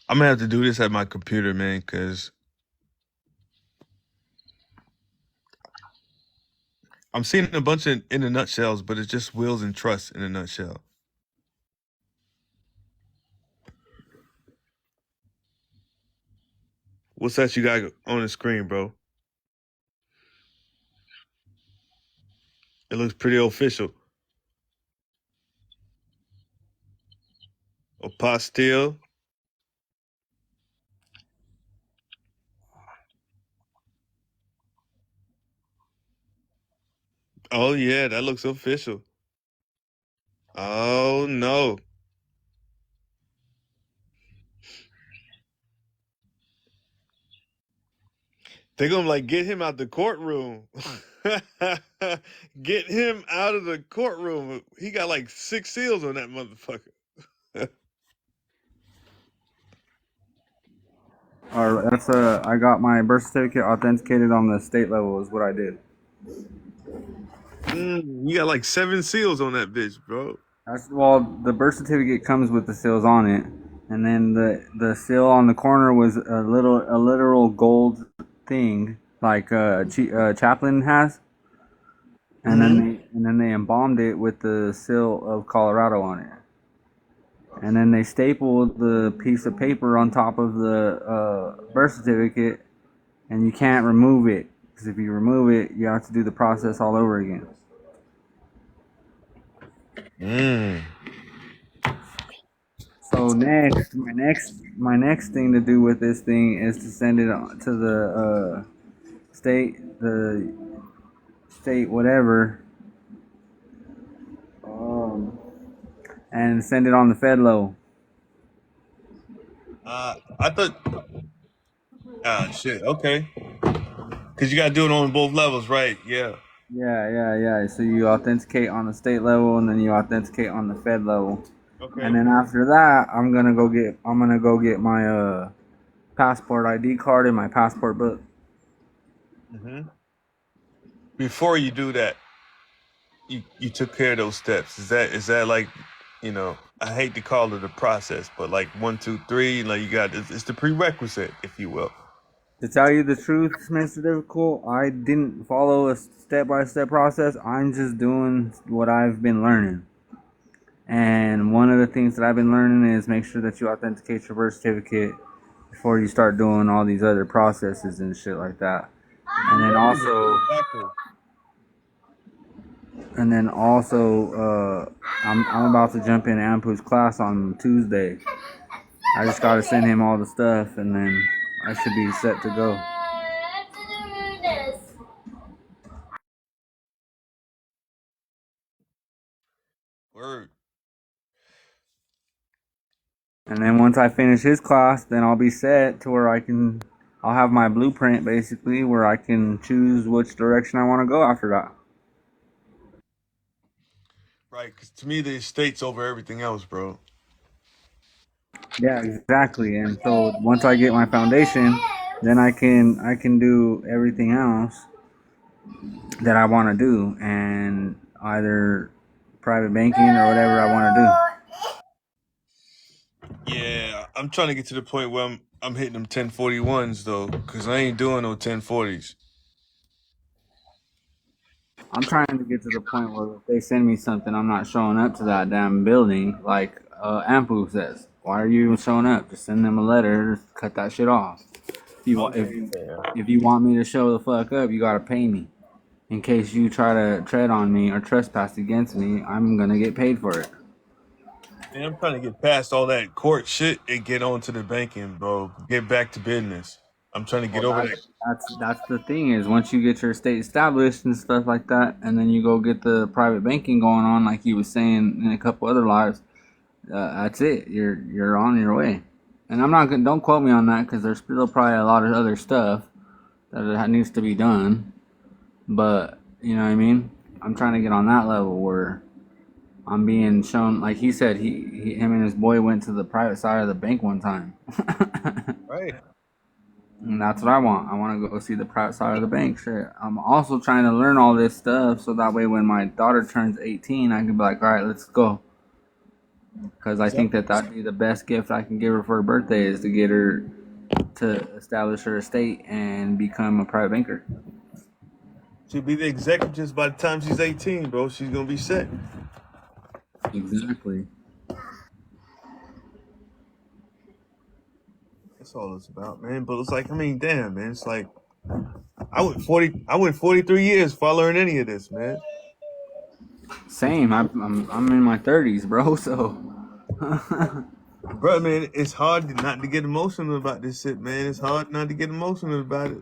I'm gonna have to do this at my computer, man, because I'm seeing a bunch of in a nutshells, but it's just wills and trusts in a nutshell. What's that you got on the screen, bro? It looks pretty official. Apostille. Oh yeah, that looks official. Oh no. They're gonna like get him out the courtroom. Get him out of the courtroom. He got like 6 seals on that motherfucker. Or that's I got my birth certificate authenticated on the state level is what I did. You got like 7 seals on that bitch, bro. Well, the birth certificate comes with the seals on it, and then the seal on the corner was a literal gold thing like Chaplin has, and then they embalmed it with the seal of Colorado on it, and then they stapled the piece of paper on top of the birth certificate, and you can't remove it because if you remove it, you have to do the process all over again. So my next thing to do with this thing is to send it to the state whatever, and send it on the Fedlo. I thought. Ah, shit. Okay. Because you got to do it on both levels, right? Yeah. Yeah. So you authenticate on the state level, and then you authenticate on the Fed level, Okay. and then after that, I'm gonna go get my passport ID card and my passport book. Before you do that, you took care of those steps. Is that like, I hate to call it a process, but like 1, 2, 3, like you got it's the prerequisite, if you will. To tell you the truth, Mr. Difficult, I didn't follow a step-by-step process. I'm just doing what I've been learning. And one of the things that I've been learning is make sure that you authenticate your birth certificate before you start doing all these other processes and shit like that. And then also, I'm about to jump in Ampu's class on Tuesday. I just gotta send him all the stuff, and then I should be set to go. Word. And then once I finish his class, then I'll be set to where I'll have my blueprint basically where I can choose which direction I want to go after that. Right, because to me, the estate's over everything else, bro. Yeah, exactly. And so once I get my foundation, then I can do everything else that I want to do, and either private banking or whatever I want to do. Yeah, I'm trying to get to the point where I'm hitting them 1041s though, cause I ain't doing no 1040s. I'm trying to get to the point where if they send me something, I'm not showing up to that damn building like Ampu says. Why are you even showing up? Just send them a letter, just cut that shit off. If you want me to show the fuck up, you gotta pay me. In case you try to tread on me or trespass against me, I'm gonna get paid for it. And I'm trying to get past all that court shit and get on to the banking, bro. Get back to business. I'm trying to get Well, over that. that's the thing is once you get your state established and stuff like that, and then you go get the private banking going on, like you was saying in a couple other lives, that's it. You're on your way. And I'm not gonna don't quote me on that because there's still probably a lot of other stuff that needs to be done. But you know what I mean. I'm trying to get on that level where I'm being shown, like he said, him and his boy went to the private side of the bank one time. Right. And that's what I want. I want to go see the private side of the bank. Shit. I'm also trying to learn all this stuff so that way when my daughter turns 18, I can be like, all right, let's go. Because I think that'd be the best gift I can give her for her birthday is to get her to establish her estate and become a private banker. She'll be the executive by the time she's 18, bro. She's gonna be set. Exactly. That's all it's about, man. But it's like, I mean, damn, man. It's like I went 43 years before I learned any of this, man. Same. I'm in my 30s, bro. So. Bro, man, it's hard not to get emotional about this shit, man. It's hard not to get emotional about it.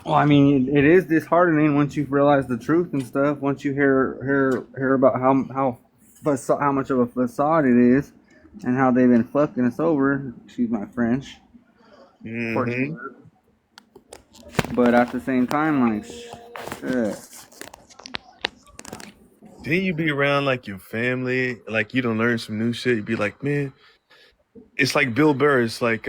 Well, I mean, it is disheartening once you realize the truth and stuff. Once you hear about how much of a facade it is, and how they've been fucking us over. Excuse my French. Mm-hmm. But at the same time, like, shit. Then you be around like your family, like you don't learn some new shit. You be like, man, it's like Bill Burr. It's like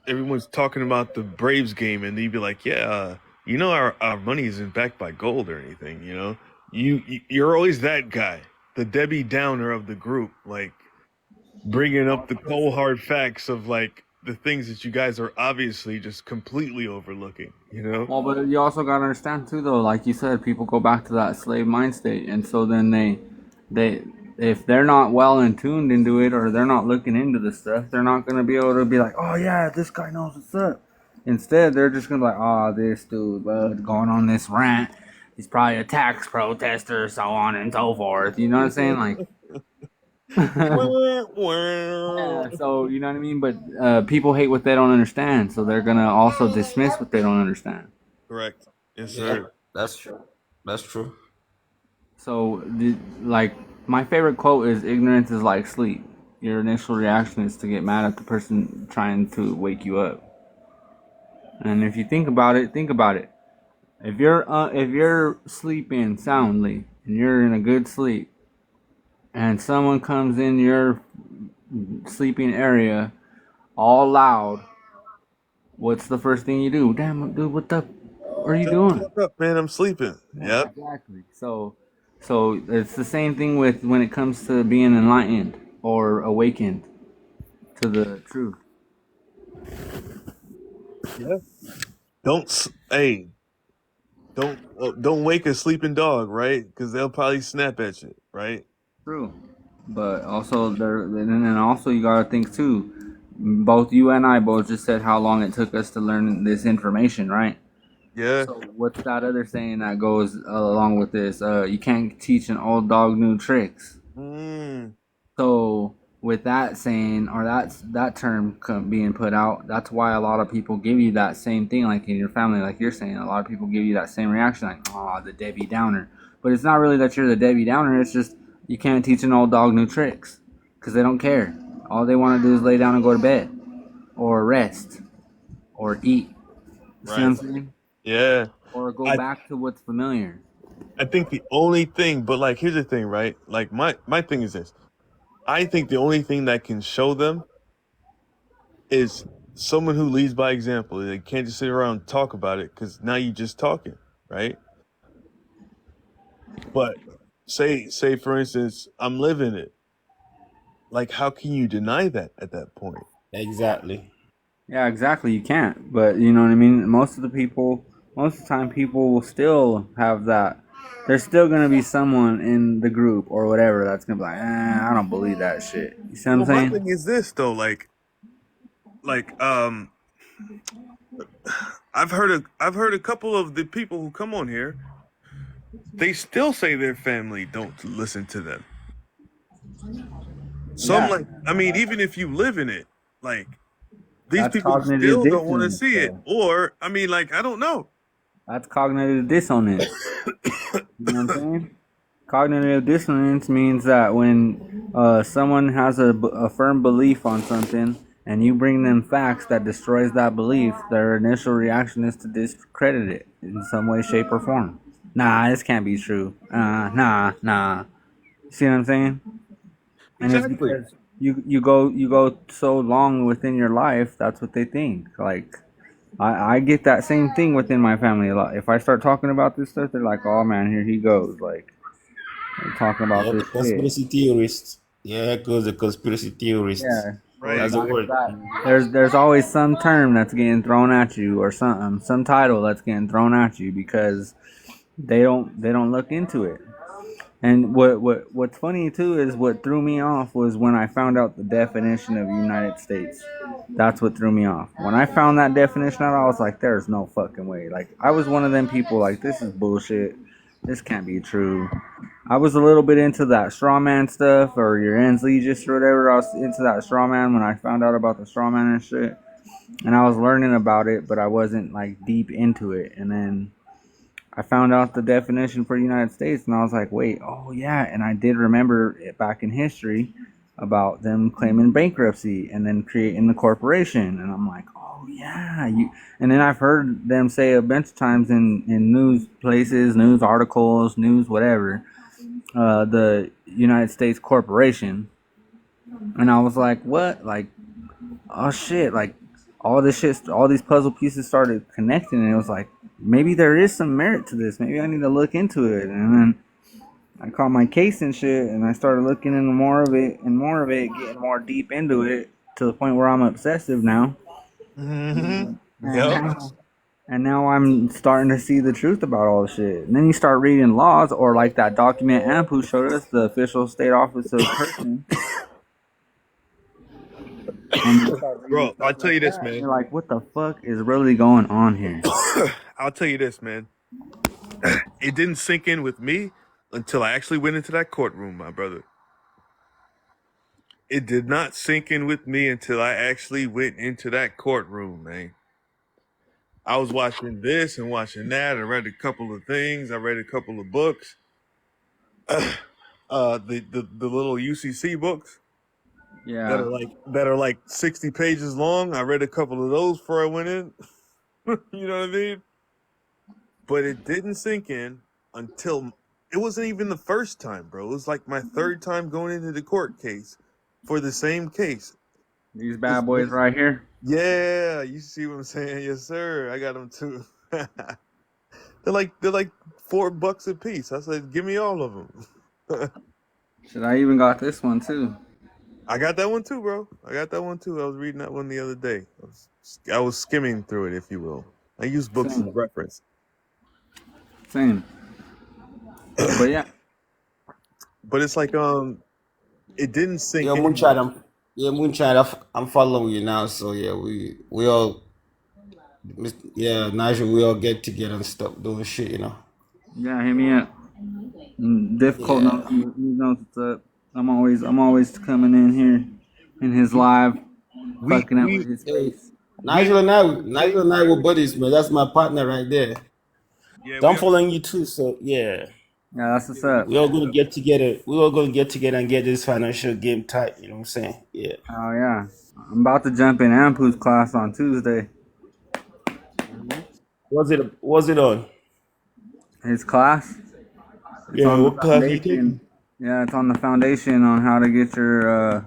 everyone's talking about the Braves game, and you'd be like, yeah, you know, our money isn't backed by gold or anything. You know, you're always that guy, the Debbie Downer of the group, like bringing up the cold hard facts of like the things that you guys are obviously just completely overlooking. You know. Well, but you also gotta understand too, though. Like you said, people go back to that slave mind state, and so then they if they're not well in tuned into it or they're not looking into the stuff, they're not gonna be able to be like, oh yeah, this guy knows what's up. Instead, they're just gonna be like, oh, this dude, going on this rant. He's probably a tax protester, so on and so forth. You know what I'm saying? Like, yeah, so you know what I mean. But people hate what they don't understand, so they're gonna also dismiss what they don't understand. Correct. Yes, sir. That's true. That's true. So, like, my favorite quote is ignorance is like sleep. Your initial reaction is to get mad at the person trying to wake you up. And if you think about it, If you're sleeping soundly and you're in a good sleep, and someone comes in your sleeping area all loud, what's the first thing you do? Damn, dude, what the? What are you doing? What's up, man? I'm sleeping. Yep. Exactly. So it's the same thing with when it comes to being enlightened or awakened to the truth. Yeah. Don't wake a sleeping dog, right? Because they'll probably snap at you, right? True. But also and also you gotta think too. Both you and I both just said how long it took us to learn this information, right? Yeah. So what's that other saying that goes along with this? You can't teach an old dog new tricks. So with that saying or that term being put out, that's why a lot of people give you that same thing, like in your family, like you're saying. A lot of people give you that same reaction, like, "Oh, the Debbie Downer." But it's not really that you're the Debbie Downer. It's just you can't teach an old dog new tricks because they don't care. All they want to do is lay down and go to bed, or rest, or eat. You see what I'm saying? Yeah. Or go back to what's familiar. I think the only thing, but like, here's the thing, right? Like my thing is this. I think the only thing that can show them is someone who leads by example. They can't just sit around and talk about it because now you're just talking, right? But say for instance, I'm living it. like how can you deny that at that point? Exactly. Yeah, exactly. You can't. But you know what I mean? Most of the time, people will still have that. There's still going to be someone in the group or whatever that's going to be like, I don't believe that shit. You see what I'm Well, my saying? thing is this though, like I've heard a couple of the people who come on here. They still say their family don't listen to them. Some Yeah, like, I mean, even if you live in it, like these that's people cognitive still don't want to dissonance, see it. though. Or, I mean, like, I don't know. That's cognitive dissonance. You know what I'm saying? Cognitive dissonance means that when someone has a firm belief on something and you bring them facts that destroys that belief, their initial reaction is to discredit it in some way, shape, or form. Nah, this can't be true. Nah. See what I'm saying? And it's Exactly. because you go so long within your life, that's what they think. Like I get that same thing within my family a lot. If I start talking about this stuff, they're like, "Oh man, here he goes!" Like talking about Yeah, this the shit. conspiracy theorists. Yeah, because the conspiracy theorists. Yeah. Or Right. That's the not just word. that. There's always some term that's getting thrown at you or something, some title that's getting thrown at you because they don't look into it. And what's funny too is what threw me off was when I found out the definition of United States. That's what threw me off. When I found that definition out, I was like, "There's no fucking way." Like I was one of them people like, "This is bullshit. This can't be true." I was a little bit into that straw man stuff or your ends legis or whatever. I was into that straw man when I found out about the straw man and shit. And I was learning about it, but I wasn't like deep into it. And then I found out the definition for the United States, and I was like, wait, oh yeah. And I did remember it back in history about them claiming bankruptcy and then creating the corporation. And I'm like, oh yeah. And then I've heard them say a bunch of times in news places, news articles, news whatever, the United States Corporation. And I was like, what? Like, oh shit, like all this shit, all these puzzle pieces started connecting, and it was like maybe there is some merit to this. Maybe I need to look into it. And then I caught my case and shit, and I started looking into more of it and more of it, getting more deep into it to the point where I'm obsessive now. Mm-hmm. And Yep. now I'm starting to see the truth about all the shit. And then you start reading laws, or like that document Ampu showed us, the official state office of person. And you start reading Bro, stuff I'll tell like you this, that, and man. you're like, what the fuck is really going on here? I'll tell you this, man. It didn't sink in with me until I actually went into that courtroom, my brother. It did not sink in with me until I actually went into that courtroom, man. I was watching this and watching that. I read a couple of things. I read a couple of books. The little UCC books that Yeah. are like 60 pages long. I read a couple of those before I went in. You know what I mean? But it didn't sink in until it wasn't even the first time, bro. It was like my third time going into the court case for the same case. These It's bad boys right here. yeah, you see what I'm saying? Yes, sir. I got them too. they're like $4 a piece. I said, give me all of them. Shit, I even got this one too. I got that one too, bro. I got that one too. I was reading that one the other day. I was skimming through it, if you will. I use books as Same. reference. Same. But yeah. But it's like it didn't sink Yeah, in. Moonchild, I'm following you now. So yeah, we all, yeah, Nigel, we all get together and stop doing shit, you know. Yeah, hit me up. Difficult knows Yeah. he knows what's up. I'm always coming in here in his live, fucking up with We his Hey, face. Nigel and I were buddies, man. That's my partner right there. yeah, So we I'm are following you too. So yeah, Yeah, that's what's yeah, we up. we all gonna get together. We all gonna get together and get this financial game tight. You know what I'm saying? Yeah. Oh yeah. I'm about to jump in Ampu's class on Tuesday. Was it on? His class. It's Yeah. on the What class are you foundation. taking? Yeah, it's on the foundation on how to get your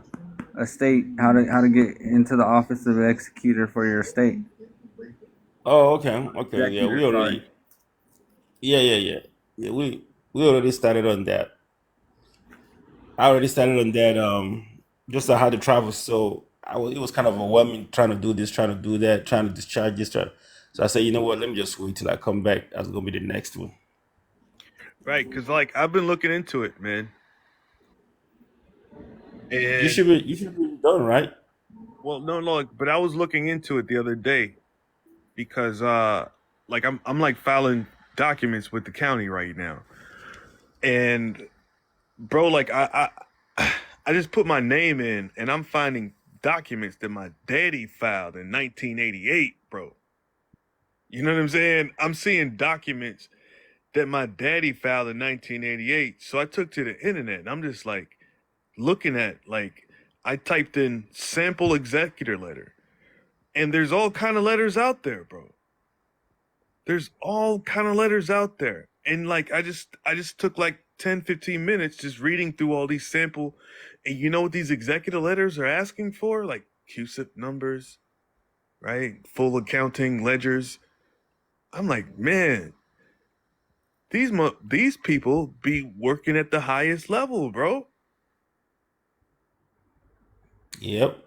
estate, how to get into the office of executor for your estate. Oh, okay, okay. Yeah, Executor, we sorry. already. Yeah. We already started on that. I already started on that. just I had to travel. So it was kind of overwhelming trying to do this, trying to do that, trying to discharge this. So I said, you know what? Let me just wait till I come back. That's gonna be the next one. Right, because like I've been looking into it, man. You And should be done, right? well, no, but I was looking into it the other day because like I'm like filing documents with the county right now. And bro, like I just put my name in and I'm finding documents that my daddy filed in 1988, bro. You know what I'm saying? I'm seeing documents that my daddy filed in 1988. So I took to the internet and I'm just like looking at like I typed in sample executor letter and there's all kind of letters out there, bro. There's all kind of letters out there. And like I just took like 10, 15 minutes just reading through all these sample, and you know what these executive letters are asking for? Like QSIP numbers, right? Full accounting ledgers. I'm like, man, these people be working at the highest level, bro. Yep.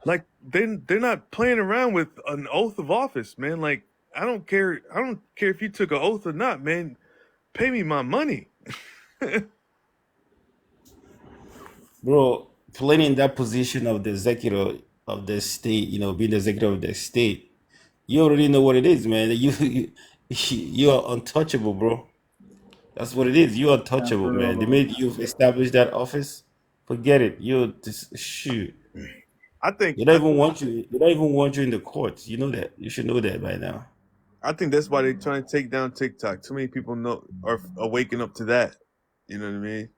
Like they're not playing around with an oath of office, man. Like I don't care if you took an oath or not, man. Pay me my money. Bro, playing in that position of the executive of the state, being the executive of the state, you already know what it is, man. You are untouchable, bro. That's what it is. You're Yeah, untouchable, for real man. The though. minute you've established that office, forget it. You're just shoot. I think They don't even want you. They don't even want you in the courts. You know that. You should know that by now. I think that's why they're trying to take down TikTok. Too many people are waking up to that. You know what I mean?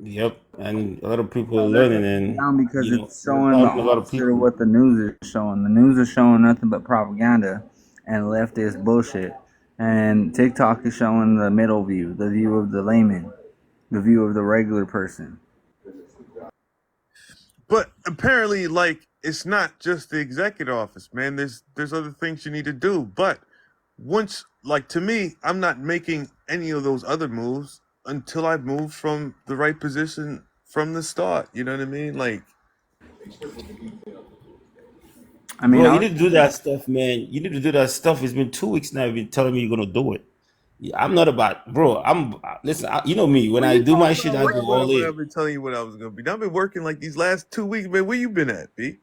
Yep. And a lot of people are Well, they're learning, taking it down and because it's they're showing the causing a lot of opposite of people. what the news is showing. The news is showing nothing but propaganda and leftist bullshit. And TikTok is showing the middle view, the view of the layman, the view of the regular person. But apparently, like, it's not just the executive office, man. There's other things you need to do. But once, like, to me, I'm not making any of those other moves until I move from the right position from the start. You know what I mean? Like, I mean, Bro, I you was need to do that stuff, man. You need to do that stuff. It's been 2 weeks now. You've been telling me you're gonna do it. Yeah, I'm not about, bro. Listen. You know me. When what are I you do my talking shit, about? I go all What in. I've been telling you what I was gonna be. I've been working like these last 2 weeks, man. Where you been at, B?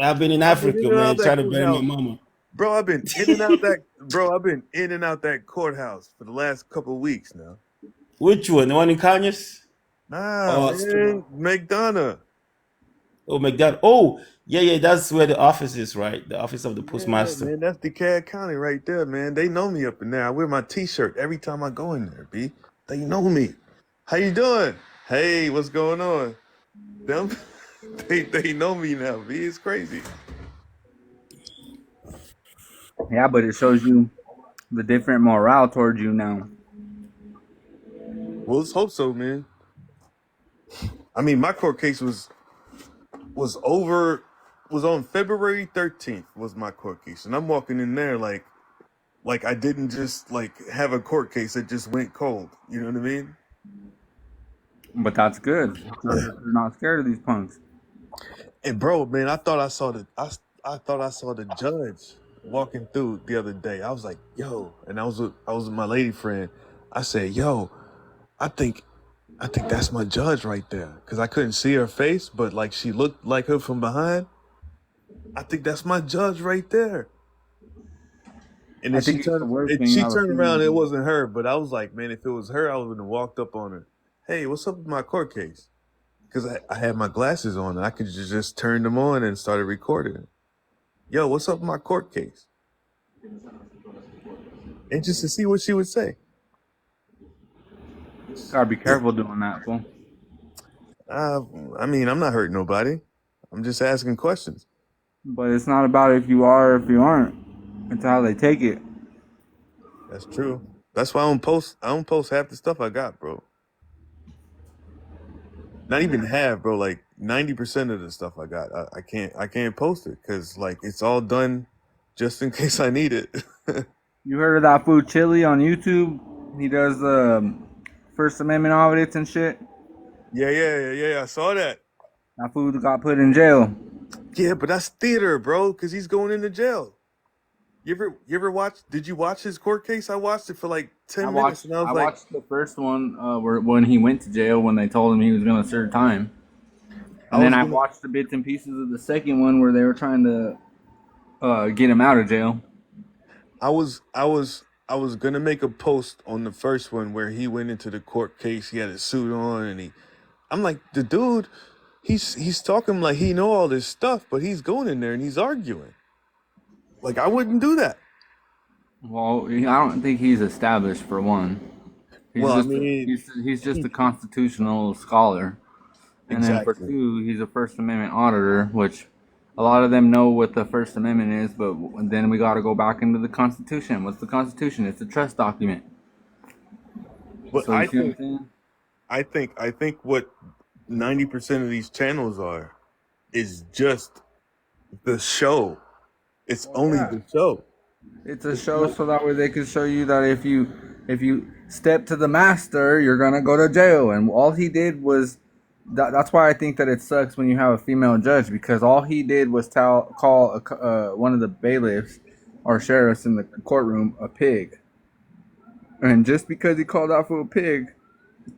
I've been in I've been in Africa, and out man, that trying to bury my courthouse. mama. Bro, I've been in and out that bro, I've been in and out that courthouse for the last couple of weeks now. Which one? The one in Conyers? Nah, Oh, man. McDonough. oh, McDonald. Oh, yeah, yeah. That's where the office is, right? The office of the Yeah, postmaster. man, that's DeKalb County right there, man. They know me up in there. I wear my t-shirt every time I go in there, B. They know me. How you doing? Hey, what's going on? Them they know me now, B. It's crazy. yeah, but it shows you the different morale towards you now. Well, let's hope so, man. I mean, my court case was over was on February 13th was my court case. And I'm walking in there like I didn't just like have a court case that just went cold. You know what I mean? But that's good. They're not scared of these punks. And bro, man, I thought I thought I saw the judge walking through the other day. I was like, yo, and I was with my lady friend. I said, yo, I think that's my judge right there. Cause I couldn't see her face, but like she looked like her from behind. I think that's my judge right there. And I then think it's the worst when you she have a turned around, female. it wasn't her, but I was like, man, if it was her, I would have walked up on her. Hey, what's up with my court case? Because I had my glasses on and I could just turn them on and started recording. Yo, what's up with my court case? And just to see what she would say. Gotta be careful doing that, fool. I mean, I'm not hurting nobody. I'm just asking questions. But it's not about if you are or if you aren't. It's how they take it. That's true. That's why I don't post half the stuff I got, bro. Not even half, bro. Like 90% of the stuff I got, I can't post it because like it's all done just in case I need it. You heard of that fool Chili on YouTube? He does First Amendment audits and shit. Yeah. I saw that. That fool got put in jail. Yeah, but that's theater, bro, because he's going into jail. You ever watch? Did you watch his court case? I watched it for like 10 minutes, and I was I like, watched the first one where when he went to jail when they told him he was gonna serve time, I and then was I gonna, watched the bits and pieces of the second one where they were trying to get him out of jail. I was gonna make a post on the first one where he went into the court case. He had a suit on, and I'm like, the dude, he's talking like he know all this stuff, but he's going in there and he's arguing. Like I wouldn't do that. Well, I don't think he's established for one. Well, I mean, He's just a constitutional scholar, and then for exactly. two, he's a First Amendment auditor, which a lot of them know what the First Amendment is, but then we got to go back into the Constitution. What's the Constitution? It's a trust document. But So you see what I'm saying? I think what 90% of these channels are is just the show. It's only the show. It's a show so that way they can show you that if you step to the master, you're gonna go to jail. And all he did was that's why I think that it sucks when you have a female judge, because all he did was call one of the bailiffs or sheriffs in the courtroom a pig. And just because he called out for a pig,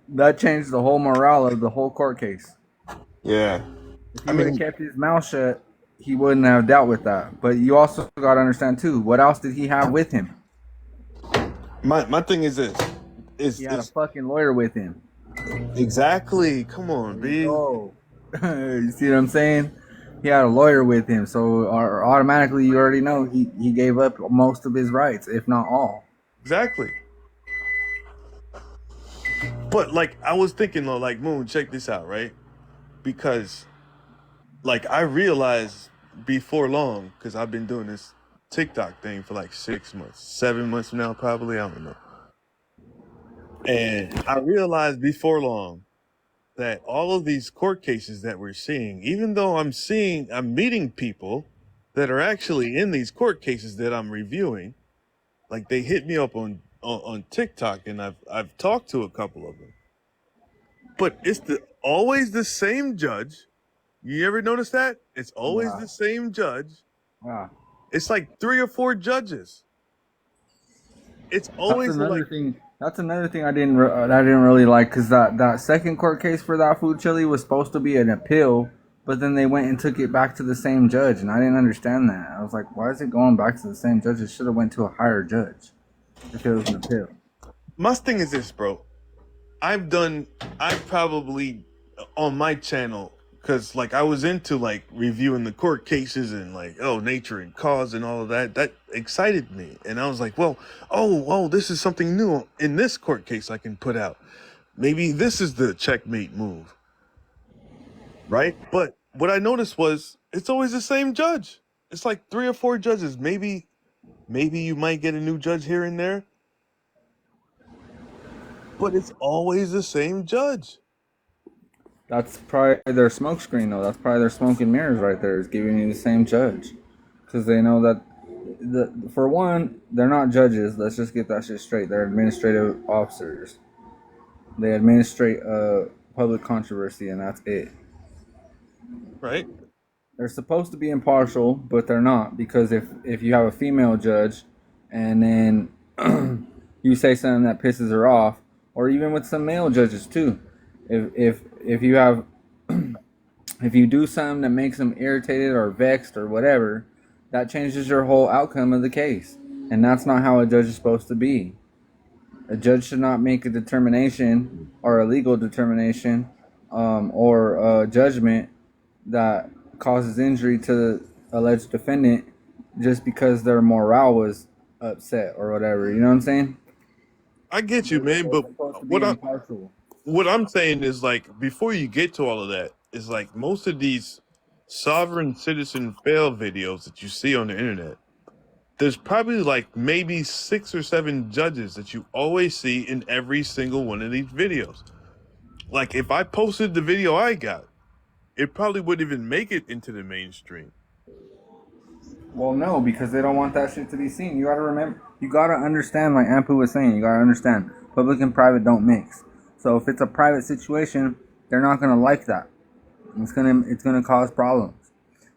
that changed the whole morale of the whole court case. Yeah. If he would have kept his mouth shut, he wouldn't have dealt with that. But you also got to understand too, what else did he have with him? My thing is this. He had a fucking lawyer with him. Exactly. Come on, B. Oh, you see what I'm saying? He had a lawyer with him, so automatically you already know he gave up most of his rights, if not all. Exactly. But like I was thinking though, like Moon, check this out, right? Because like I realized before long, because I've been doing this TikTok thing for like 6 months, 7 months now, probably, I don't know. And I realized before long that all of these court cases that we're seeing, even though I'm meeting people that are actually in these court cases that I'm reviewing, like they hit me up on TikTok, and I've talked to a couple of them. But it's always the same judge. You ever notice that? It's always the same judge. Wow. It's like 3 or 4 judges. It's always That's another thing I didn't really like, because that second court case for that food chili was supposed to be an appeal, but then they went and took it back to the same judge, and I didn't understand that. I was like, why is it going back to the same judge? It should have went to a higher judge if it was an appeal. My thing is this, bro. I've probably on my channel, because like I was into like reviewing the court cases and like, oh, nature and cause and all of that excited me. And I was like, well, oh, this is something new in this court case I can put out. Maybe this is the checkmate move, right? But what I noticed was it's always the same judge. It's like 3 or 4 judges. Maybe you might get a new judge here and there, but it's always the same judge. That's probably their smokescreen, though. That's probably their smoke and mirrors right there, is giving you the same judge. Because they know that, for one, they're not judges. Let's just get that shit straight. They're administrative officers. They administrate public controversy, and that's it. Right? They're supposed to be impartial, but they're not. Because if you have a female judge, and then you say something that pisses her off, or even with some male judges too, if you have if you do something that makes them irritated or vexed or whatever, that changes your whole outcome of the case. And that's not how a judge is supposed to be. A judge should not make a determination or a legal determination or a judgment that causes injury to the alleged defendant just because their morale was upset or whatever. You know what I'm saying? I get you, man, but what I'm saying is, like, before you get to all of that, is like most of these sovereign citizen fail videos that you see on the internet, there's probably like maybe 6 or 7 judges that you always see in every single one of these videos. Like if I posted the video I got, it probably wouldn't even make it into the mainstream. Well, no, because they don't want that shit to be seen. You gotta understand, like Ampu was saying, you gotta understand, public and private don't mix. So if it's a private situation, they're not gonna like that. It's gonna cause problems.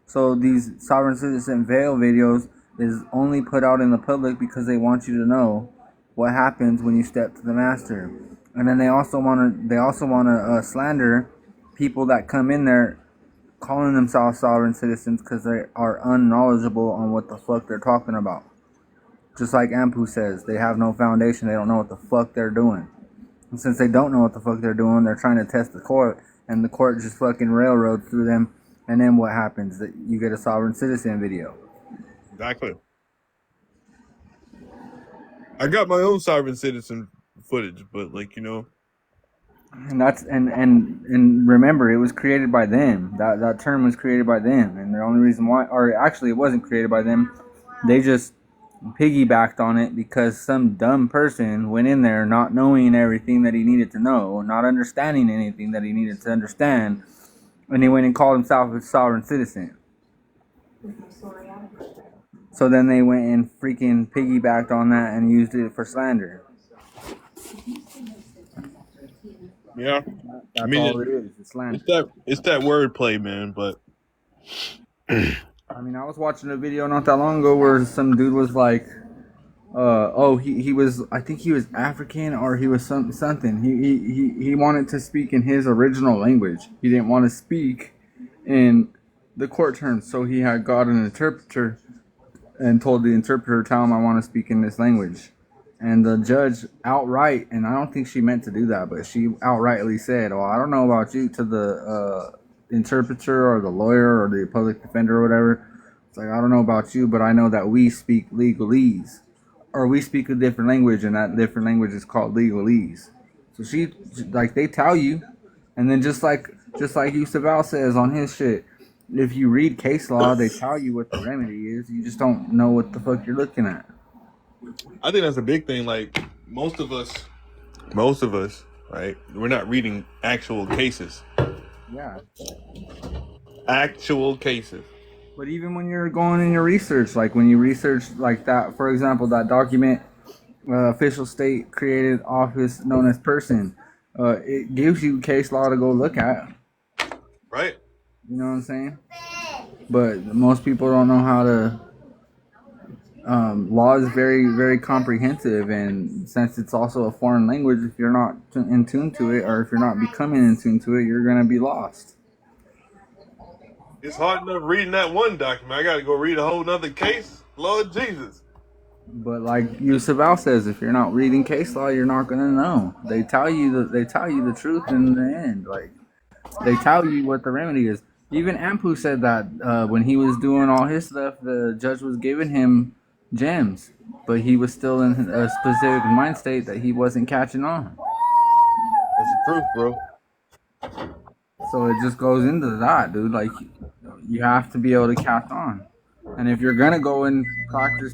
So these sovereign citizen veil videos is only put out in the public because they want you to know what happens when you step to the master. And then they also wanna slander people that come in there calling themselves sovereign citizens because they are unknowledgeable on what the fuck they're talking about. Just like Ampu says, they have no foundation. They don't know what the fuck they're doing. And since they don't know what the fuck they're doing, they're trying to test the court, and the court just fucking railroads through them. And then what happens? That you get a sovereign citizen video. Exactly. I got my own sovereign citizen footage, but like, you know, And that's and remember, it was created by them. That term was created by them, and the only reason why, or actually, it wasn't created by them. They just piggybacked on it because some dumb person went in there not knowing everything that he needed to know, not understanding anything that he needed to understand, and he went and called himself a sovereign citizen. So then they went and freaking piggybacked on that and used it for slander. yeah. That's I mean, all it is. It's slander. it's that wordplay, man. But I mean, I was watching a video not that long ago where some dude was like, he was, I think he was African or he was something. He wanted to speak in his original language. He didn't want to speak in the court terms, so he had got an interpreter and told the interpreter, tell him I want to speak in this language. And the judge outright, and I don't think she meant to do that, but she outrightly said, well, I don't know about you, to the interpreter or the lawyer or the public defender or whatever. It's like, I don't know about you, but I know that we speak legalese, or we speak a different language, and that different language is called legalese. So she, like, they tell you, and then just like Yusuf Al says on his shit, if you read case law, they tell you what the remedy is. You just don't know what the fuck you're looking at. I think that's a big thing. Like most of us, right? We're not reading actual cases. Yeah. Actual cases. But even when you're going in your research, like when you research like that, for example, that document, official state created office known as person, it gives you case law to go look at. Right. You know what I'm saying? But most people don't know how to. Law is very, very comprehensive, and since it's also a foreign language, if you're not in tune to it, or if you're not becoming in tune to it, you're gonna be lost. It's hard enough reading that one document. I got to go read a whole nother case. Lord Jesus. But like Yusuf Al says, if you're not reading case law, you're not gonna know. They tell you the truth in the end. Like they tell you what the remedy is. Even Ampu said that when he was doing all his stuff, the judge was giving him gems, but he was still in a specific mind state that he wasn't catching on. That's the truth, bro. So it just goes into that, dude. Like, you have to be able to catch on. And if you're gonna go and practice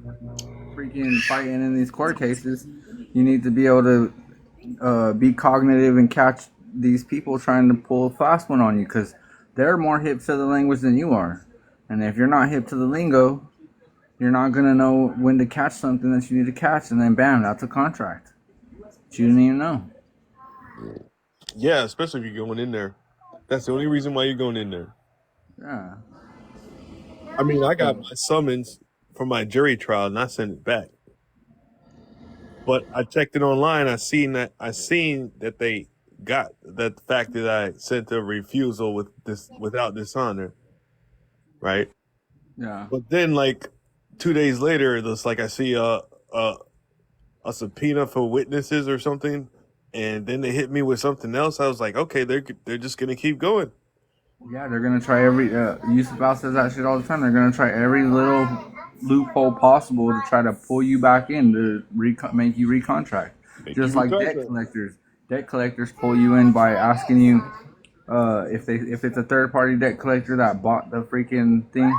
freaking fighting in these court cases, you need to be able to be cognitive and catch these people trying to pull a fast one on you, because they're more hip to the language than you are. And if you're not hip to the lingo, you're not gonna know when to catch something that you need to catch, and then bam, that's a contract that you didn't even know. Yeah, especially if you're going in there. That's the only reason why you're going in there. Yeah. I mean, I got my summons for my jury trial and I sent it back. But I checked it online. I seen that they got that the fact that I sent a refusal without dishonor, right? Yeah. But then, like 2 days later, it's like I see a subpoena for witnesses or something, and then they hit me with something else. I was like, okay, they're just gonna keep going. Yeah, they're gonna try every. Yusuf Al says that shit all the time. They're gonna try every little loophole possible to try to pull you back in to make you recontract. Just like debt collectors. Debt collectors pull you in by asking you if it's a third party debt collector that bought the freaking thing.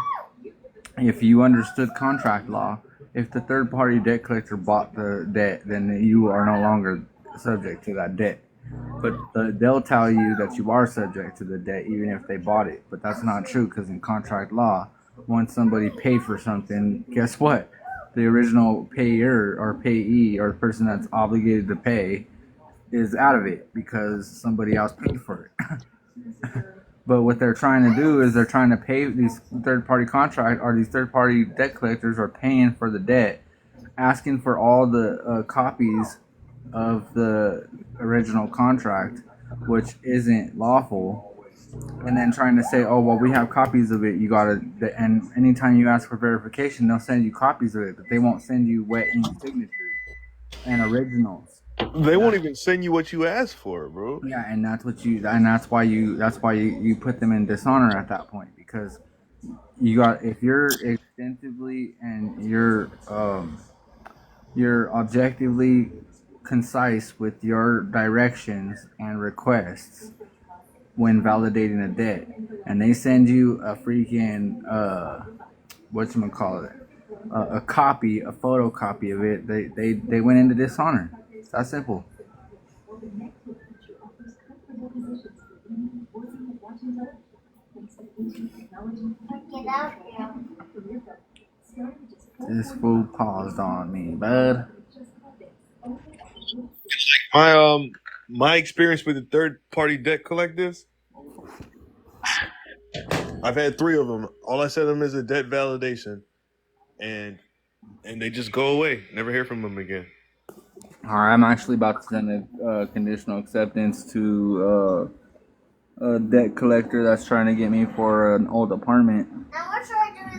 If you understood contract law, if the third party debt collector bought the debt, then you are no longer subject to that debt. But they'll tell you that you are subject to the debt even if they bought it. But that's not true, because in contract law, once somebody paid for something, guess what? The original payer or payee or person that's obligated to pay is out of it because somebody else paid for it. But what they're trying to do is they're trying to pay these third-party contract or these third-party debt collectors are paying for the debt, asking for all the copies of the original contract, which isn't lawful, and then trying to say, oh, well, we have copies of it. You gotta, and anytime you ask for verification, they'll send you copies of it, but they won't send you wet ink signatures and originals. They won't even send you what you asked for, bro. Yeah, and that's why you put them in dishonor at that point because you got if you're extensively and you're objectively concise with your directions and requests when validating a debt, and they send you a freaking whatchamacallit, a copy, a photocopy of it, they went into dishonor. It's that simple. This fool paused on me, bud. My experience with the third party debt collectives, I've had 3 of them. All I send them is a debt validation, and they just go away. Never hear from them again. All right, I'm actually about to send a conditional acceptance to a debt collector that's trying to get me for an old apartment.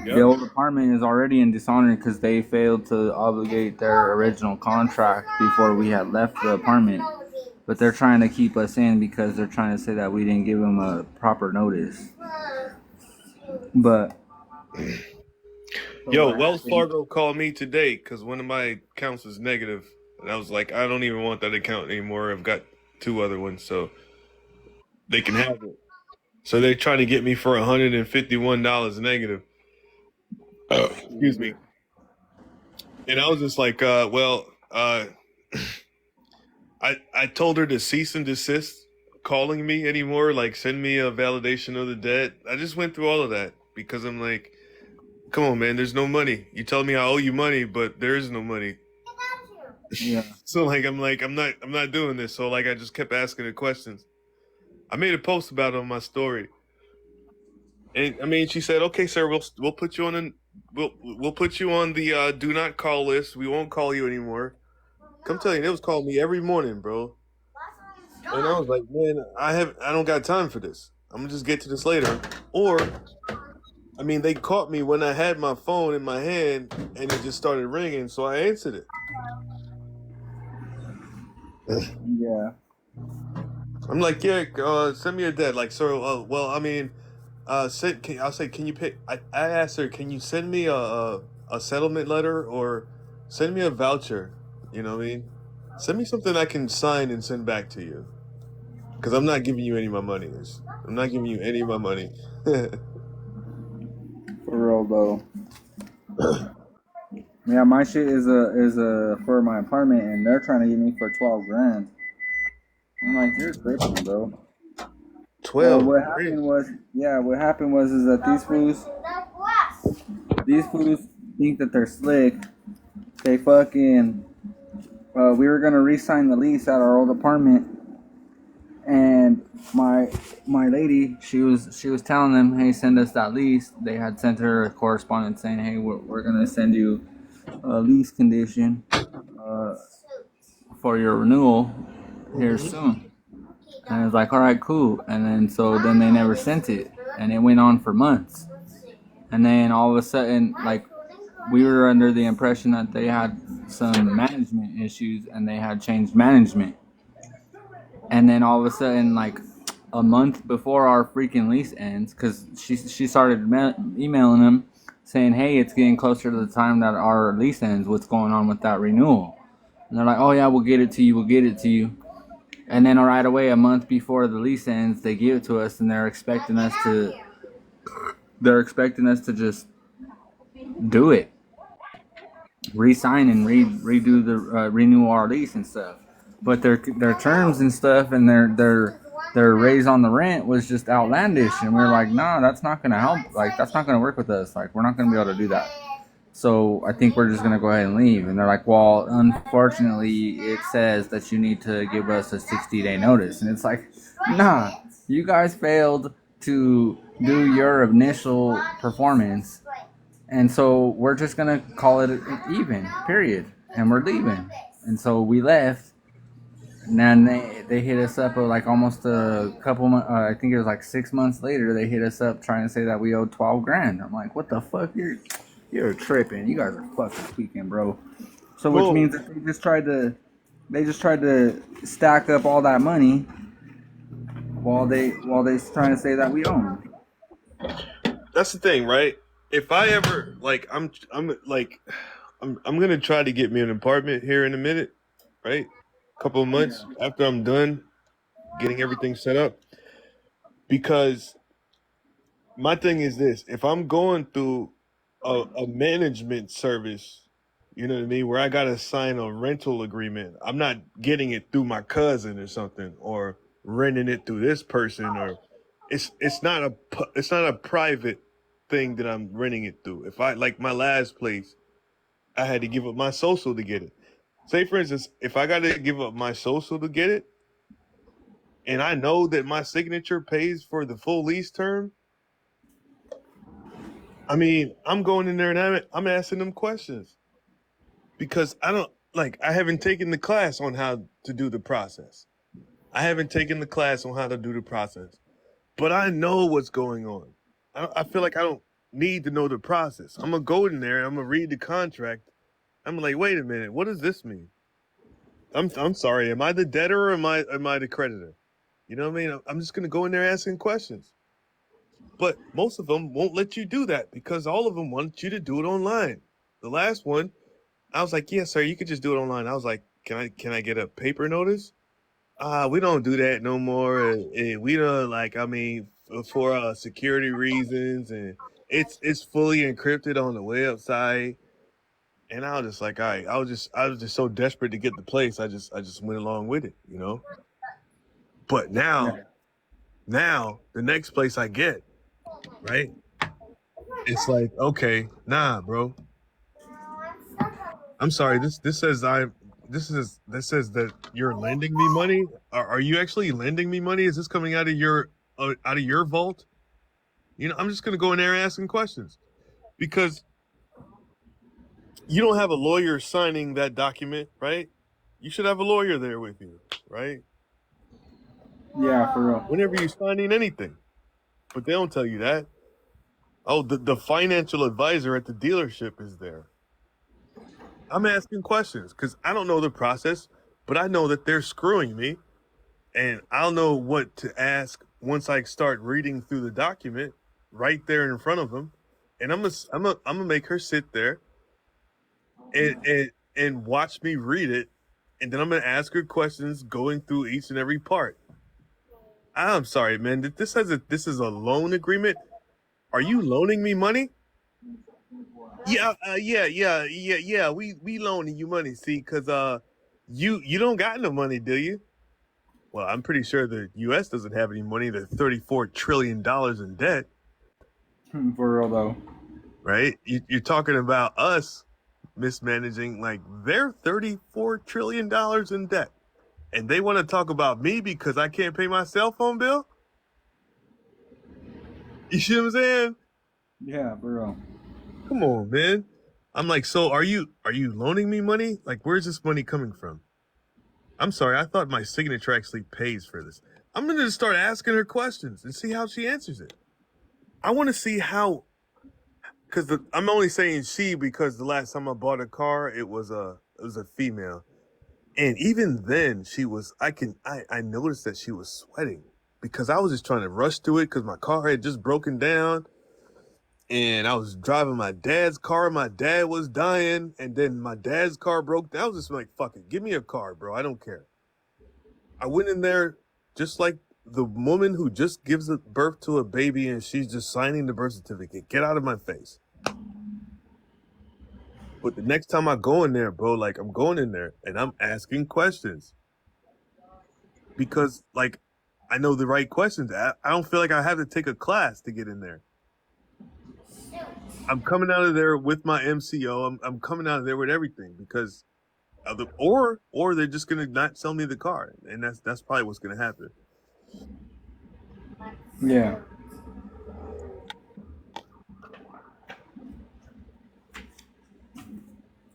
The old apartment is already in dishonor because they failed to obligate their original contract before we had left the apartment. But they're trying to keep us in because they're trying to say that we didn't give them a proper notice. But Yo, Wells Fargo called me today because one of my accounts was negative, and I was like, I don't even want that account anymore. I've got 2 other ones, so they can have it. So they're trying to get me for $151 negative. Excuse me. And I was just like, I told her to cease and desist calling me anymore, like send me a validation of the debt. I just went through all of that because I'm like, come on, man, there's no money. You tell me I owe you money, but there is no money. yeah, So I'm not doing this. So like I just kept asking the questions. I made a post about it on my story. And I mean, she said, "Okay, sir, we'll put you on we'll put you on the do not call list. We won't call you anymore." Come tell you, they was calling me every morning, bro. And I was like, "Man, I don't got time for this. I'm gonna just get to this later." Or, I mean, they caught me when I had my phone in my hand and it just started ringing, so I answered it. yeah. I'm like, "Yeah, send me a debt." Like, sir, well, I mean, I'll say, can you pay? I asked her, can you send me a settlement letter or send me a voucher? You know what I mean? Send me something I can sign and send back to you. Because I'm not giving you any of my money. I'm not giving you any of my money. For real though. Yeah, my shit is a for my apartment, and they're trying to get me for 12 grand. I'm like, you're tripping, bro. 12. What happened was is that these fools think that they're slick. They fucking we were gonna re-sign the lease at our old apartment, and my lady, she was telling them, hey, send us that lease. They had sent her a correspondence saying, hey, we're gonna send you a lease condition for your renewal here soon. And I was like, all right, cool. And then they never sent it, and it went on for months. And then all of a sudden, like, we were under the impression that they had some management issues and they had changed management. And then all of a sudden, like a month before our freaking lease ends, because she started emailing them saying, hey, it's getting closer to the time that our lease ends. What's going on with that renewal? And they're like, oh yeah, we'll get it to you. And then right away, a month before the lease ends, they give it to us, and they're expecting us to just do it, re-sign and redo the renew our lease and stuff. But their terms and stuff and their raise on the rent was just outlandish, and we were like, nah, that's not gonna help. Like, that's not gonna work with us. Like, we're not gonna be able to do that. So I think we're just gonna go ahead and leave. And they're like, well, unfortunately, it says that you need to give us a 60-day notice. And it's like, nah, you guys failed to do your initial performance, and so we're just gonna call it even, period. And we're leaving. And so we left. And then they hit us up like almost a couple months. I think it was like 6 months later. They hit us up trying to say that we owed 12 grand. I'm like, what the fuck? You're tripping. You guys are fucking tweaking, bro. So which Well, means that they just tried to stack up all that money while they trying to say that we own them. that's the thing, right? If I ever like, I'm gonna try to get me an apartment here in a minute, right? A couple of months after I'm done getting everything set up, because my thing is this: if I'm going through a management service, you know what I mean, where I gotta sign a rental agreement, I'm not getting it through my cousin or something, or renting it through this person, or it's not a private thing that I'm renting it through. If I like my last place, I had to give up my social to get it. Say for instance, if I got to give up my social to get it, and I know that my signature pays for the full lease term, I mean, I'm going in there and I'm asking them questions, because I haven't taken the class on how to do the process. I haven't taken the class on how to do the process, but I know what's going on. I feel like I don't need to know the process. I'm gonna go in there and I'm gonna read the contract. I'm like, wait a minute, what does this mean? I'm sorry, am I the debtor or am I the creditor? You know what I mean? I'm just gonna go in there asking questions. But most of them won't let you do that because all of them want you to do it online. The last one, I was like, yeah, sir, you could just do it online. I was like, can I get a paper notice? We don't do that no more. We don't for security reasons, and it's fully encrypted on the website. And I was just like, all right, I was just so desperate to get the place. I just went along with it, you know. But now the next place I get, right? It's like, okay, nah, bro. I'm sorry. This says that you're lending me money. Are you actually lending me money? Is this coming out of your vault? You know, I'm just gonna go in there asking questions, because you don't have a lawyer signing that document, right? You should have a lawyer there with you, right? Yeah, for real. Whenever you're signing anything, but they don't tell you that. Oh, the financial advisor at the dealership is there. I'm asking questions because I don't know the process, but I know that they're screwing me, and I'll know what to ask once I start reading through the document right there in front of them. And I'm gonna make her sit there and watch me read it, and then I'm gonna ask her questions going through each and every part. I'm sorry, man. This is a loan agreement. Are you loaning me money? Yeah. We loaning you money. See, because you don't got no money, do you? Well, I'm pretty sure the U.S. doesn't have any money. They're $34 trillion in debt, For real though. right? You're talking about us mismanaging, like they're $34 trillion in debt, and they want to talk about me because I can't pay my cell phone bill. You see what I'm saying? Yeah, for real. Come on, man. I'm like, so are you loaning me money? Like, where's this money coming from? I'm sorry, I thought my signature actually pays for this. I'm gonna just start asking her questions and see how she answers it. I want to see how, because I'm only saying she because the last time I bought a car, it was a female, and even then I noticed that she was sweating because I was just trying to rush through it because my car had just broken down. And I was driving my dad's car. My dad was dying. And then my dad's car broke down. I was just like, fuck it. Give me a car, bro. I don't care. I went in there just like the woman who just gives birth to a baby and she's just signing the birth certificate. Get out of my face. But the next time I go in there, bro, like I'm going in there and I'm asking questions. Because, like, I know the right questions. I don't feel like I have to take a class to get in there. I'm coming out of there with my MCO. I'm coming out of there with everything because of the or they're just gonna not sell me the car, and that's probably what's gonna happen. Yeah.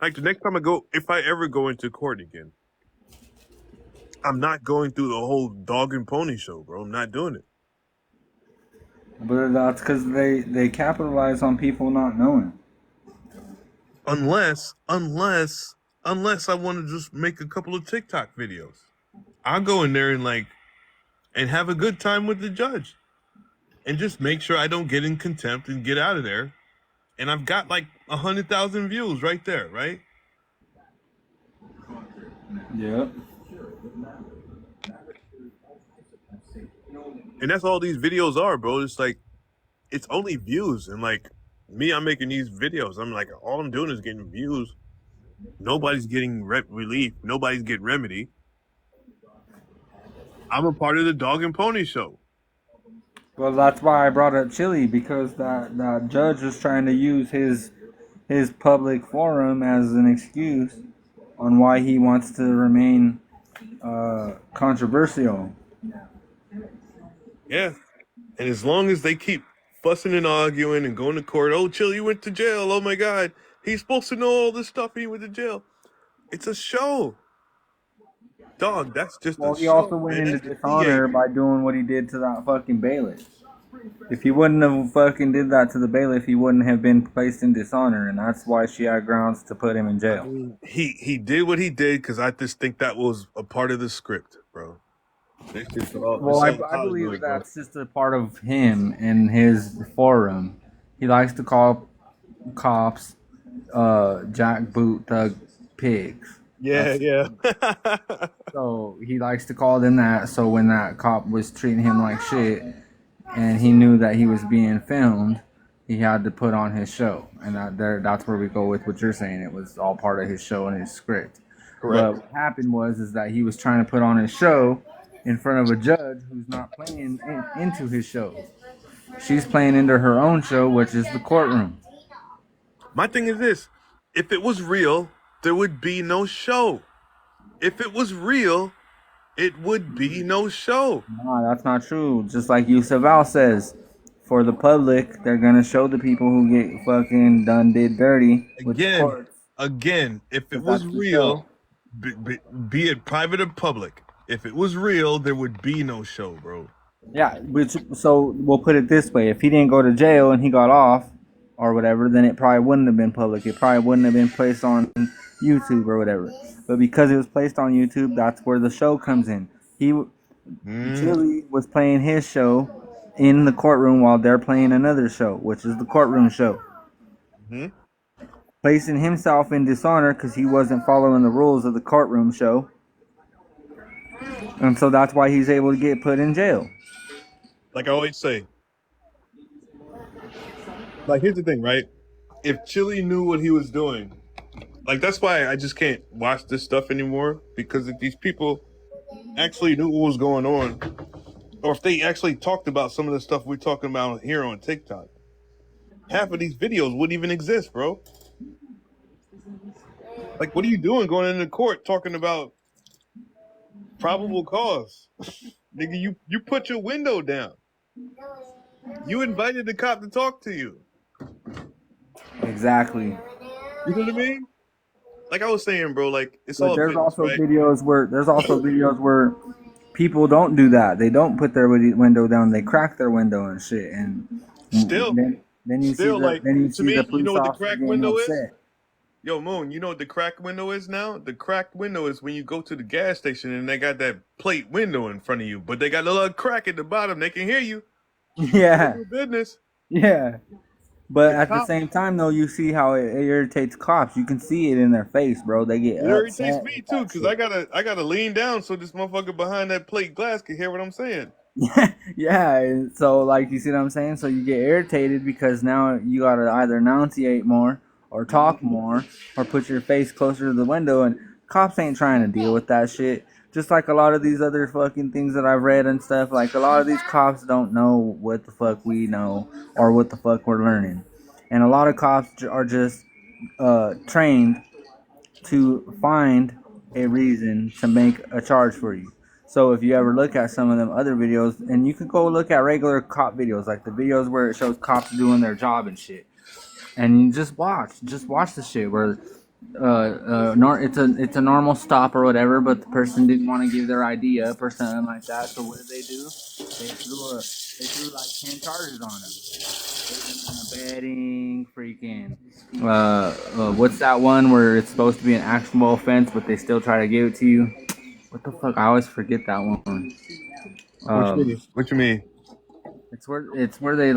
Like the next time if I ever go into court again, I'm not going through the whole dog and pony show, bro. I'm not doing it. But that's because they capitalize on people not knowing. Unless I want to just make a couple of TikTok videos. I'll go in there and have a good time with the judge. And just make sure I don't get in contempt and get out of there. And I've got like 100,000 views right there, right? Yep. And that's all these videos are, bro. It's like, it's only views. And like me, I'm making these videos. I'm like, all I'm doing is getting views. Nobody's getting relief. Nobody's getting remedy. I'm a part of the dog and pony show. Well, that's why I brought up Chili, because that judge was trying to use his public forum as an excuse on why he wants to remain controversial. Yeah. And as long as they keep fussing and arguing and going to court, oh, Chili went to jail. Oh my God. He's supposed to know all this stuff. He went to jail. It's a show. Dog, that's just Well, a he show. also went man. into That's the dishonor by doing what he did to that fucking bailiff. If he wouldn't have fucking did that to the bailiff, he wouldn't have been placed in dishonor, and that's why she had grounds to put him in jail. He did what he did because I just think that was a part of the script, bro. Well, I believe that's just a part of him and his forum. He likes to call cops jackboot thug pigs. Yeah. So he likes to call them that. So when that cop was treating him like shit, and he knew that he was being filmed, he had to put on his show, and that's where we go with what you're saying. It was all part of his show and his script. Correct. But what happened was that he was trying to put on his show in front of a judge who's not playing into his show. She's playing into her own show, which is the courtroom. My thing is this: if it was real, there would be no show. If it was real, it would be no show. No, that's not true. Just like Yusuf Al says, for the public, they're gonna show the people who get fucking did dirty with the courts. Again, if it was real, be it private or public, if it was real, there would be no show, bro. Yeah, so we'll put it this way: if he didn't go to jail and he got off or whatever, then it probably wouldn't have been public. It probably wouldn't have been placed on YouTube or whatever. But because it was placed on YouTube, that's where the show comes in. Chili was playing his show in the courtroom while they're playing another show, which is the courtroom show. Placing himself in dishonor because he wasn't following the rules of the courtroom show. And so that's why he's able to get put in jail. Like I always say, like here's the thing, right? If Chili knew what he was doing, like that's why I just can't watch this stuff anymore, because if these people actually knew what was going on, or if they actually talked about some of the stuff we're talking about here on TikTok, half of these videos wouldn't even exist, bro. Like, what are you doing going into court talking about probable cause? Nigga, you put your window down. You invited the cop to talk to you. Exactly. You know what I mean? Like I was saying, bro, like it's But all there's business, also right? videos where people don't do that. They don't put their window down. They crack their window and shit. And Still, then you still, see like, the to me, police you know what the officer crack getting window is? upset. Yo, Moon, you know what the cracked window is now? The cracked window is when you go to the gas station and they got that plate window in front of you, but they got a little crack at the bottom. They can hear you. Yeah. Your business. Yeah. But at the same time, though, you see how it irritates cops. You can see it in their face, bro. They get It irritates upset me with too, that because shit. I gotta lean down so this motherfucker behind that plate glass can hear what I'm saying. Yeah, and so like you see what I'm saying? So you get irritated because now you gotta either enunciate more or talk more or put your face closer to the window, and cops ain't trying to deal with that shit. Just like a lot of these other fucking things that I've read and stuff, like a lot of these cops don't know what the fuck we know or what the fuck we're learning. and a lot of cops are just trained to find a reason to make a charge for you. So if you ever look at some of them other videos, and you can go look at regular cop videos, like the videos where it shows cops doing their job and shit, and you just watch the shit where it's a normal stop or whatever, but the person didn't want to give their ID up or something like that. So what did they do? They threw like 10 charges on them. Abetting, freaking. What's that one where it's supposed to be an actionable offense, but they still try to give it to you? What the fuck? I always forget that one. What you mean? It's where they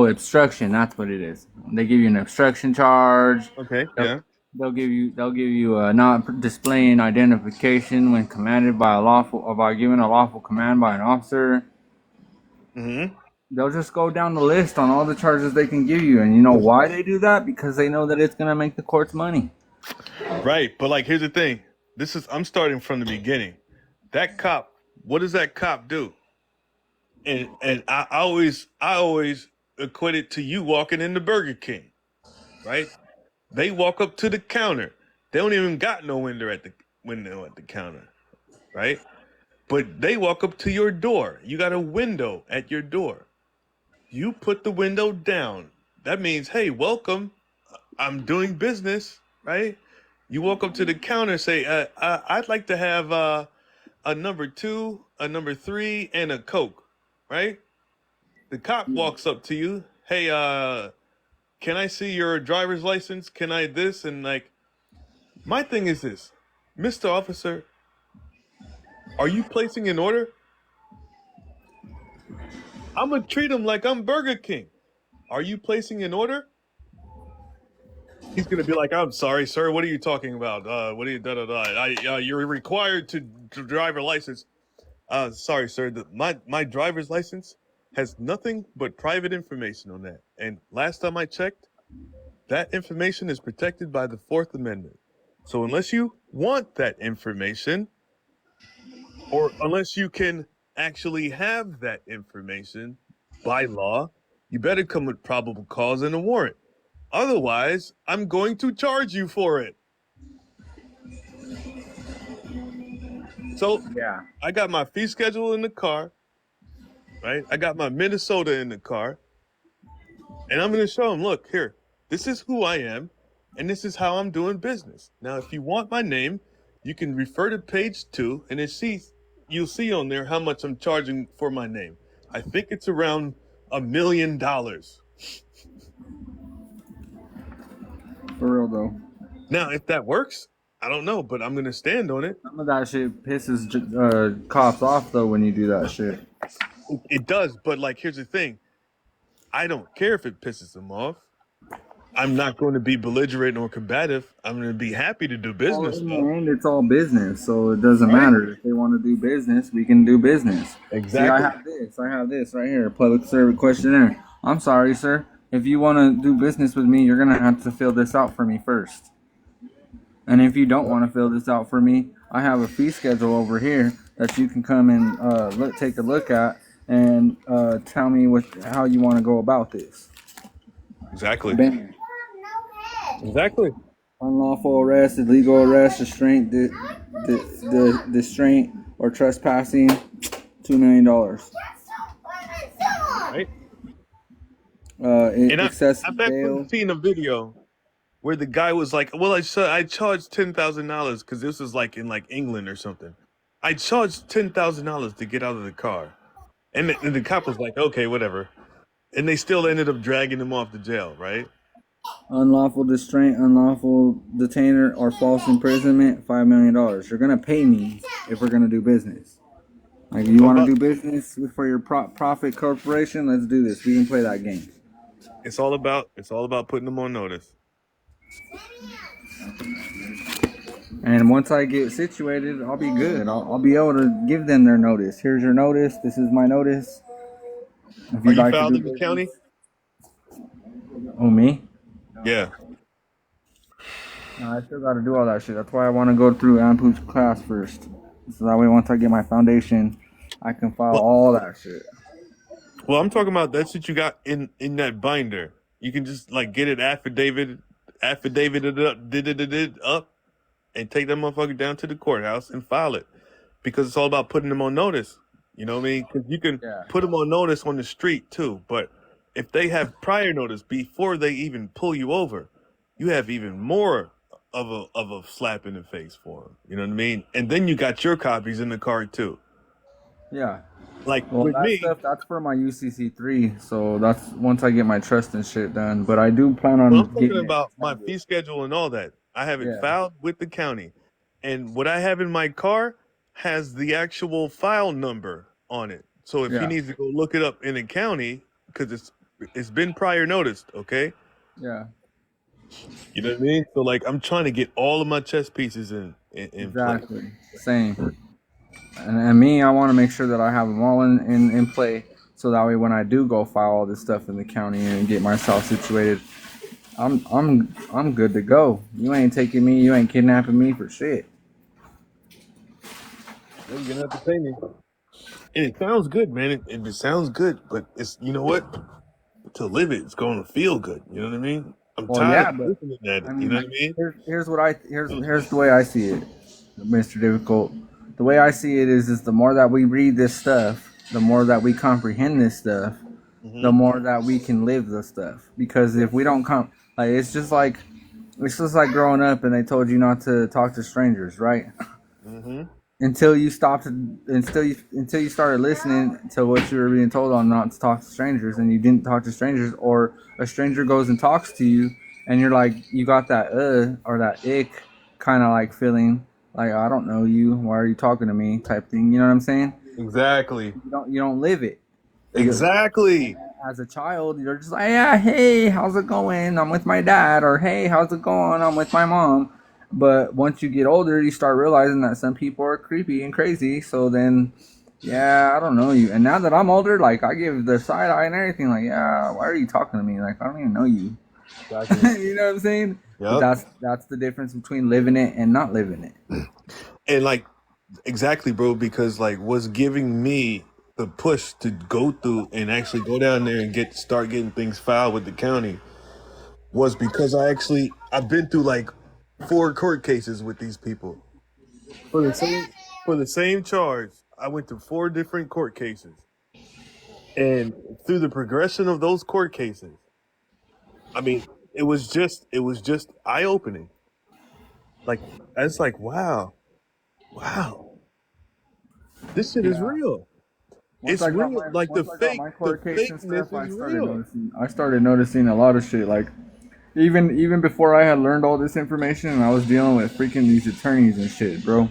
obstruction. That's what it is. They give you an obstruction charge. Okay, yeah. They'll give you not displaying identification when commanded by given a lawful command by an officer. Mm-hmm. They'll just go down the list on all the charges they can give you, and you know why they do that? Because they know that it's gonna make the courts money. Right, but like here's the thing. I'm starting from the beginning. That cop, what does that cop do? And I always equate it to you walking into Burger King, right? They walk up to the counter. They don't even got no window at the counter, right? But they walk up to your door. You got a window at your door. You put the window down. That means, hey, welcome. I'm doing business, right? You walk up to the counter, say, I'd like to have a number 2, a number 3, and a Coke, right? The cop walks up to you, hey, can I see your driver's license? Can I this? And like, my thing is this, Mr. Officer, are you placing an order? I'm gonna treat him like I'm Burger King. Are you placing an order? He's gonna be like, I'm sorry, sir. What are you talking about? What are you you're required to drive a license. Sorry, sir. My driver's license has nothing but private information on that. And last time I checked, that information is protected by the 4th Amendment. So unless you want that information, or unless you can actually have that information by law, you better come with probable cause and a warrant. Otherwise, I'm going to charge you for it. So Yeah. I got my fee schedule in the car, right? I got my Minnesota in the car. And I'm going to show them, look, here, this is who I am, and this is how I'm doing business. Now, if you want my name, you can refer to page 2, and you'll see on there how much I'm charging for my name. I think it's around $1 million. For real though. Now, if that works, I don't know, but I'm going to stand on it. Some of that shit pisses cops off though when you do that shit. It does, but like, here's the thing. I don't care if it pisses them off. I'm not going to be belligerent or combative. I'm going to be happy to do business. In the end, it's all business, so it doesn't matter. If they want to do business, we can do business. Exactly. See, I have this right here, public service questionnaire. I'm sorry, sir. If you want to do business with me, you're going to have to fill this out for me first. And if you don't want to fill this out for me, I have a fee schedule over here that you can come and take a look at and tell me how you want to go about this. Exactly. Bam. Exactly. Unlawful arrest, illegal arrest, restraint, distraint, or trespassing, $2 million. Right. Excessive I've bail. actually seen a video where the guy was like, well, I charged $10,000 because this was like in England or something. I charged $10,000 to get out of the car. And the cop was like, okay, whatever. And they still ended up dragging him off to jail, right? Unlawful distraint, unlawful detainer, or false imprisonment, $5 million. You're going to pay me if we're going to do business. Like, you want to do business for your profit corporation? Let's do this. We can play that game. It's all about putting them on notice. And once I get situated, I'll be good. I'll be able to give them their notice. Here's your notice. This is my notice. If Are you filed in the county? Oh, me? Yeah. No, I still got to do all that shit. That's why I want to go through Ampu's class first. So that way, once I get my foundation, I can file all that shit. Well, I'm talking about that shit you got in that binder. You can just like get it affidavit it up, did it up, and take that motherfucker down to the courthouse and file it, because it's all about putting them on notice. You know what I mean? Because you can Yeah. put them on notice on the street too, but if they have prior notice before they even pull you over, you have even more of a slap in the face for them. You know what I mean? And then you got your copies in the car too. Yeah. Like Well, with that me, stuff, that's for my UCC3, so that's once I get my trust and shit done. But I do plan well, on I'm talking getting it. about my fee schedule and all that. I have it Yeah. filed with the county, and what I have in my car has the actual file number on it. So if he Yeah. needs to go look it up in the county, because it's been prior noticed, okay? Yeah. You know what I mean? So like, I'm trying to get all of my chess pieces in place. Exactly. Same. And me, I want to make sure that I have them all in play, so that way when I do go file all this stuff in the county and get myself situated, I'm good to go. You ain't taking me, you ain't kidnapping me for shit. You're gonna have to pay me. And it sounds good, man. It sounds good, but it's, you know what? To live it, it's going to feel good. You know what I mean? I'm Well, tired yeah, of but listening at I it. You know mean, what I mean? here's the way I see it, Mr. Difficult. The way I see it is the more that we read this stuff, the more that we comprehend this stuff, the more that we can live the stuff. Because if we don't like, it's just like growing up and they told you not to talk to strangers, right? Mm-hmm. Until you started listening to what you were being told on not to talk to strangers, and you didn't talk to strangers, or a stranger goes and talks to you and you're like, you got that or that ick kind of like feeling, like, I don't know you, why are you talking to me type thing, you know what I'm saying? Exactly. You don't live it. Exactly. As a child, you're just like, yeah, hey, how's it going? I'm with my dad. Or hey, how's it going? I'm with my mom. But once you get older, you start realizing that some people are creepy and crazy. So then, yeah, I don't know you. And now that I'm older, like, I give the side eye and everything. Like, yeah, why are you talking to me? Like, I don't even know you. Exactly. You know what I'm saying? Yep. But that's the difference between living it and not living it. And like, exactly, bro, because like what's giving me the push to go through and actually go down there and start getting things filed with the county was because I've been through like 4 court cases with these people for the same charge. I went through 4 different court cases, and through the progression of those court cases, I mean, it was just eye opening. Like, it's like, wow, this shit is real. It's real. Like the Court case and fakeness stuff, is real. I started noticing a lot of shit. Like, even before I had learned all this information, and I was dealing with freaking these attorneys and shit, bro.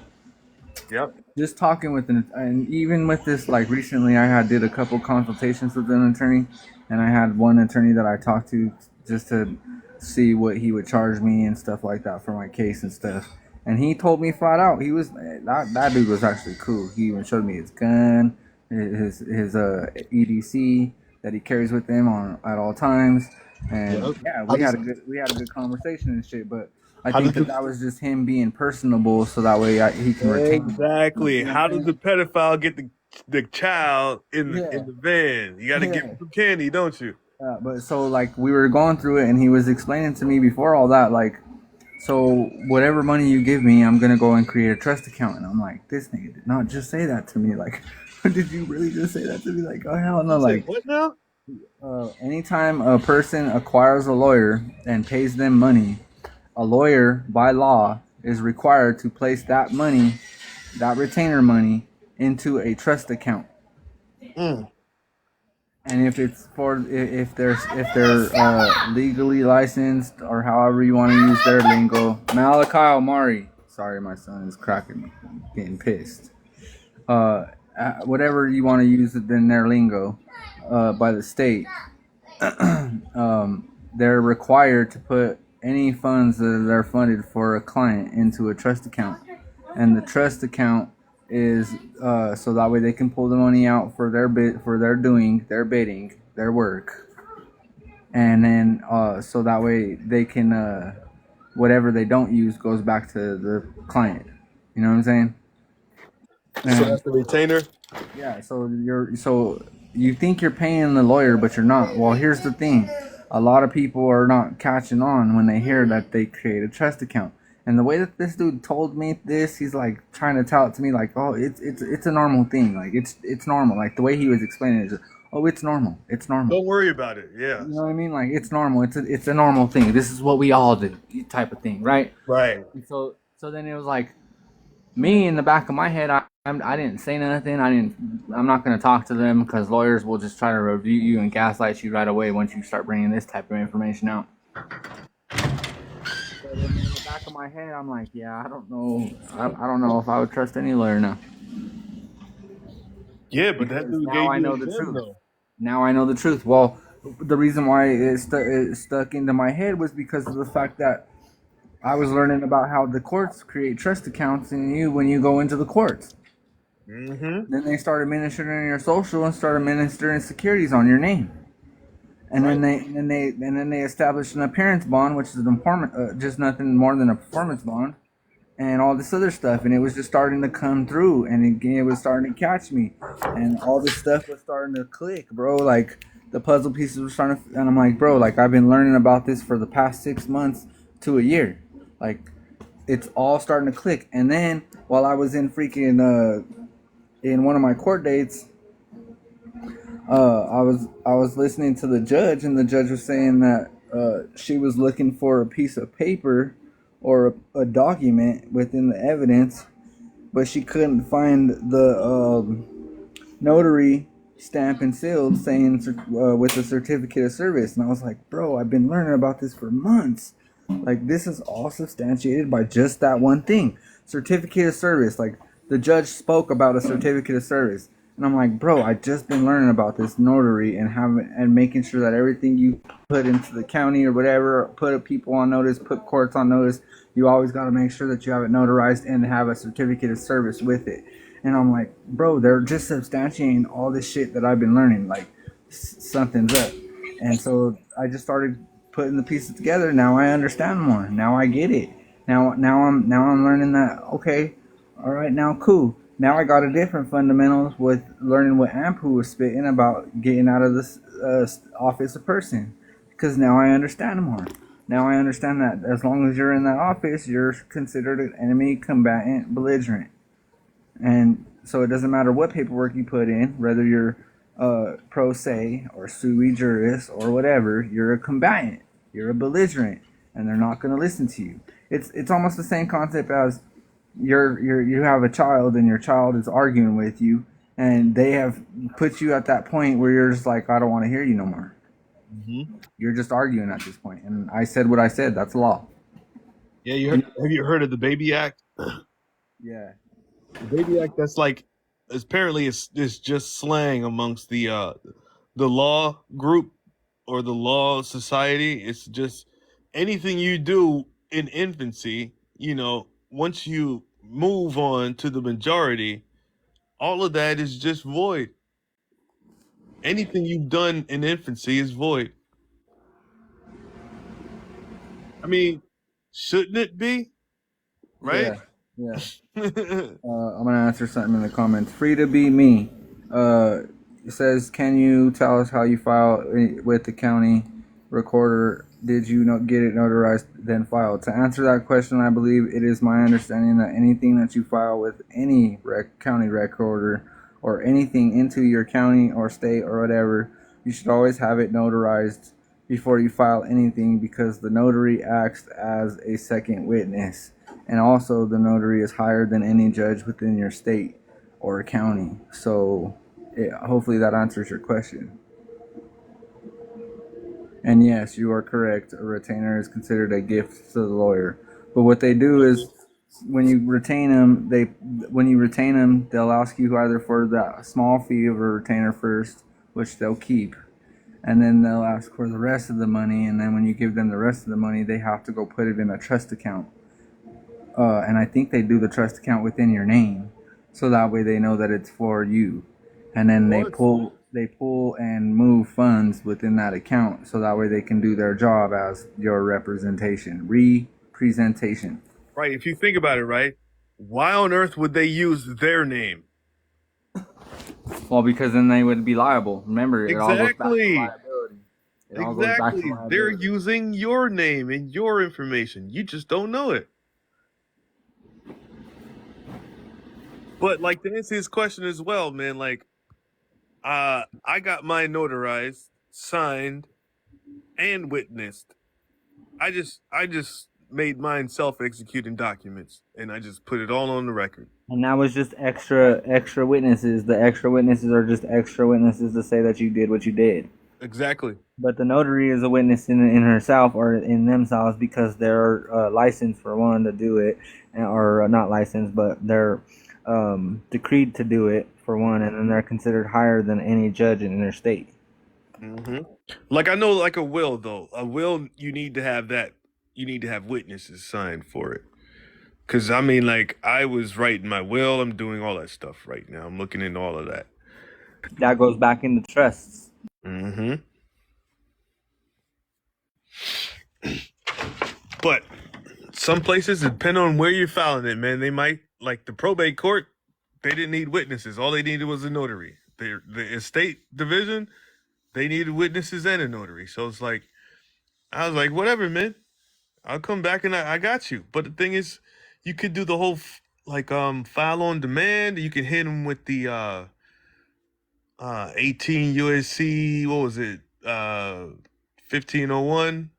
Yep. Just talking with and even with this, like, recently I did a couple consultations with an attorney, and I had one attorney that I talked to just to see what he would charge me and stuff like that for my case and stuff. And he told me flat out, that dude was actually cool. He even showed me his gun, his EDC that he carries with him at all times. And yeah, we had a good conversation and shit. But I think that was just him being personable, so that way he can retain. Exactly. How does the pedophile get the child in the van? You got to give him some candy, don't you? But so, like, we were going through it, and he was explaining to me before all that, like, so whatever money you give me, I'm gonna go and create a trust account. And I'm like, this nigga did not just say that to me. Like, did you really just say that to me? Like, oh hell no! Like, what now? Anytime a person acquires a lawyer and pays them money, a lawyer by law is required to place that money, that retainer money, into a trust account. And if they're legally licensed, or however you want to use their lingo, Malachi Omari. Sorry, my son is cracking, getting pissed. Whatever you want to use in their lingo, by the state, they're required to put any funds that are funded for a client into a trust account, and the trust account is so that way they can pull the money out for their bidding, their work, and then so that way they can whatever they don't use goes back to the client. You know what I'm saying? So that's the retainer. Yeah. So you think you're paying the lawyer, but you're not. Well, here's the thing: a lot of people are not catching on when they hear that they create a trust account. And the way that this dude told me this, he's like trying to tell it to me like, oh, it's a normal thing, like it's normal. Like the way he was explaining it is, oh, it's normal, it's normal. Don't worry about it. Yeah. You know what I mean? Like it's normal. It's a normal thing. This is what we all do, type of thing, right? Right. And so then it was like me in the back of my head. I didn't say nothing. I'm not gonna talk to them because lawyers will just try to review you and gaslight you right away once you start bringing this type of information out. But in the back of my head, I'm like, yeah, I don't know. I don't know if I would trust any lawyer now. Yeah, but that Because dude now gave I you know a the gem, truth. though. Now I know the truth. Well, the reason why it stuck into my head was because of the fact that I was learning about how the courts create trust accounts in you when you go into the courts. Mm-hmm. Then they started administering your social and started administering securities on your name. And Right. then they established an appearance bond, which is just nothing more than a performance bond, and all this other stuff. And it was just starting to come through, and it was starting to catch me, and all this stuff was starting to click, bro. Like the puzzle pieces were starting to, and I'm like, bro, like I've been learning about this for the past 6 months to a year, like it's all starting to click. And then while I was in freaking in one of my court dates, I was listening to the judge, and the judge was saying that she was looking for a piece of paper or a document within the evidence, but she couldn't find the notary stamp and sealed saying with a certificate of service. And I was like, bro, I've been learning about this for months. Like this is all substantiated by just that one thing, certificate of service. Like the judge spoke about a certificate of service. And I'm like, bro, I just been learning about this notary and making sure that everything you put into the county or whatever, put people on notice, put courts on notice, you always got to make sure that you have it notarized and have a certificate of service with it. And I'm like, bro, they're just substantiating all this shit that I've been learning. Like something's up. And so I just started putting the pieces together. Now I understand more. Now I get it. Now I'm learning that. Okay, all right, now cool. Now I got a different fundamentals with learning what Ampu was spitting about getting out of this office a person, because now I understand more. Now I understand that as long as you're in that office, you're considered an enemy, combatant, belligerent, and so it doesn't matter what paperwork you put in, whether you're pro se or sui juris or whatever, you're a combatant, you're a belligerent, and they're not going to listen to you. It's almost the same concept as you have a child and your child is arguing with you, and they have put you at that point where you're just like, I don't want to hear you no more. Mm-hmm. You're just arguing at this point, and I said what I said. That's law. Yeah, have you heard of the Baby Act? Yeah. The Baby Act, that's like, apparently it's just slang amongst the law group or the law society. It's just anything you do in infancy, once you move on to the majority, all of that is just void. Anything you've done in infancy is void. I mean, shouldn't it be? Right? Yeah. I'm gonna answer something in the comments. Free to be me. It says, can you tell us how you file with the county recorder? Did you not get it notarized then filed? To answer that question, I believe it is my understanding that anything that you file with any county recorder or anything into your county or state or whatever, you should always have it notarized before you file anything, because the notary acts as a second witness. And also the notary is higher than any judge within your state or county. So hopefully that answers your question. And yes, you are correct. A retainer is considered a gift to the lawyer. But what they do is when you retain them, they'll ask you either for that small fee of a retainer first, which they'll keep, and then they'll ask for the rest of the money. And then when you give them the rest of the money, they have to go put it in a trust account. And I think they do the trust account within your name, so that way they know that it's for you. And then they pull and move funds within that account, so that way they can do their job as your representation. Right. If you think about it, right? Why on earth would they use their name? Well, because then they would be liable. Remember, it all goes back to Exactly. liability. It all goes back to Exactly. They're liability. using your name and your information. You just don't know it. But like to answer his question as well, man, like I got mine notarized, signed, and witnessed. I just made mine self-executing documents and I just put it all on the record. And that was just extra witnesses. The extra witnesses are just extra witnesses to say that you did what you did. Exactly. But the notary is a witness in herself or in themselves because they're licensed for one to do it, or not licensed, but they're decreed to do it for one, and then they're considered higher than any judge in their state. Like I know, like a will though, a will you need to have that. You need to have witnesses signed for it. Cause I mean, like I was writing my will. I'm doing all that stuff right now. I'm looking into all of that. That goes back into trusts. Mm-hmm. But some places, depending on where you're filing it, man, they might like the probate court. They didn't need witnesses. All they needed was a notary. The estate division, they needed witnesses and a notary. So it's like, I was like, whatever, man. I'll come back and I got you. But the thing is, you could do the whole file on demand. You can hit them with the 18 USC. What was it? 1501.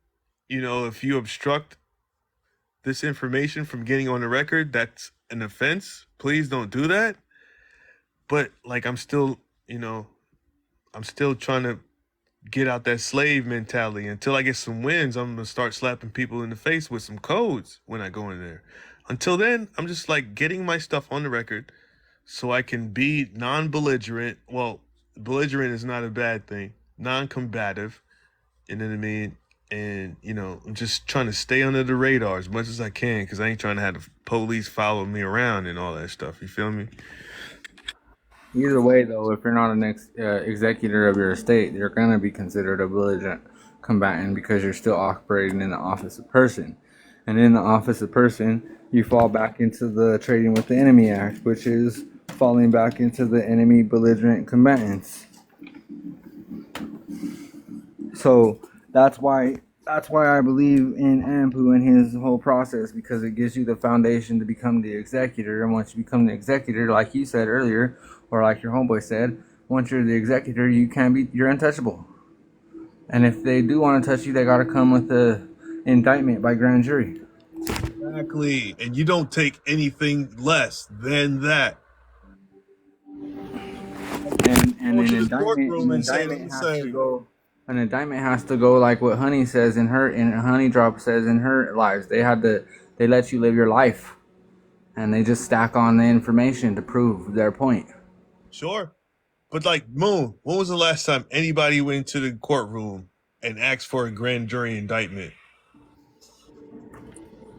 You know, if you obstruct this information from getting on the record, that's an offense. Please don't do that. But like, I'm still trying to get out that slave mentality. Until I get some wins, I'm gonna start slapping people in the face with some codes when I go in there. Until then, I'm just like getting my stuff on the record so I can be non-belligerent. Well, belligerent is not a bad thing. Non-combative, you know what I mean? And, you know, I'm just trying to stay under the radar as much as I can because I ain't trying to have the police follow me around and all that stuff. You feel me? Either way, though, if you're not an executor of your estate, you're going to be considered a belligerent combatant because you're still operating in the office of person. And in the office of person, you fall back into the Trading with the Enemy Act, which is falling back into the enemy belligerent combatants. So that's why I believe in Ampu and his whole process, because it gives you the foundation to become the executor. And once you become the executor, like you said earlier, or like your homeboy said, once you're the executor, you're untouchable. And if they do want to touch you, they got to come with the indictment by grand jury. Exactly. And you don't take anything less than that. And an indictment has to go like what Honey says in Honey Drop says in her lives. They let you live your life, and they just stack on the information to prove their point. Sure. But like, Moon, when was the last time anybody went to the courtroom and asked for a grand jury indictment?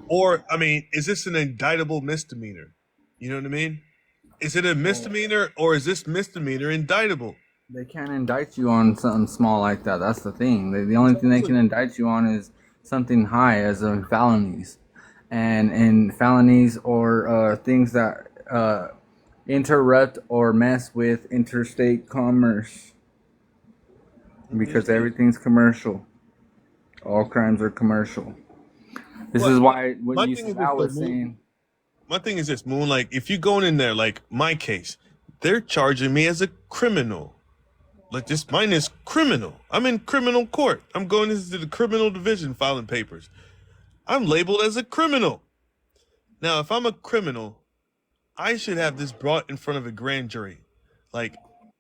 Or, I mean, is this an indictable misdemeanor? You know what I mean? Is it a misdemeanor or is this misdemeanor indictable? They can't indict you on something small like that. That's the thing. The only thing they can indict you on is something high, as in felonies. And felonies or things that interrupt or mess with interstate commerce. Because everything's commercial. All crimes are commercial. This is why what you said I was saying. My thing is this, Moon, like, if you're going in there, like my case, they're charging me as a criminal. Like, this, mine is criminal. I'm in criminal court. I'm going into the criminal division filing papers. I'm labeled as a criminal. Now, if I'm a criminal, I should have this brought in front of a grand jury. Like,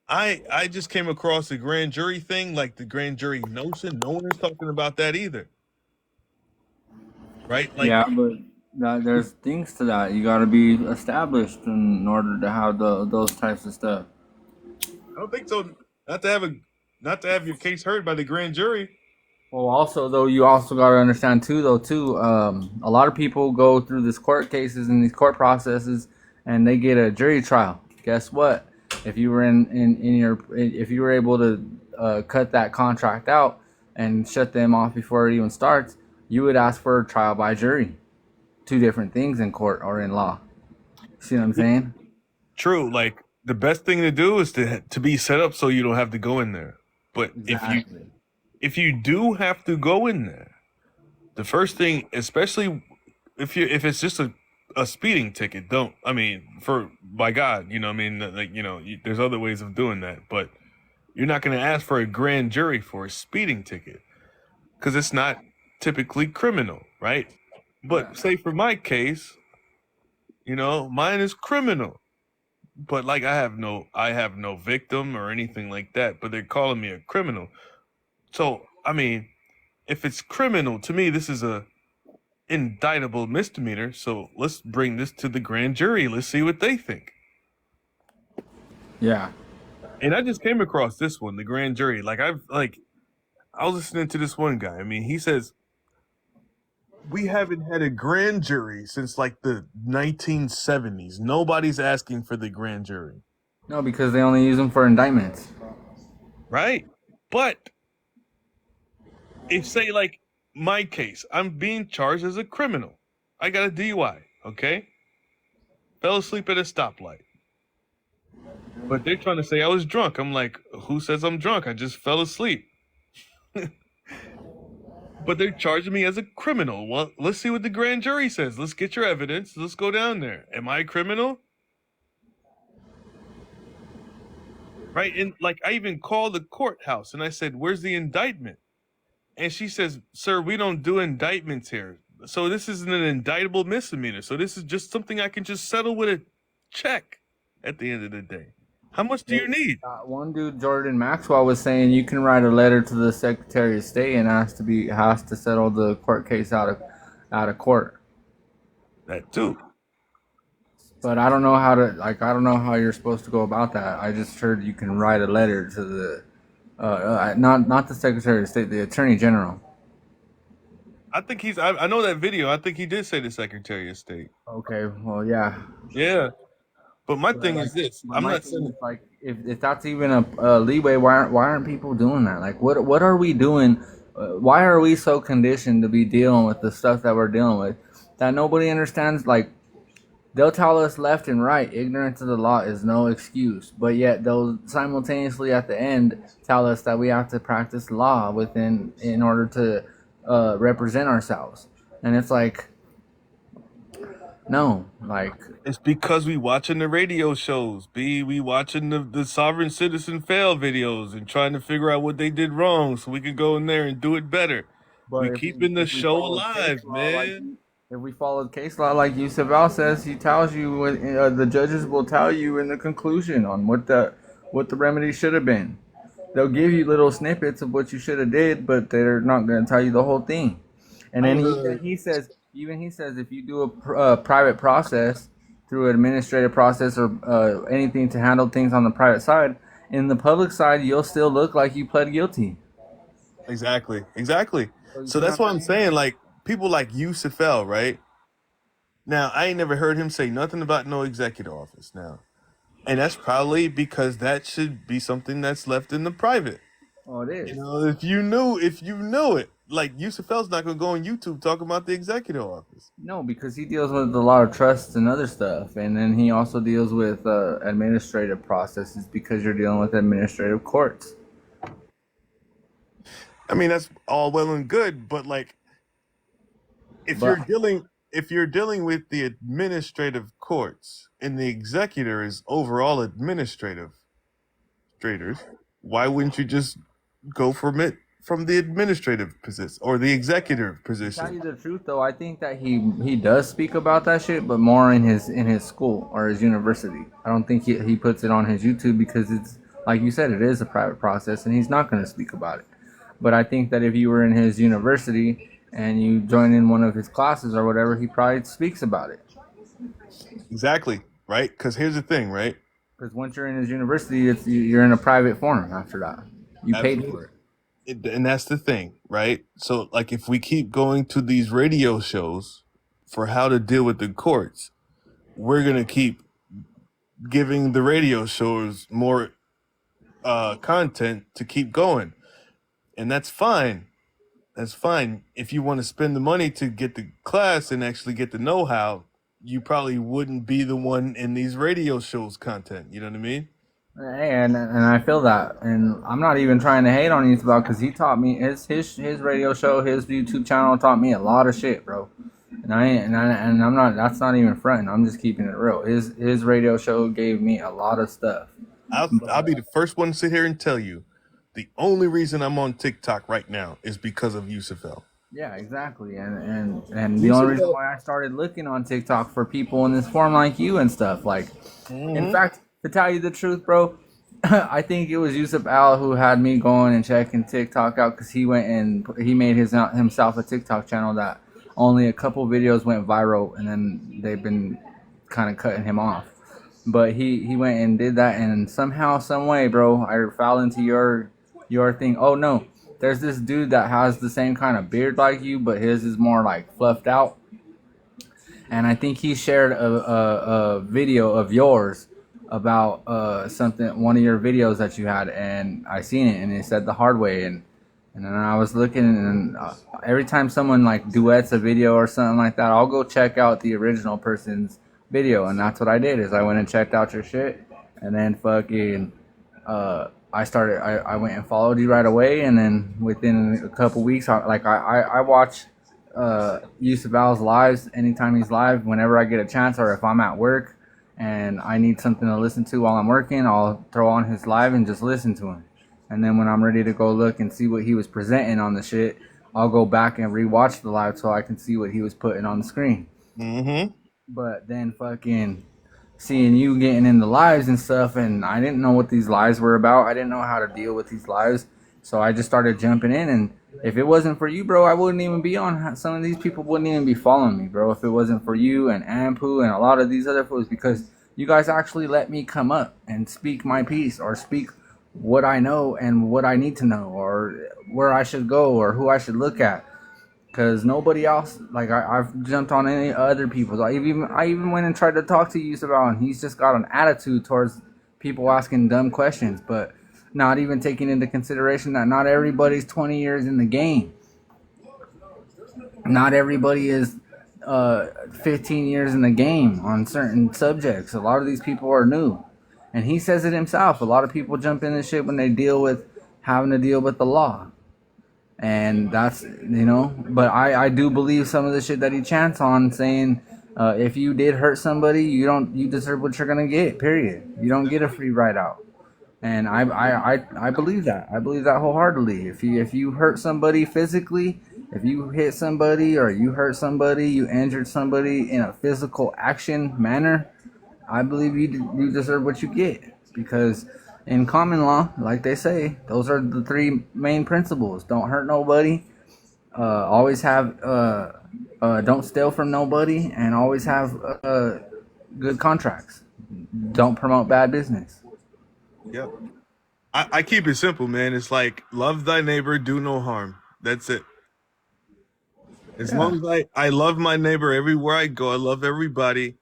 I just came across the grand jury thing, like the grand jury notion. No one is talking about that either. Right? Like, yeah, but there's things to that. You got to be established in order to have those types of stuff. I don't think so. Not to have your case heard by the grand jury. Well, also though, you also got to understand too. A lot of people go through these court cases and these court processes, and they get a jury trial. Guess what? If you were if you were able to cut that contract out and shut them off before it even starts, you would ask for a trial by jury. Two different things in court or in law. See what I'm saying? True. Like, the best thing to do is to be set up so you don't have to go in there. But exactly. if you do have to go in there, the first thing, especially if it's just a speeding ticket, don't, I mean, for, by God, you know, I mean, like, you know, there's other ways of doing that, but you're not going to ask for a grand jury for a speeding ticket because it's not typically criminal, right? But say for my case, you know, mine is criminal. But like I have no victim or anything like that, but they're calling me a criminal. So, I mean, if it's criminal, to me this is a indictable misdemeanor. So, let's bring this to the grand jury. Let's see what they think. Yeah. And I just came across this one, the grand jury. I was listening to this one guy. I mean, he says we haven't had a grand jury since like the 1970s. Nobody's asking for the grand jury. No, because they only use them for indictments. Right? But if, say, like my case, I'm being charged as a criminal. I got a DUI, okay? Fell asleep at a stoplight. But they're trying to say I was drunk. I'm like, who says I'm drunk? I just fell asleep. But they're charging me as a criminal. Well, let's see what the grand jury says. Let's get your evidence. Let's go down there. Am I a criminal? Right? And like, I even called the courthouse and I said, where's the indictment? And she says, sir, we don't do indictments here. So this isn't an indictable misdemeanor. So this is just something I can just settle with a check at the end of the day. How much do you need? One dude, Jordan Maxwell, was saying you can write a letter to the Secretary of State and has to settle the court case out of court. That too. But I don't know I don't know how you're supposed to go about that. I just heard you can write a letter to the not the Secretary of State, the Attorney General. I think I know that video. I think he did say the Secretary of State. Okay, well, yeah. Yeah. But my thing is this. I'm not saying saying, like, if that's even a leeway, why aren't people doing that? Like, what are we doing? Why are we so conditioned to be dealing with the stuff that we're dealing with that nobody understands? Like, they'll tell us left and right, ignorance of the law is no excuse, but yet they'll simultaneously at the end tell us that we have to practice law in order to represent ourselves. And it's like, no, like, it's because we watching the radio shows. We watching the sovereign citizen fail videos and trying to figure out what they did wrong so we can go in there and do it better. We keeping the show alive, man. If we followed case law like Yusuf Al says, he tells you the judges will tell you in the conclusion on what the remedy should have been. They'll give you little snippets of what you should have did, but they're not going to tell you the whole thing. And then he says if you do a private process through an administrative process or anything to handle things on the private side, in the public side you'll still look like you pled guilty. Exactly. So that's what I'm saying. Like, people like Yusuf L, right? Now, I ain't never heard him say nothing about no executive office now. And that's probably because that should be something that's left in the private. Oh, it is. You know, if you knew it. Like, Yusuf L's not going to go on YouTube talking about the executive office. No, because he deals with a lot of trusts and other stuff. And then he also deals with administrative processes because you're dealing with administrative courts. I mean, that's all well and good, but like, if you're dealing with the administrative courts and the executor is overall administrators, why wouldn't you just go from the administrative position or the executive To tell position? you the truth, though, I think that he does speak about that shit, but more in his school or his university. I don't think he puts it on his YouTube because it's, like you said, it is a private process, and he's not going to speak about it. But I think that if you were in his university and you join in one of his classes or whatever, he probably speaks about it. Exactly, right? Because here's the thing, right? Because once you're in his university, you're in a private forum after that. You paid for it. And that's the thing, right? So, like, if we keep going to these radio shows for how to deal with the courts, we're going to keep giving the radio shows more content to keep going. And that's fine. That's fine. If you want to spend the money to get the class and actually get the know-how, you probably wouldn't be the one in these radio shows content. You know what I mean? And I feel that, and I'm not even trying to hate on Yusuf because he taught me his radio show, his YouTube channel taught me a lot of shit, bro. And I'm not. That's not even fronting. I'm just keeping it real. His radio show gave me a lot of stuff. I'll be the first one to sit here and tell you, the only reason I'm on TikTok right now is because of Yusufel. Yeah, exactly. And the only reason why I started looking on TikTok for people in this form like you and stuff, like, in fact, to tell you the truth, bro, I think it was Yusuf Al who had me going and checking TikTok out because he went and he made himself a TikTok channel that only a couple videos went viral, and then they've been kind of cutting him off. But he went and did that, and somehow, some way, bro, I fell into your thing. Oh no, there's this dude that has the same kind of beard like you, but his is more like fluffed out. And I think he shared a video of yours about one of your videos that you had, and I seen it, and it said The Hard Way, and then I was looking, and every time someone like duets a video or something like that, I'll go check out the original person's video, and that's what I did. Is I went and checked out your shit, and then fucking I went and followed you right away, and then within a couple weeks, I watch Yusuf Al's lives anytime he's live, whenever I get a chance, or if I'm at work and I need something to listen to while I'm working, I'll throw on his live and just listen to him. And then when I'm ready to go look and see what he was presenting on the shit, I'll go back and rewatch the live so I can see what he was putting on the screen. But then fucking seeing you getting in the lives and stuff, and I didn't know what these lives were about. I didn't know how to deal with these lives. So I just started jumping in, and if it wasn't for you, bro, I wouldn't even be on. Some of these people wouldn't even be following me, bro, if it wasn't for you and Ampu and a lot of these other fools, because you guys actually let me come up and speak my piece, or speak what I know and what I need to know, or where I should go, or who I should look at. Because nobody else, like I've jumped on any other people's. I even went and tried to talk to Yusuf Al, and he's just got an attitude towards people asking dumb questions, but not even taking into consideration that not everybody's 20 years in the game. Not everybody is 15 years in the game on certain subjects. A lot of these people are new. And he says it himself. A lot of people jump in this shit when they having to deal with the law. And that's, but I do believe some of the shit that he chants on, saying if you did hurt somebody, you deserve what you're gonna get, period. You don't get a free ride out. And I believe that. I believe that wholeheartedly. If you hurt somebody physically, if you hit somebody or you hurt somebody, you injured somebody in a physical action manner, I believe you deserve what you get. Because in common law, like they say, those are the three main principles. Don't hurt nobody, always have don't steal from nobody, and always have good contracts. Don't promote bad business. Yep. I keep it simple, man. It's like, love thy neighbor, do no harm. That's it. As long as I love my neighbor everywhere I go, I love everybody,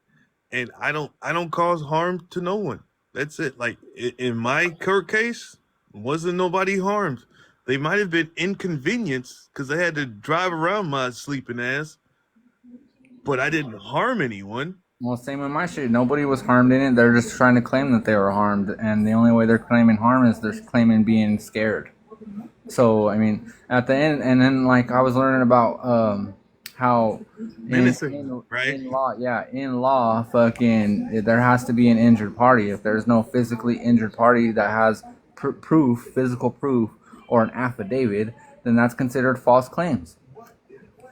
and I don't cause harm to no one. That's it. Like in my court case, wasn't nobody harmed. They might have been inconvenienced because they had to drive around my sleeping ass, but I didn't harm anyone. Well, same with my shit. Nobody was harmed in it. They're just trying to claim that they were harmed, and the only way they're claiming harm is they're claiming being scared. So, I mean, at the end, and then like I was learning about how in law, fucking, there has to be an injured party. If there's no physically injured party that has physical proof, or an affidavit, then that's considered false claims.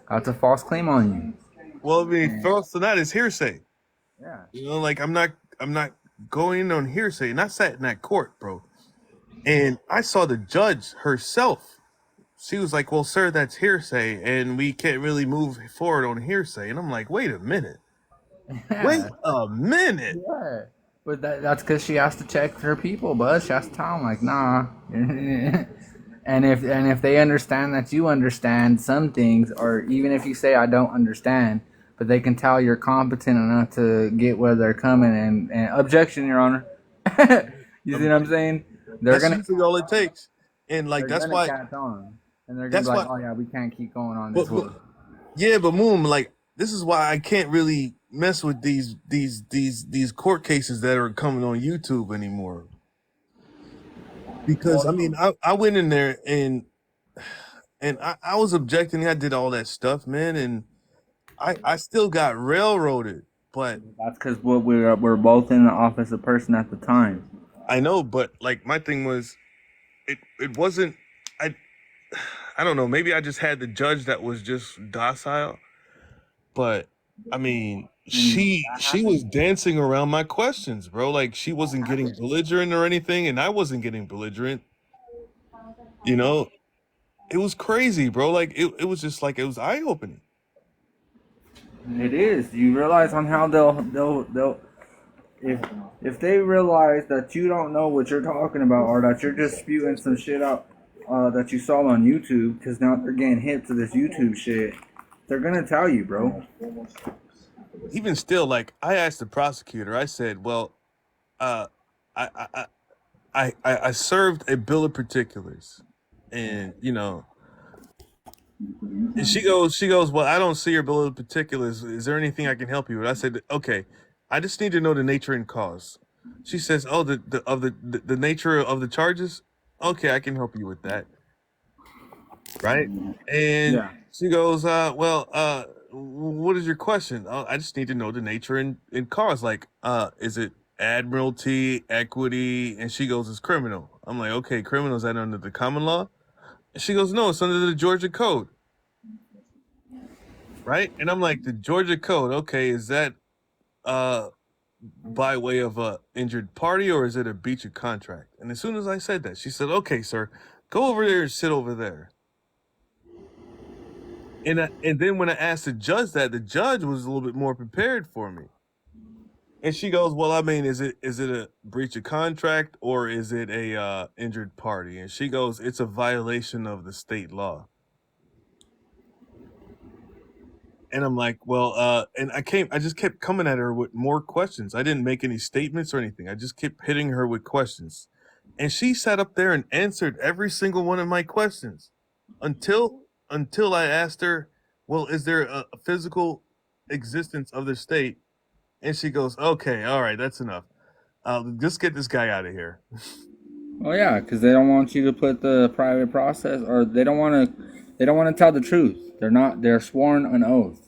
That's a false claim on you. Well, I mean, false to that is hearsay. Yeah. Like I'm not going on hearsay, and I sat in that court, bro. And I saw the judge herself. She was like, well, sir, that's hearsay, and we can't really move forward on hearsay. And I'm like, wait a minute. Wait a minute. Yeah. But that's because she has to check her people, bud. She has to tell them, like, nah. And if they understand that you understand some things, or even if you say I don't understand, but they can tell you're competent enough to get where they're coming, and objection, Your Honor. You see what I'm saying? That's usually all it takes. And like that's why catch on. And they're gonna be like, oh yeah, we can't keep going on this way. Yeah, but Moon, like, this is why I can't really mess with these court cases that are coming on YouTube anymore. Because I mean, I went in there and I was objecting. I did all that stuff, man, and I still got railroaded. But That's because what we're both in the office of person at the time. I know, but like my thing was, it wasn't. I I don't know. Maybe I just had the judge that was just docile. But I mean, she was dancing around my questions, bro. Like she wasn't getting belligerent or anything, and I wasn't getting belligerent. You know, it was crazy, bro. Like it was just like it was eye opening. It is. You realize on how they'll if they realize that you don't know what you're talking about or that you're just spewing some shit out that you saw on YouTube because now they're getting hip to this YouTube shit, they're gonna tell you, bro. Even still, like I asked the prosecutor, I said, "Well, uh, I I I served a bill of particulars, and you know." And she goes, well, I don't see your bill of particulars. Is there anything I can help you with? I said, okay, I just need to know the nature and cause. She says, oh, the nature of the charges. Okay, I can help you with that, right? And Yeah. she goes, what is your question? Oh, I just need to know the nature and cause. Like, is it admiralty, equity? And she goes, it's criminal. I'm like, okay, criminal, is that under the common law? And she goes, no, it's under the Georgia Code. Right? And I'm like, the Georgia Code, okay, is that by way of a injured party or is it a breach of contract? And as soon as I said that, she said, okay, sir, go over there and sit over there. And then when I asked the judge that, the judge was a little bit more prepared for me. And she goes, well, I mean, is it a breach of contract or is it a injured party? And she goes, it's a violation of the state law. And I'm like, well, and I just kept coming at her with more questions. I didn't make any statements or anything. I just kept hitting her with questions. And she sat up there and answered every single one of my questions until I asked her, well, is there a physical existence of the state? And she goes, okay, all right, that's enough. Just get this guy out of here. Oh yeah, because they don't want you to put the private process, or they don't want to tell the truth. They're sworn an oath.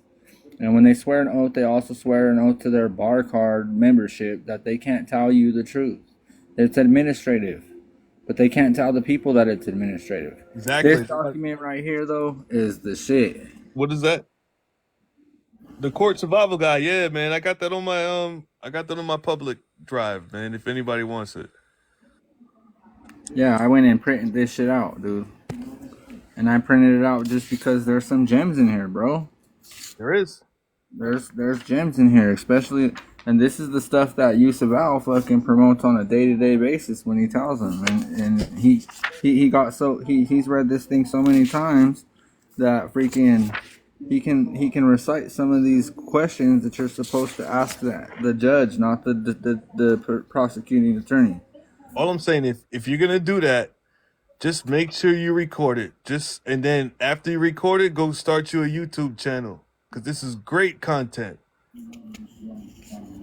And when they swear an oath, they also swear an oath to their bar card membership that they can't tell you the truth. It's administrative, but they can't tell the people that it's administrative. Exactly. This document right here, though, is the shit. What is that? The court survival guide. Yeah, man. I got that on my public drive, man, if anybody wants it. Yeah, I went and printed this shit out, dude. And I printed it out just because there's some gems in here, bro. There is. There's gems in here, especially, and this is the stuff that Yusuf Al fucking promotes on a day-to-day basis when he tells them, and he's read this thing so many times that freaking he can recite some of these questions that you're supposed to ask the judge, not the prosecuting attorney. All I'm saying, if you're gonna do that, just make sure you record it. And then after you record it, go start you a YouTube channel. Because this is great content.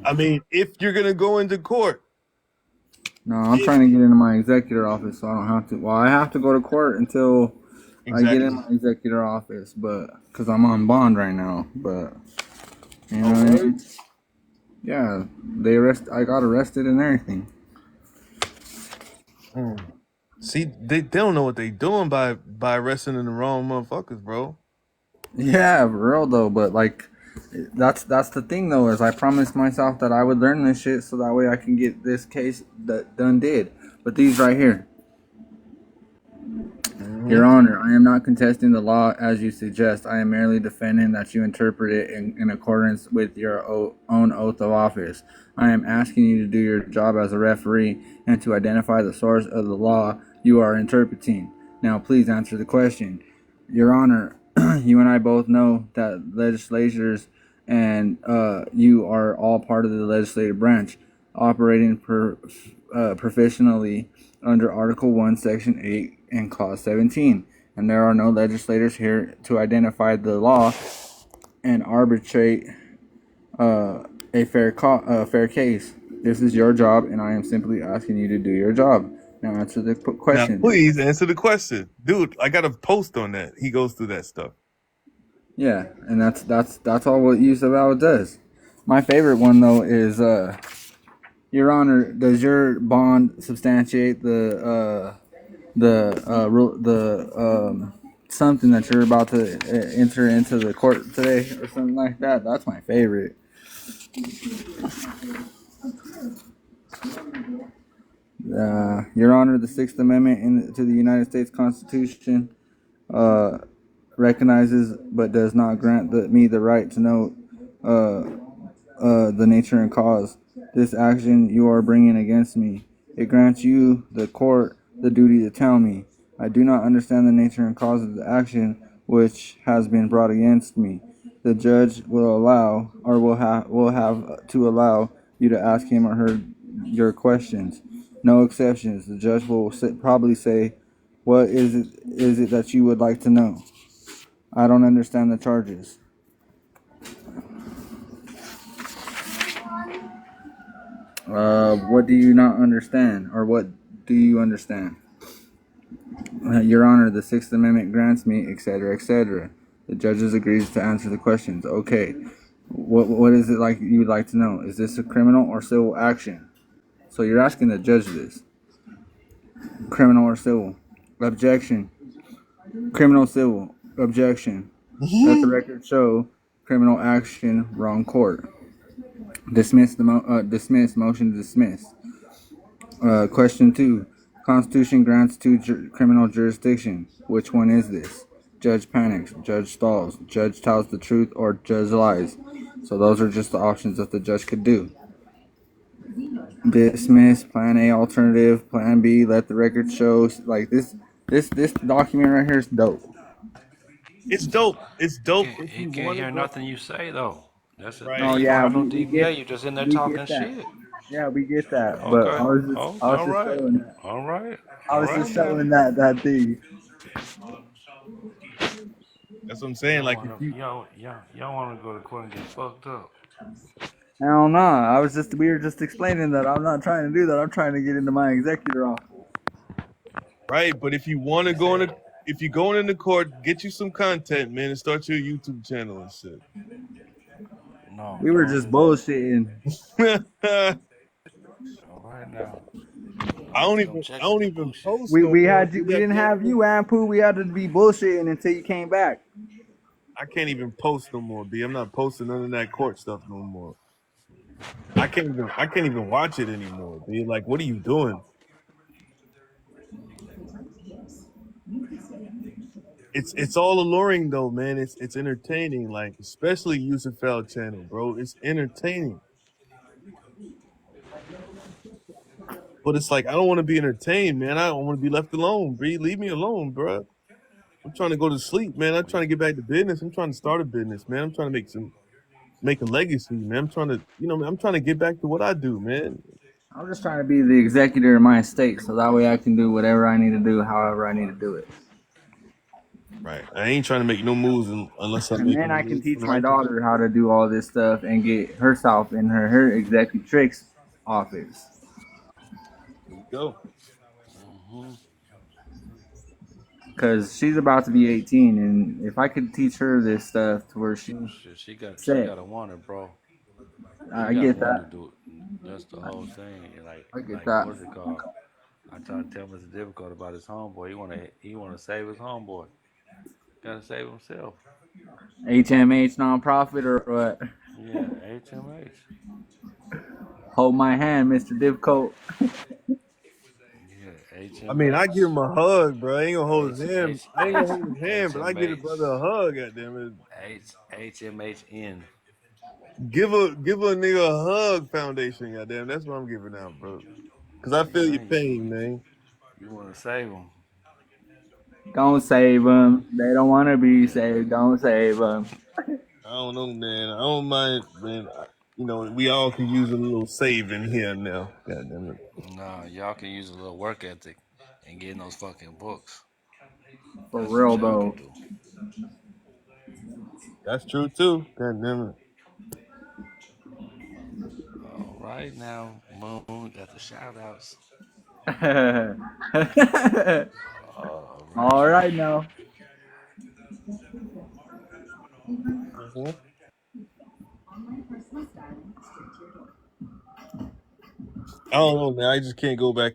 I mean, if you're going to go into court. No, I'm trying to get into my executor office, so I don't have to. Well, I have to go to court until I get in my executor office, but because I'm on bond right now. But, you know what I mean? Yeah, I got arrested and everything. See, they don't know what they doing by arresting the wrong motherfuckers, bro. Yeah, for real though, but like that's the thing though, is I promised myself that I would learn this shit so that way I can get this case that done did. But these right here. Your Honor, I am not contesting the law as you suggest. I am merely defending that you interpret it in accordance with your own oath of office. I am asking you to do your job as a referee and to identify the source of the law you are interpreting. Now, please answer the question. Your Honor, you and I both know that legislators and you are all part of the legislative branch, operating professionally under Article 1, Section 8 and Clause 17. And there are no legislators here to identify the law and arbitrate a fair case. This is your job, and I am simply asking you to do your job. Now answer the Now, question. please answer the question, dude. I got a post on that. He goes through that stuff. Yeah, and that's all what Yusuf does. My favorite one though is Your Honor, does your bond substantiate the something that you're about to enter into the court today or something like that? That's my favorite. Your Honor, the Sixth Amendment to the United States Constitution recognizes but does not grant me the right to know the nature and cause this action you are bringing against me. It grants you, the court, the duty to tell me. I do not understand the nature and cause of the action which has been brought against me. The judge will allow, or will have to allow you to ask him or her your questions. No exceptions. The judge will probably say, "What is it that you would like to know?" I don't understand the charges. What do you not understand, or what do you understand? Your Honor, the Sixth Amendment grants me, etc., etc. The judges agrees to answer the questions. Okay, what is it like you would like to know? Is this a criminal or civil action? So you're asking the judge this: criminal or civil? Objection. Criminal, civil. Objection. Let the record show criminal action, wrong court. Dismiss dismiss. Motion to dismiss. Question 2. Constitution grants criminal jurisdiction. Which one is this? Judge panics, judge stalls, judge tells the truth, or judge lies. So those are just the options that the judge could do. Dismiss, plan A alternative, plan B, let the record show. Like this document right here is dope. It's dope. It's dope if He you can't want to hear go. nothing you say though. That's it. Right. Oh You don't yeah, have no we get DBA. You just in there we talking get that. shit. Yeah, we get that. But Okay. Oh, I was all just right. showing that. All right. I All was just right now. showing that thing. That's what I'm saying. Like if you, Y'all want to go to court and get fucked up. Hell no. We were just explaining that I'm not trying to do that. I'm trying to get into my executor office. right, but if you want to go in, if you're going into court, get you some content, man, and start your YouTube channel and shit. No, We were don't just do that. bullshitting. All right now. I Don't check don't the even bullshit. post no We more. had you. Dude. We didn't have you, Ampu. We had to be bullshitting until you came back. I can't even post no more, B. I'm not posting none of that court stuff no more. I can't even watch it anymore, B. Like, what are you doing? It's all alluring though, man. It's entertaining, like especially Yusufel channel, bro. It's entertaining. But it's like I don't want to be entertained, man. I don't want to be left alone, B. Leave me alone, bro. I'm trying to go to sleep, man. I'm trying to get back to business. I'm trying to start a business, man. I'm trying to make a legacy, man. I'm trying to, I'm trying to get back to what I do, man. I'm just trying to be the executor of my estate, so that way I can do whatever I need to do, however I need to do it. Right. I ain't trying to make no moves unless I'm And then making I can moves for teach the my right people. daughter how to do all this stuff and get herself in her executrix office. There you go. Because she's about to be 18, and if I could teach her this stuff to where she Shit, she set, gotta want it, bro. I She gotta get want that. to do it. That's the whole thing. I get Like that. what's it called? I try to tell Mr. Difficult about his homeboy. He wanna save his homeboy. Gotta save himself. HMH nonprofit or what? Yeah, HMH. Hold my hand, Mr. Difficult. Yeah, I mean, I give HMH. him a hug, bro. I ain't gonna hold his hand. H I ain't H gonna hold his hand, but I give the HMH. brother a hug. Goddamn it. HMHN. Give a nigga a hug, foundation. Goddamn, that's what I'm giving out, bro. Cause I I'm feel your saying pain, man. you wanna save him. Don't save them. They don't want to be saved. Don't save them. I don't know, man. I don't mind, man. We all could use a little saving here and now. Goddamn it. Nah, y'all can use a little work ethic and get in those fucking books. For That's what real, y'all can though. do. That's true too. Goddamn it. All right now, Moon got the shout outs. All right now. Mhm. I don't know, man. I just can't go back.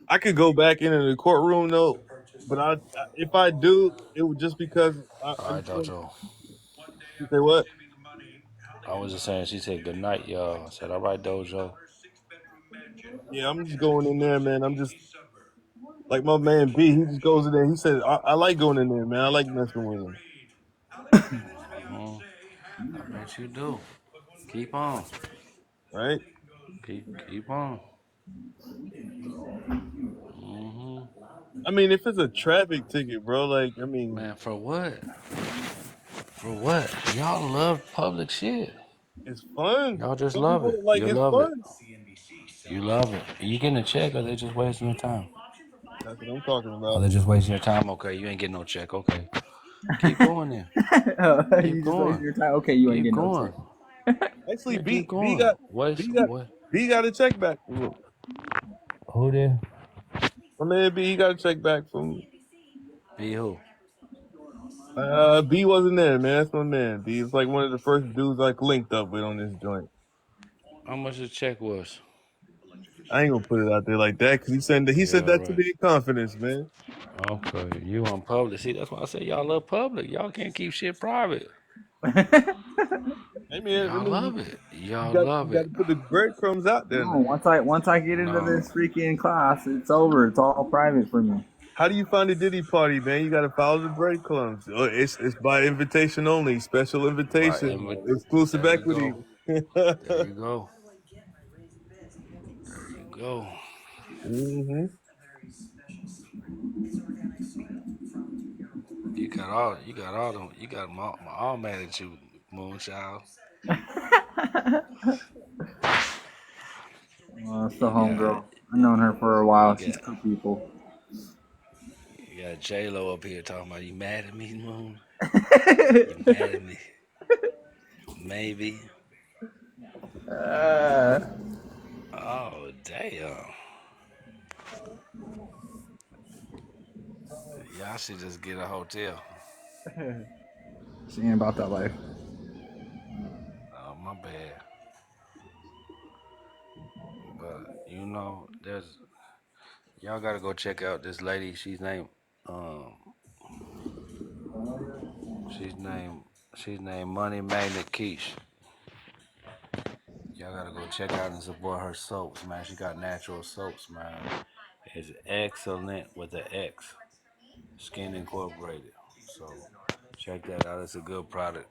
I could go back into the courtroom though, but if I do, it would just because All I'm right, going. Dojo. You say what? I was just saying, she said good night, y'all. I said, all right, Dojo. Yeah, I'm just going in there, man. I'm just like my man B. He just goes in there. He said, I like going in there, man. I like messing with him. Mm, I bet you do. Keep on. Right? Keep on. Hmm. I mean, if it's a traffic ticket, bro, like I mean, Man, for what? For what? Y'all love public shit. it's fun. Y'all just Some love people it. like You it's love it. fun. You love it. You getting a check or they just wasting your time? That's what I'm talking Oh, about. they just wasting your time? Okay, you ain't getting no check. Okay. Keep going then. Keep You just wasted going. your time. Okay, you ain't Keep getting no going. check. Actually, Yeah, keep B going. got Waste B got what? B got a check back from him. Who did? My man B, he got a check back from. Be who? B wasn't there, man. That's my man. B is like one of the first dudes like linked up with on this joint. How much the check was? I ain't gonna put it out there like that because he Yeah, said that to right. me in confidence, man. Okay, you on public. See, that's why I say y'all love public. Y'all can't keep shit private. I Y'all mean, love it. you Y'all got love you got it. to put the breadcrumbs out there No, now. once I get into No. this freaking class, it's over. It's all private for me. How do you find a Diddy party, man? You got to follow the breadcrumbs. It's by invitation only, special By invitation, Emma. exclusive There you equity. go. There you go. There you go. hmm You got all mad at you, Moonchild. It's the You got homegirl. I've known her for a you while. She's got cool people. you got J Lo up here talking about you mad at me, Moon? You mad at me? Maybe. uh, Oh damn. Y'all should just get a hotel. she ain't about that life. Oh my bad. But there's y'all gotta go check out this lady. Um she's named she's named Money Magnet Quiche. Y'all gotta go check out and support her soaps, man. She got natural soaps, man. It's excellent with the X. Skin Incorporated. So check that out. It's a good product.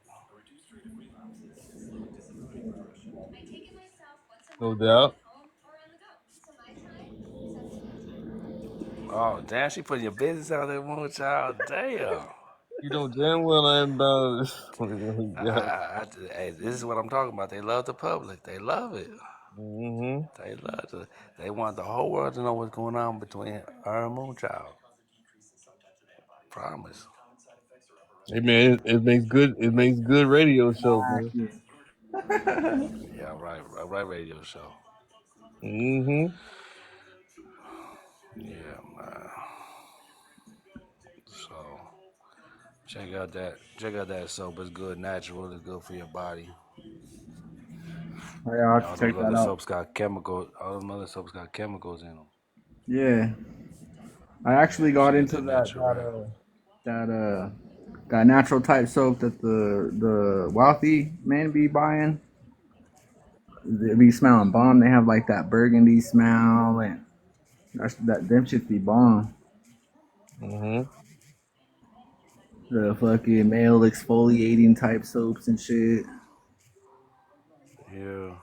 No doubt. Oh damn, she putting your business out there, one child. Damn. You know damn well I am about. Hey, this is what I'm talking about. They love the public. They love it. hmm They love it. They want the whole world to know what's going on between her and Moonchild. Promise. Hey man, it makes good. It makes good radio show, man. Exactly. Yeah, right. Right radio show. hmm Yeah, man. So check out that soap. It's good, natural. It's good for your body. Oh, yeah, I'll have All to those check that other out. soaps got chemicals. All those other soaps got chemicals in them. Yeah, I actually Yeah, got check out into that natural. that natural type soap that the wealthy men be buying. They be smelling bomb. They have like that burgundy smell, and that them shits be bomb. hmm The fucking male exfoliating type soaps and shit. Yeah.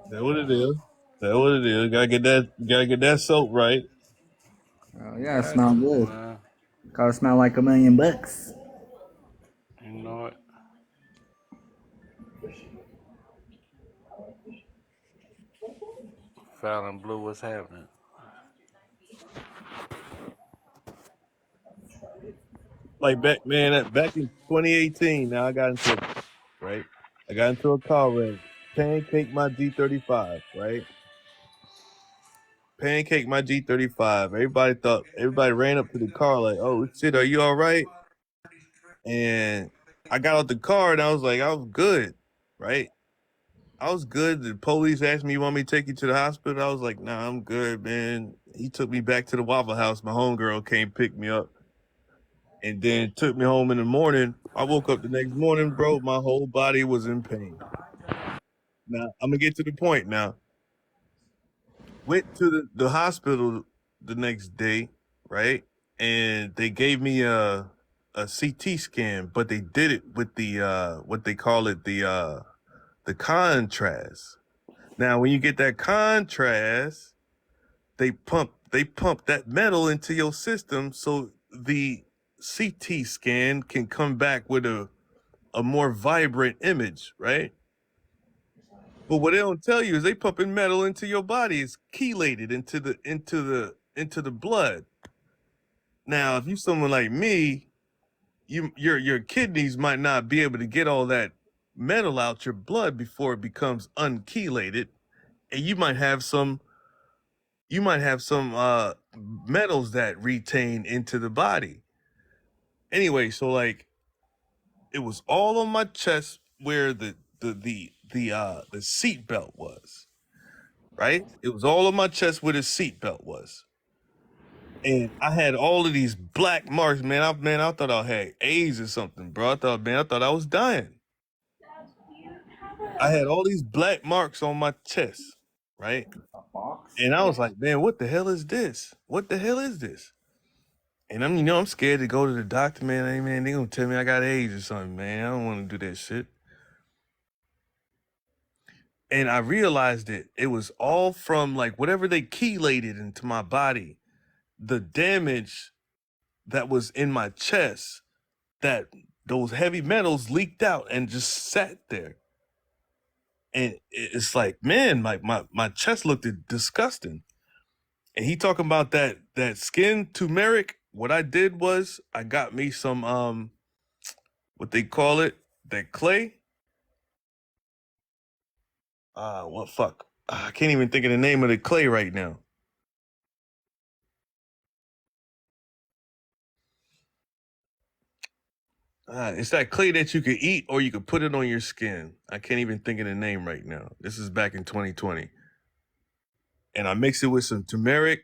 That what it is. That what it is. Gotta get that soap right. Oh You yeah, it got smell to, good. man. Gotta smell like $1,000,000. You know it. Fallon Blue, what's happening? Like back, man. Back in 2018. Now I got into it, right. I got into a car wreck. Pancake my G35, right? Pancake my G35. Everybody ran up to the car like, "Oh shit, are you all right?" And I got out the car and I was like, I was good, right? I was good. The police asked me, "You want me to take you to the hospital?" I was like, "Nah, I'm good, man." He took me back to the Waffle House. My homegirl came pick me up and then took me home in the morning. I woke up the next morning, bro. My whole body was in pain. Now, I'm going to get to the point now. Went to the hospital the next day, right? And they gave me a CT scan, but they did it with the what they call it, the contrast. Now, when you get that contrast, they pump that metal into your system so the CT scan can come back with a more vibrant image, right? But what they don't tell you is they pumping metal into your body. It's chelated into the blood. Now, if you someone like me, your kidneys might not be able to get all that metal out your blood before it becomes unchelated, and you might have some metals that retain into the body. Anyway, so like it was all on my chest where the seat belt was, right? It was all on my chest where the seat belt was. And I had all of these black marks, man. I thought I had AIDS or something, bro. I thought I was dying. I had all these black marks on my chest, right? And I was like, man, what the hell is this? What the hell is this? And I'm scared to go to the doctor, man. Hey, man, they gonna tell me I got AIDS or something, man. I don't want to do that shit. And I realized it was all from like whatever they chelated into my body, the damage that was in my chest, that those heavy metals leaked out and just sat there. And it's like, man, like my chest looked disgusting. And he talking about that skin turmeric. What I did was I got me some what they call it, that clay. What fuck? I can't even think of the name of the clay right now. It's that clay that you could eat or you could put it on your skin. I can't even think of the name right now. This is back in 2020. And I mixed it with some turmeric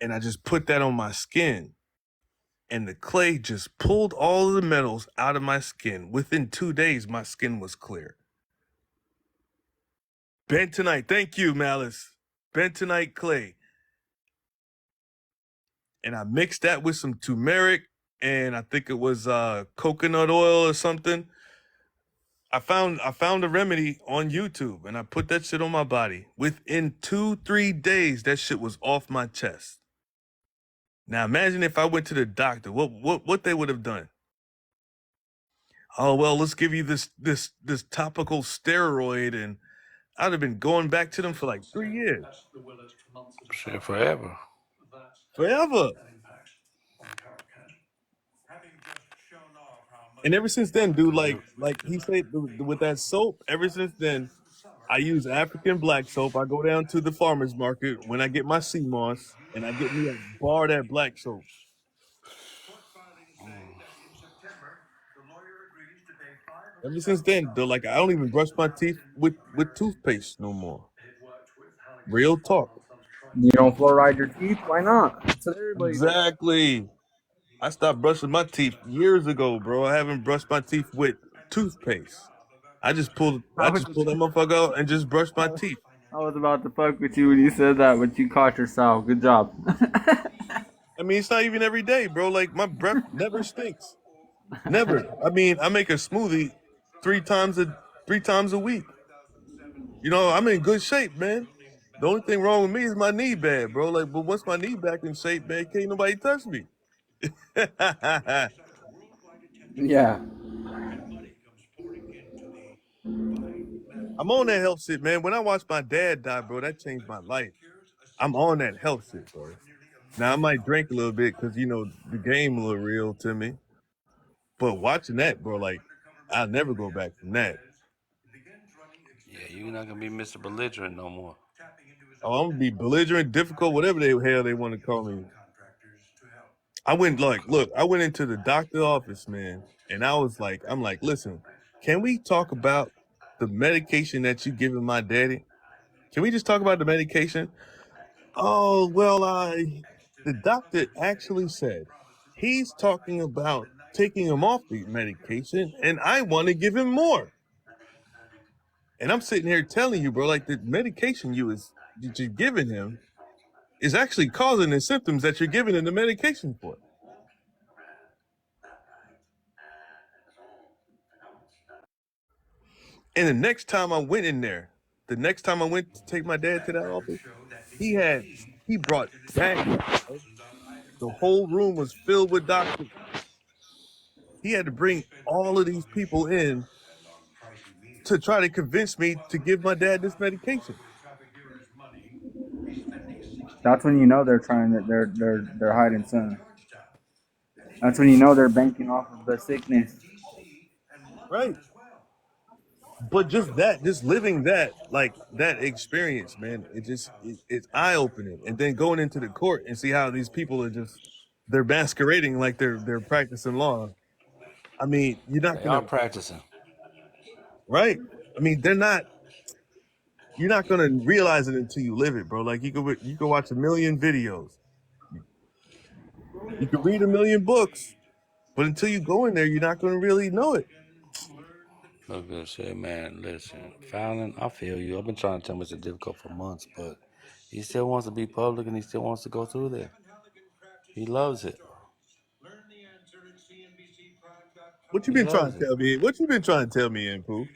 and I just put that on my skin. And the clay just pulled all of the metals out of my skin. Within 2 days, my skin was clear. Bentonite, thank you, Malice. Bentonite clay. And I mixed that with some turmeric and I think it was coconut oil or something. I found a remedy on YouTube and I put that shit on my body. Within 2-3 days, that shit was off my chest. Now imagine if I went to the doctor, what they would have done. Oh well, let's give you this topical steroid, and I'd have been going back to them for like 3 years. Shit, forever. Forever. And ever since then, dude, like he said with that soap, ever since then, I use African black soap. I go down to the farmer's market when I get my sea moss and I get me a bar of that black soap. Ever since then, though, like I don't even brush my teeth with toothpaste no more. Real talk. You don't fluoride your teeth? Why not? That's what everybody does. Exactly. I stopped brushing my teeth years ago, bro. I haven't brushed my teeth with toothpaste. I just pulled that motherfucker out and just brushed my teeth. I was about to fuck with you when you said that, but you caught yourself. Good job. I mean, it's not even every day, bro. Like my breath never stinks. Never. I mean, I make a smoothie 3 times a week. You know, I'm in good shape, man. The only thing wrong with me is my knee bad, bro. Like, but once my knee back in shape, man, can't nobody touch me. Yeah. I'm on that health shit, man. When I watched my dad die, bro, that changed my life. I'm on that health shit, bro. Now I might drink a little bit because you know the game a little real to me. But watching that, bro, like I'll never go back from that. Yeah, you're not gonna be Mr. Belligerent no more. Oh, I'm gonna be belligerent, difficult, whatever the hell they want to call me. I went look, I went into the doctor's office, man, and I'm like, listen, can we talk about the medication that you giving my daddy? Can we just talk about the medication? Oh, well, the doctor actually said he's talking about taking him off the medication, and I want to give him more. And I'm sitting here telling you, bro, like the medication that you're giving him is actually causing the symptoms that you're giving him the medication for. And the next time I went to take my dad to that office, he brought bags. The whole room was filled with doctors. He had to bring all of these people in to try to convince me to give my dad this medication. That's when you know they're trying to they're hiding something. That's when you know they're banking off of the sickness. Right. But just living that experience, man, it's eye opening. And then going into the court and see how these people are they're masquerading like they're practicing law. I mean, you're not They are gonna practicing. right. I mean, you're not gonna realize it until you live it, bro. Like you can watch a million videos, you can read a million books, but until you go in there, you're not gonna really know it. Look good shit, man. Listen, Fallon, I feel you. I've been trying to tell him it's difficult for months, but he still wants to be public and he still wants to go through there. He loves it. What you He been trying loves to it. tell me? What you been trying to tell me, Pooh?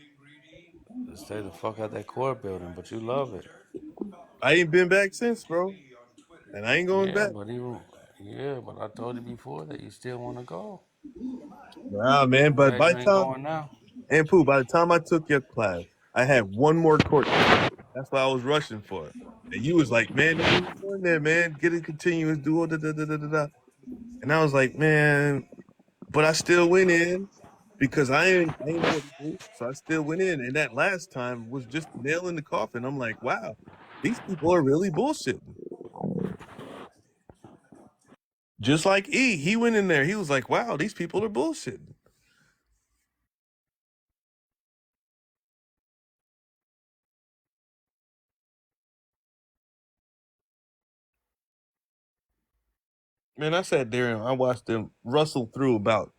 Stay the fuck out that court building, but you love it. I ain't been back since, bro, and I ain't going Yeah, back. but I told you before that you still want to go. Nah, man. I'm But glad by you the ain't time going now. Pooh, by the time I took your class, I had one more court case. That's what I was rushing for. And you was like, man, don't even go in there, man. Get it continuous, do all da da da da da da. And I was like, man, but I still went in because I ain't know what to do. So I still went in. And that last time was just the nail in the coffin. I'm like, wow, these people are really bullshitting. Just like E, he went in there. He was like, wow, these people are bullshitting. Man, I sat there and I watched them rustle through about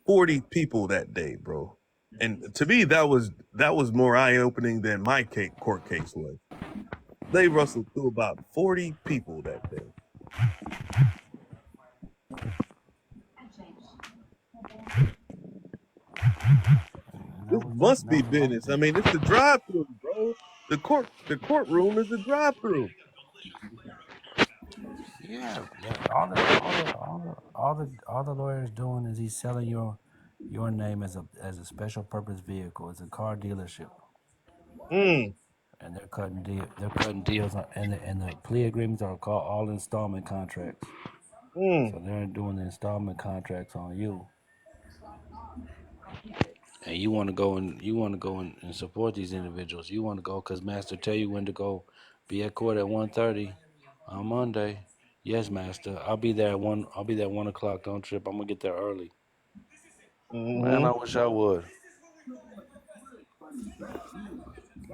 40 people that day, bro. And to me, that was more eye opening than my court case was. They rustled through about 40 people that day. This must be business. I mean, it's the drive through, bro. The courtroom is the drive through. Yeah, all the lawyer's doing is he's selling your name as a special purpose vehicle. It's a car dealership, Mm, and they're cutting deals on, and the plea agreements are called all installment contracts. mm, So they're doing the installment contracts on you, and you want to go and support these individuals. You want to go because Master tell you when to go. Be at court at 1:30 on Monday. Yes, Master. I'll be there at 1. I'll be there at 1 o'clock. Don't trip. I'm gonna get there early. Man, mm-hmm. I wish I would.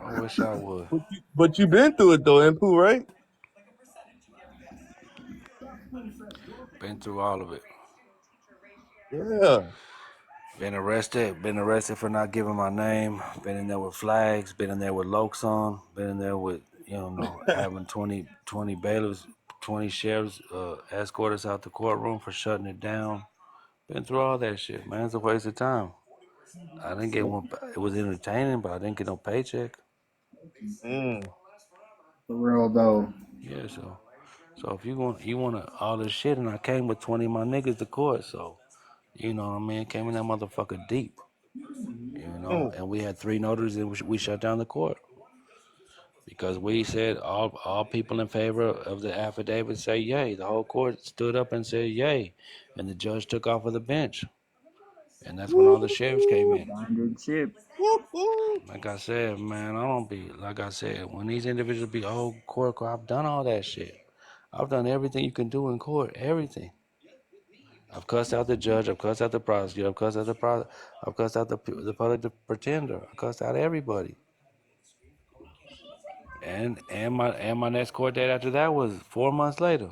I wish I would. But you been through it though, Pooh, right? Been through all of it. Yeah. Been arrested. Been arrested for not giving my name. Been in there with flags. Been in there with lokes on. Been in there with having 20 bailiffs, 20 sheriffs escort us out the courtroom for shutting it down. Been through all that shit, man. It's a waste of time. I didn't get one. It was entertaining, but I didn't get no paycheck. Mm. For real though. Yeah, so if you want all this shit, and I came with 20 of my niggas to court, so you know what I mean. Came in that motherfucker deep, Mm. and we had 3 notaries, and we shut down the court because we said all people in favor of the affidavit say yay. The whole court stood up and said yay, and the judge took off of the bench. And that's when all the sheriffs came in. Blinded ship. Like I said, man, I don't be, like I said, when these individuals be, oh, court, I've done all that shit. I've done everything you can do in court, everything. I've cussed out the judge, I've cussed out the prosecutor, I've cussed out I've cussed out the public pretender, I cussed out everybody. And my next court date after that was 4 months later.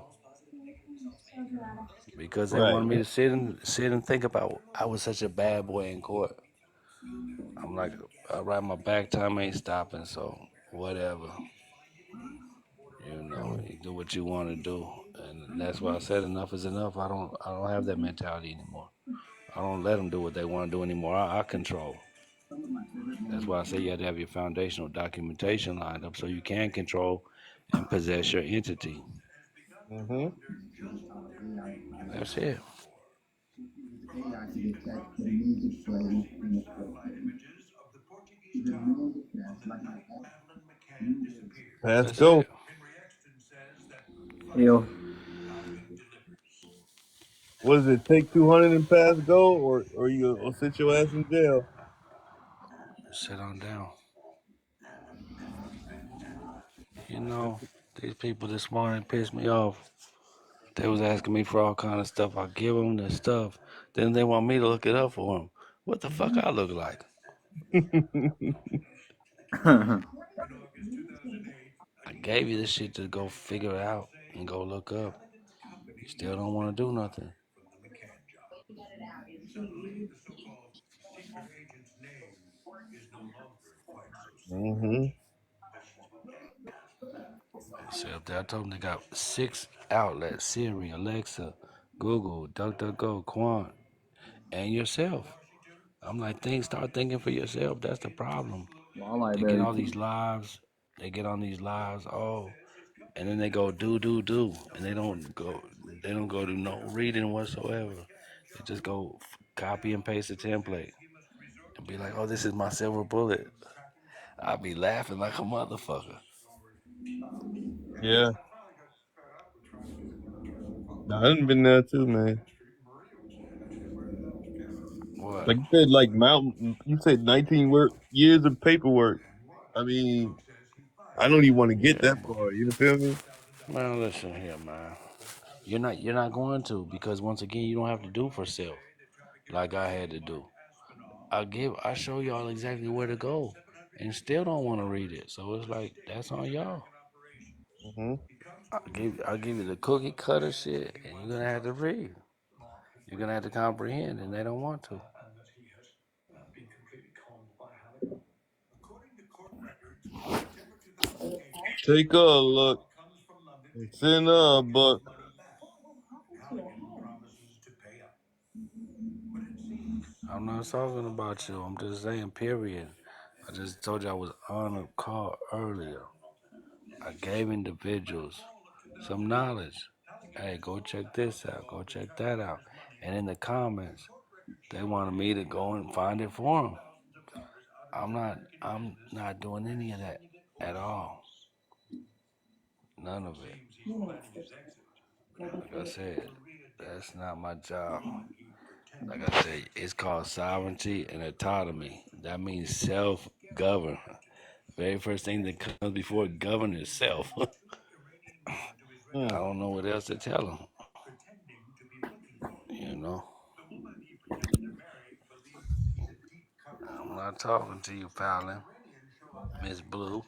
Because they Right. wanted me to sit and think about I was such a bad boy in court. I'm like, all right, my back time ain't stopping, so whatever. You know, you do what you want to do, and that's why I said enough is enough. I don't have that mentality anymore. I don't let them do what they want to do anymore. I control. That's why I say you have to have your foundational documentation lined up so you can control and possess your entity. Mm-hmm. That's it. Pass That's go. it. Yo, What does it take 200 and pass go, or you gonna sit your ass in jail? Sit on down. You know, these people this morning pissed me off. They was asking me for all kind of stuff. I give them the stuff. Then they want me to look it up for them. What the fuck I look like? I gave you this shit to go figure it out and go look up. You still don't want to do nothing. Mm-hmm. So I told them they got 6 outlets: Siri, Alexa, Google, DuckDuckGo, Quant, and yourself. I'm like, start thinking for yourself. That's the problem. law They get library all too. these lives. They get on these lives. Oh, and then they go do, and they don't go do no reading whatsoever. They just go copy and paste the template and be like, oh, this is my silver bullet. I be laughing like a motherfucker. Yeah. I done been there too, man. What? Like you said, like you said 19 years of paperwork. I mean, I don't even want to get Yeah. that far. You feel me? Man, listen here, man. You're not going to, because once again you don't have to do for self like I had to do. I show y'all exactly where to go and still don't want to read it. So it's like that's on y'all. Mm-hmm. I'll give you the cookie cutter shit and you're gonna have to read. You're gonna have to comprehend, and they don't want to. Take a look. It's in a book. I'm not talking about you. I'm just saying, period. I just told you I was on a call earlier. I gave individuals some knowledge. Hey, go check this out. Go check that out. And in the comments, they wanted me to go and find it for them. I'm not doing any of that at all. None of it. Like I said, that's not my job. Like I said, it's called sovereignty and autonomy. That means self-govern. Very first thing that comes before govern is self. I don't know what else to tell them. You know, I'm not talking to you, Fallon, Miss Blue.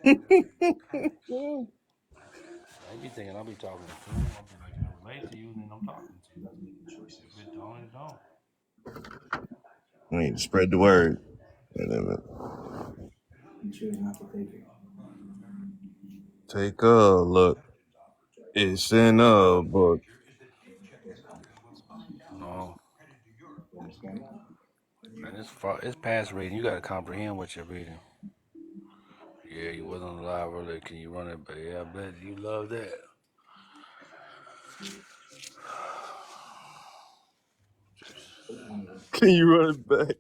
They be thinking I'll be talking to them. I'll be like, if it relate to you, then I'm talking to you. If it don't, it don't. I need to spread the word. Wait a minute. Take a look. It's in a book. No. And it's past reading. You gotta comprehend what you're reading. Yeah, you wasn't alive earlier. Can you run it back? Yeah, I bet you love that. Can you run it back?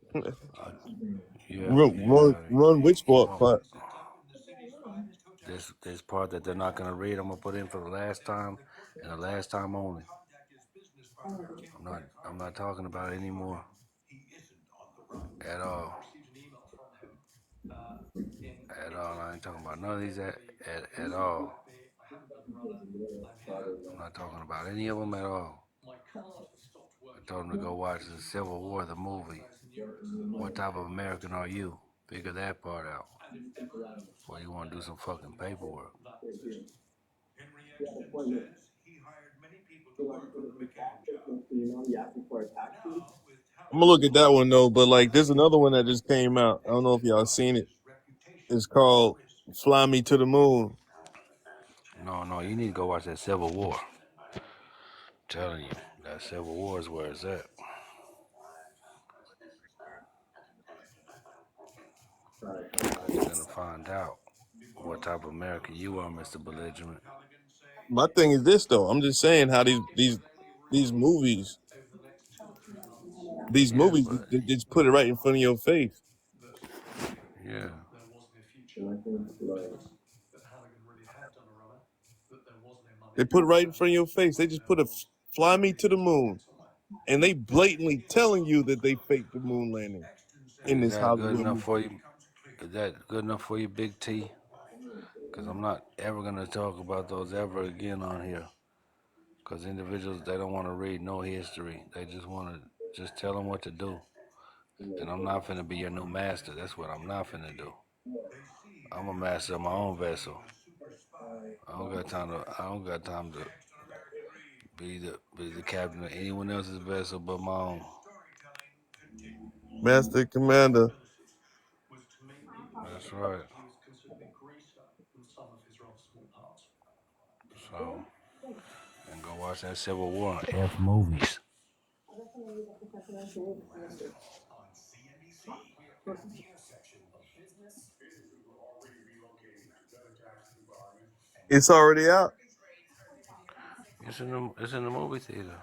You have to, Run which part? this part that they're not gonna read, I'm gonna put in for the last time and the last time only. I'm not talking about it anymore. At all. At all. I ain't talking about none of these at all. I'm not talking about any of them at all. I told them to go watch the Civil War, the movie. What type of American are you? Figure that part out. Before you want to do some fucking paperwork. I'm gonna look at that one though, but like there's another one that just came out. I don't know if y'all seen it. It's called Fly Me to the Moon. No, you need to go watch that Civil War. I'm telling you, that Civil War is where it's at. Because you're gonna find out what type of American you are, Mr. Belligerent. My thing is this though. I'm just saying how these movies But they just put it right in front of your face. yeah. They put it right in front of your face. They just put a Fly Me to the Moon, and they blatantly telling you that they faked the moon landing in Is this that good Hollywood enough movie. for you? Is that good enough for you, Big T? Because I'm not ever gonna talk about those ever again on here. Because individuals, they don't want to read no history. They just want to just tell them what to do. And I'm not finna be your new master. That's what I'm not finna do. I'm a master of my own vessel. I don't got time to be the captain of anyone else's vessel but my own. Master Commander. That's right. So, and go watch that Civil War on F movies. It's already out. It's in the movie theater.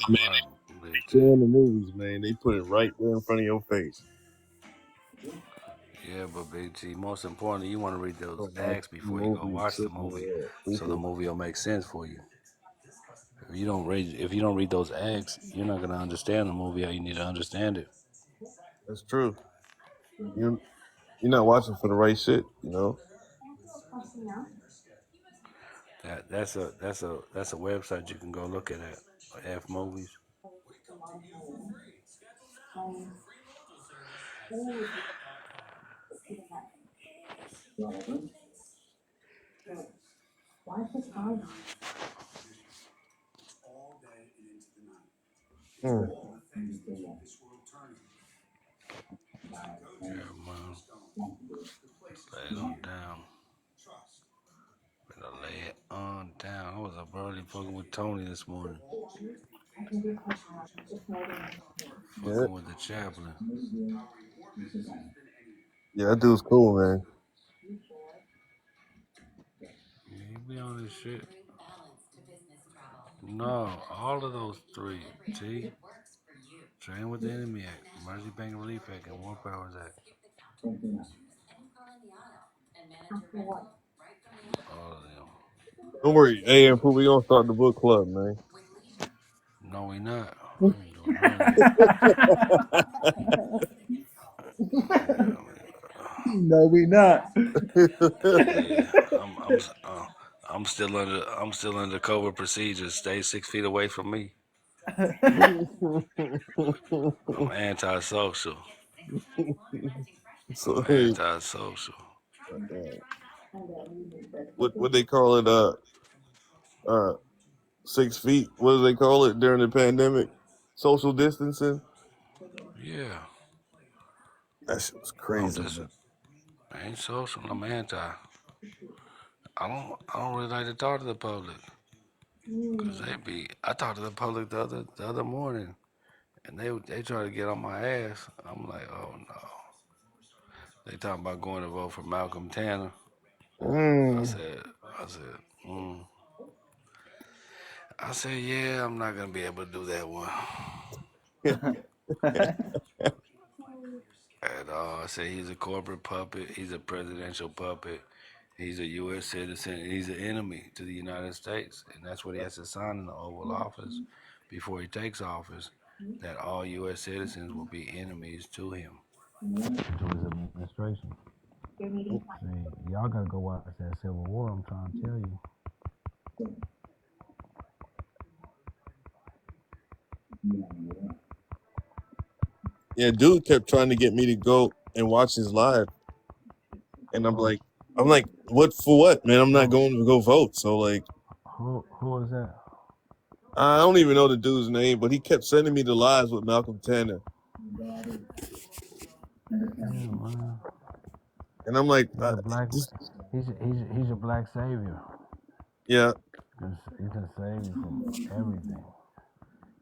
All right, Big T. In the movies, man, they put it right there in front of your face. Yeah, but Big T, most importantly, you want to read those Oh, my acts before you go movie watch the tripping movie, with so the movie will make sense for you. If you don't read those acts, you're not gonna understand the movie how you need to understand it. That's true. You're not watching for the right shit, you know. That's a website you can go look at F movies. Mm. Yeah, man. Lay it on down. Better lay it on down. I was up early fucking with Tony this morning. Yeah, Fucking with the chaplain. yeah, that dude's cool, man. Yeah, he be on this shit. No, all of those three. T. Train with the Enemy Act, Emergency Bank Relief Act, and War Powers Act. All of them. Don't worry, AM Pooh, we gonna start the book club, man. No, we not. We ain't doing none of that. Yeah, No, we not. yeah. I'm still under COVID procedures. Stay 6 feet away from me. I'm antisocial. So, I'm antisocial. what they call it? 6 feet. What do they call it during the pandemic? Social distancing. Yeah. That shit was I'm crazy, just man. I ain't social. I'm anti. I don't really like to talk to the public. Cause I talked to the public the other morning, and they try to get on my ass. I'm like, oh no. They talking about going to vote for Malcolm Tanner. I Mm. said, mm. I said, yeah, I'm not gonna be able to do that one. At all. Say he's a corporate puppet. He's a presidential puppet. He's a U.S. citizen. And he's an enemy to the United States, and that's what he has to sign in the Oval Office before he takes office. That all U.S. citizens will be enemies to him. To his administration. See, y'all gotta go watch that Civil War. I'm trying to tell you. Yeah, dude kept trying to get me to go and watch his live, and I'm like, what for what, man? I'm not going to go vote. So like, Who is that? I don't even know the dude's name, but he kept sending me the lives with Malcolm Tanner, Yeah, man. and I'm like, He's a black. He's a black savior. yeah, He's gonna save you from everything.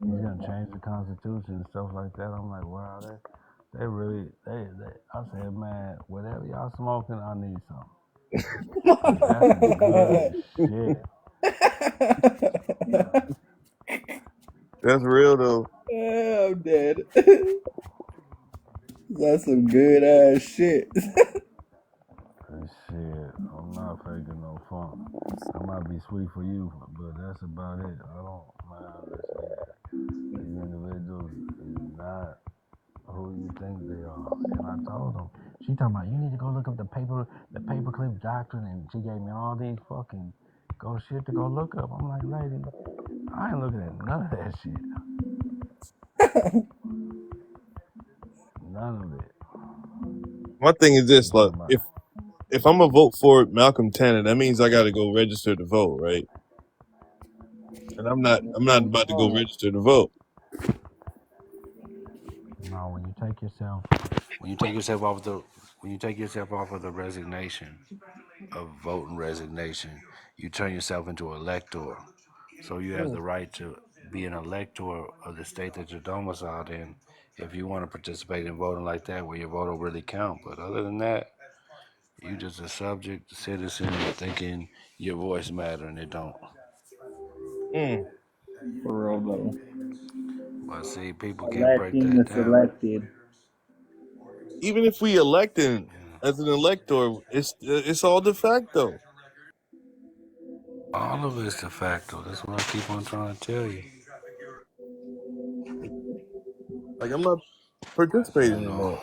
He's gonna change the Constitution and stuff like that. I'm like, wow, they really, they. I said, man, whatever y'all smoking, I need some. That's some good shit. that's real though. Yeah, I'm dead. That's some good ass shit. And shit, I'm not faking no funk. I might be sweet for you, but that's about it. I don't, man, listen here. These individuals is not who you think they are. And I told them, she talking about, you need to go look up the paperclip doctrine, and she gave me all these fucking shit to go look up. I'm like, lady, I ain't looking at none of that shit. None of it. My thing is this: like, if I'm gonna vote for Malcolm Tanner, that means I got to go register to vote, right? And I'm not about to go register to vote. No, when you take yourself off of the resignation of voting resignation, you turn yourself into an elector. So you have the right to be an elector of the state that you're domiciled in if you want to participate in voting like that, where your vote will really count. But other than that, you just a subject, citizen, thinking your voice matter, and it don't. For real though. But see, people can't break Electing that the down. selected. Even if we elect him as an elector, it's all de facto. All of it's de facto. That's what I keep on trying to tell you. Like, I'm not participating in that.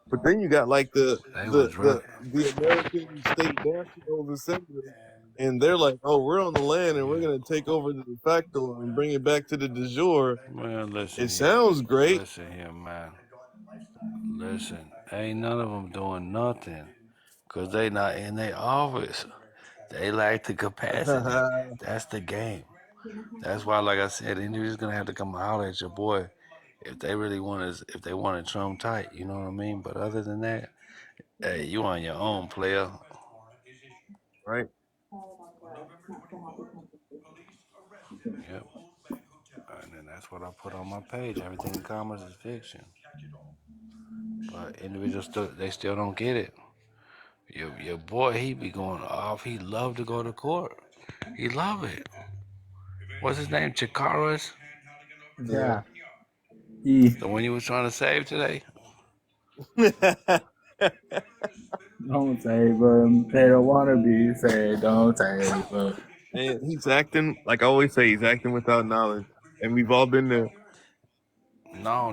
But then you got like the American State National Assembly, and they're like, "Oh, we're on the land, and we're gonna take over the de facto and bring it back to the de jure." Man, listen. It sounds great. Listen here, man. Listen, ain't none of them doing nothing, cause they not in their office. They lack the capacity. That's the game. That's why, like I said, India's gonna have to come holler at your boy if they really want if they want to Trump tight. You know what I mean? But other than that, hey, you on your own, player. Right. Yep. And then that's what I put on my page. Everything in commerce is fiction. But individuals still don't get it. Your boy, he be going off. He love to go to court. He love it. What's his name? Chikaras? Yeah. The one you was trying to save today? Don't save them. They don't want to be saved. Don't save them. And he's acting, like I always say, he's acting without knowledge, and we've all been there. No.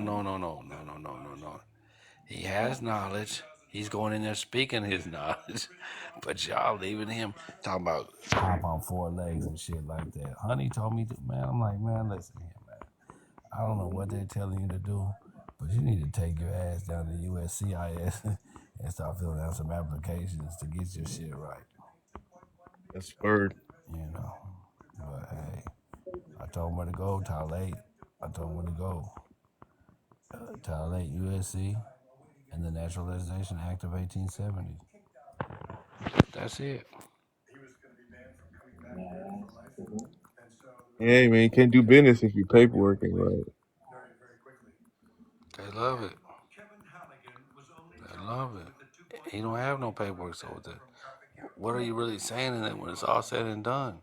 He has knowledge. He's going in there speaking his knowledge. But y'all leaving him talking about hop on 4 legs and shit like that. Honey told me, man, I'm like, man, listen here, man. I don't know what they're telling you to do, but you need to take your ass down to USCIS and start filling out some applications to get your shit right. That's bird. You know. But hey, I told him where to go, Talate. I told him where to go. Talate, USC, and the Naturalization Act of 1870. That's it. Yeah, man, you can't do business if your paperwork ain't right. They love it. They love it. He don't have no paperwork, so what are you really saying in it when it's all said and done?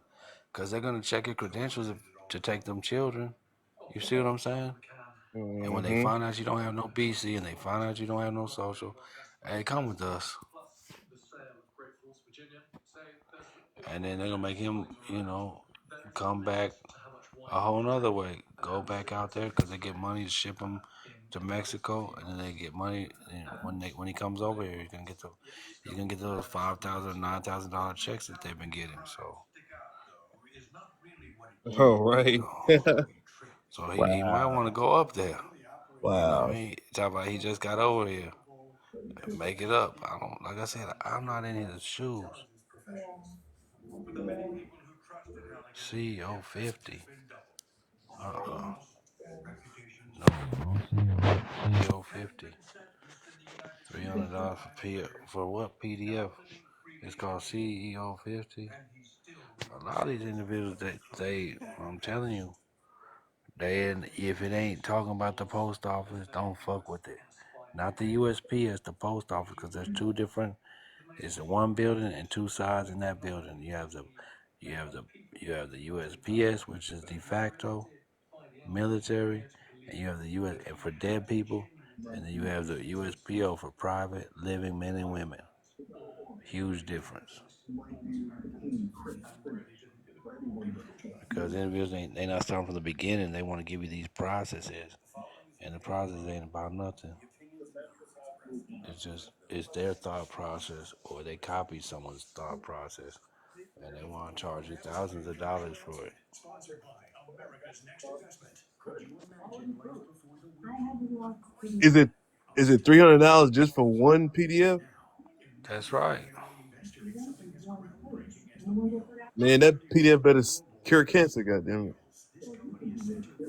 Because they're going to check your credentials to take them children. You see what I'm saying? And when they Mm-hmm. find out you don't have no BC and they find out you don't have no social, hey, come with us. And then they're gonna make him, come back a whole nother way. Go back out there because they get money to ship him to Mexico, and then they get money. And when he comes over here, he's gonna get those $5,000, $9,000 checks that they've been getting. So Oh, right. so he might Wow. want to go up there. You know what I Wow. mean? Talk about he just got over here. Make it up. I don't. Like I said, I'm not in his shoes. CEO 50. No, CEO 50. $300 for what PDF? It's called CEO 50. A lot of these individuals, I'm telling you, if it ain't talking about the post office, don't fuck with it. Not the USPS, the post office, because there's two different. It's one building and two sides in that building. You have the USPS, which is de facto military, and you have the US for dead people, and then you have the USPO for private living men and women. Huge difference. Because individuals they not starting from the beginning. They want to give you these processes, and the process ain't about nothing. It's their thought process, or they copy someone's thought process, and they want to charge you thousands of dollars for it. Is it $300 just for one PDF? That's right. Man, that PDF better cure cancer. Goddamn it.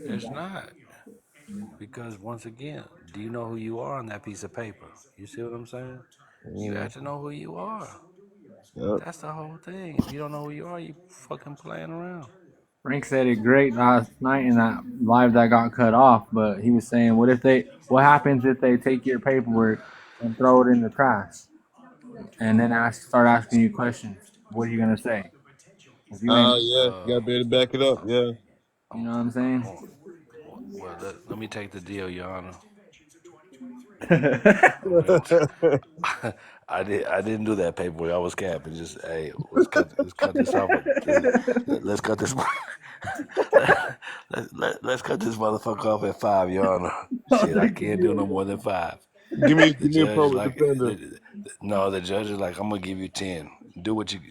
It's not. Because once again, do you know who you are on that piece of paper? You see what I'm saying? You have to know who you are. Yep. That's the whole thing. If you don't know who you are, you fucking playing around. Frank said it great last night in that live that got cut off, but he was saying, what happens if they take your paperwork and throw it in the trash, and then start asking you questions? What are you gonna say? If you ain't, Yeah. You gotta be able to back it up. Yeah. you know what I'm saying? Well, let me take the deal, Your Honor. I didn't do that paperwork. I was capping. Just hey, let's cut this off. Let's cut this. Let's cut this motherfucker off at 5, Your Honor. Shit, I can't do no more than 5. give me The a judge is public like, defender. no, the judge is like, I'm gonna give you 10. Do what you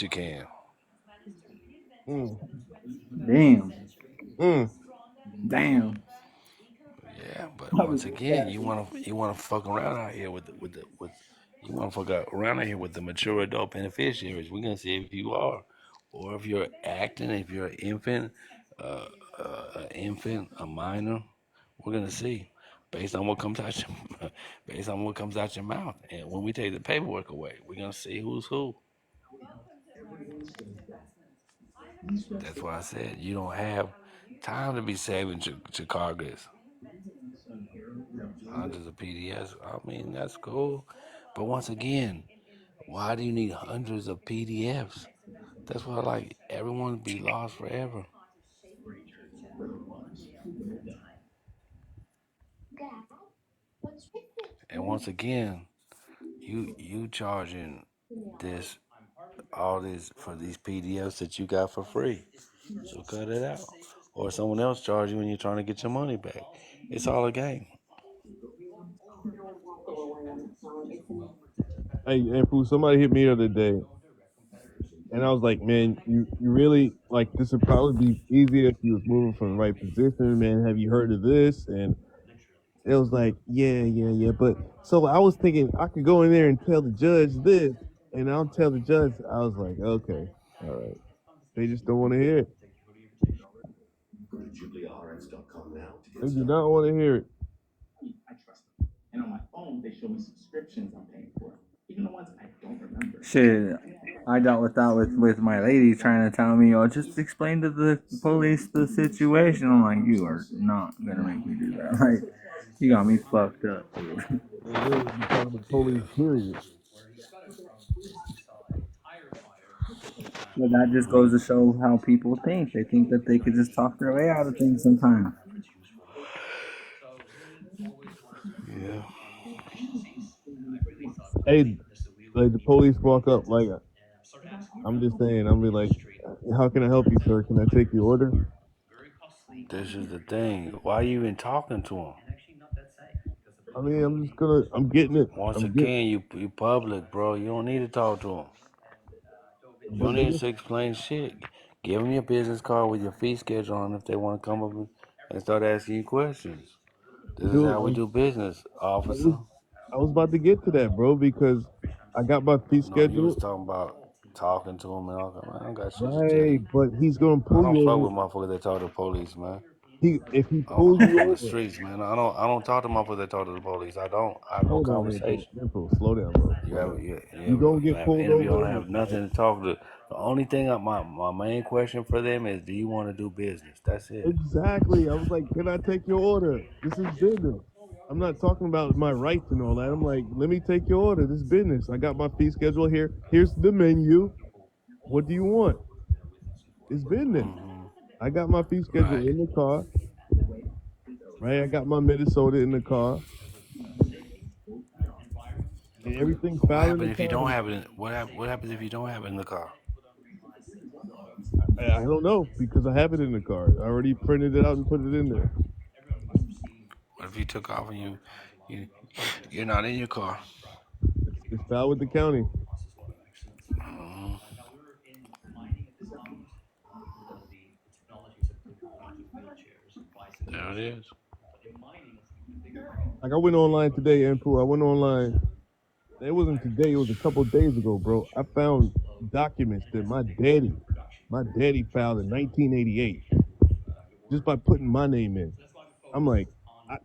can. Damn. Yeah, but once again, you wanna fuck around out here with you wanna fuck around out here with the mature adult beneficiaries. We're gonna see if you are, or if you're acting, if you're an infant, a minor. We're gonna see, based on what comes out your mouth, and when we take the paperwork away, we're gonna see who's who. That's why I said you don't have time to be saving Chicago's. Hundreds of PDFs. I mean, that's cool. But once again, why do you need hundreds of PDFs? That's why, like, everyone be lost forever. And once again, you charging all this for these PDFs that you got for free. So cut it out. Or someone else charge you when you're trying to get your money back. It's all a game. Hey, Pooh, somebody hit me the other day, and I was like, man, you really like this would probably be easier if you was moving from the right position, man. Have you heard of this? And it was like, yeah. But so I was thinking I could go in there and tell the judge this, and I'll tell the judge. I was like, okay, all right. They just don't want to hear it. They do not want to hear it. And on my phone, they show me subscriptions I'm paying for, even the ones I don't remember. Shit, I dealt with that with my lady trying to tell me, oh, just explain to the police the situation. I'm like, you are not gonna make me do that. Like, you got me fucked up, dude. The police, period. But that just goes to show how people think. They think that they could just talk their way out of things sometimes. Yeah. Hey, like the police walk up, like I'm just saying, I'm be like, how can I help you, sir? Can I take your order? This is the thing. Why are you even talking to him? I mean, I'm getting it. Once I'm getting, again, you public, bro. You don't need to talk to him. You but don't need to explain shit. Give them your business card with your fee schedule on if they want to come up and start asking you questions. This is dude, how we do business, officer. I was about to get to that, bro, because I got my fee No, you was schedule. talking about talking to him and all that. Man, I don't got shit to tell Right, you. but he's gonna I pull don't you fuck over. with motherfuckers that talk to the police, man. If he I'm pulls you from the over, streets, man. I don't talk to motherfuckers that talk to the police. I don't. I have no hold on, conversation. Info, slow down, bro. You Slow have down. you, You don't you get have an pulled interview. I over. don't have nothing to talk to. The only thing my main question for them is, do you want to do business? That's it. Exactly. I was like, can I take your order? This is business. I'm not talking about my rights and all that. I'm like, let me take your order. This is business. I got my fee schedule here. Here's the menu. What do you want? It's business. I got my fee schedule Right. in the car. Right? I got my Minnesota in the car. And everything's What filed in the happens if you don't county. have it? What happens if you don't have it in the car? I don't know because I have it in the car. I already printed it out and put it in there. What if you took off and you're not in your car? It's filed with the county. There it is. Like I went online today, Ampu. I went online. It wasn't today. It was a couple of days ago, bro. I found documents that my daddy filed in 1988 just by putting my name in. I'm like,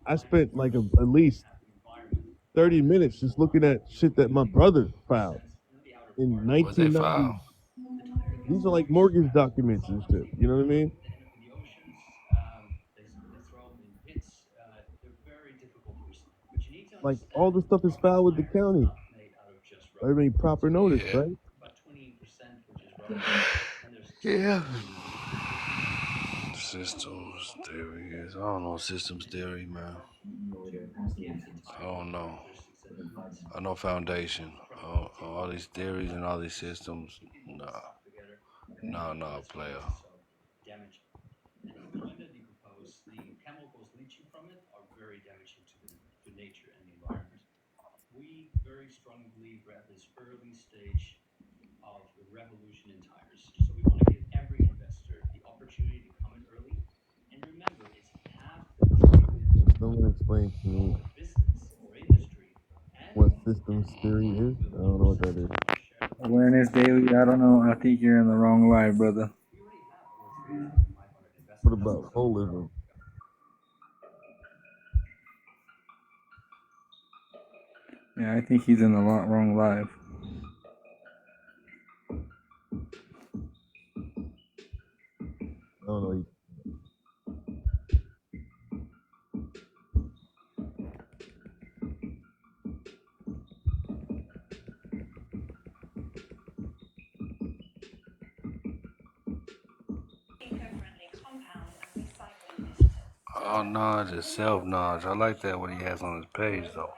I spent like at least 30 minutes just looking at shit that my brother filed in What they 1990. file? These are like mortgage documents and shit. You know what I mean? Like all the stuff is filed with the county. I mean, proper notice, Yeah. right? Yeah. Systems theory is. I don't know systems theory, man. I don't know. I know foundation. All these theories and all these systems. Nah, player. Someone explain to me what systems theory is. I don't know what that is. Awareness daily. I don't know. I think you're in the wrong life, brother. What about holism? Yeah, I think he's in the wrong life. I don't know. All knowledge is self-knowledge. I like that what he has on his page, though.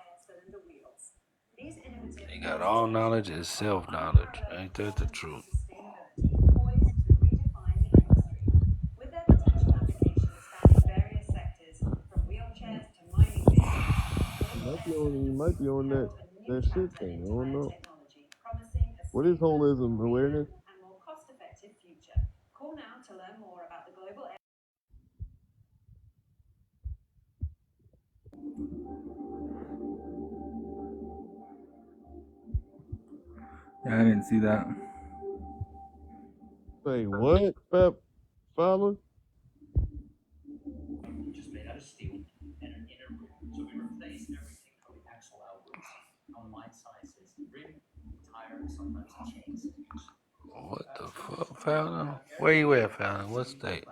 He got all knowledge is self-knowledge. Ain't that the truth? You might be on that shit thing. I don't know. What is holism? Awareness? Yeah, I didn't see that. Say what, fella? What the fuck, Fallon? Where you at, Fallon? What state?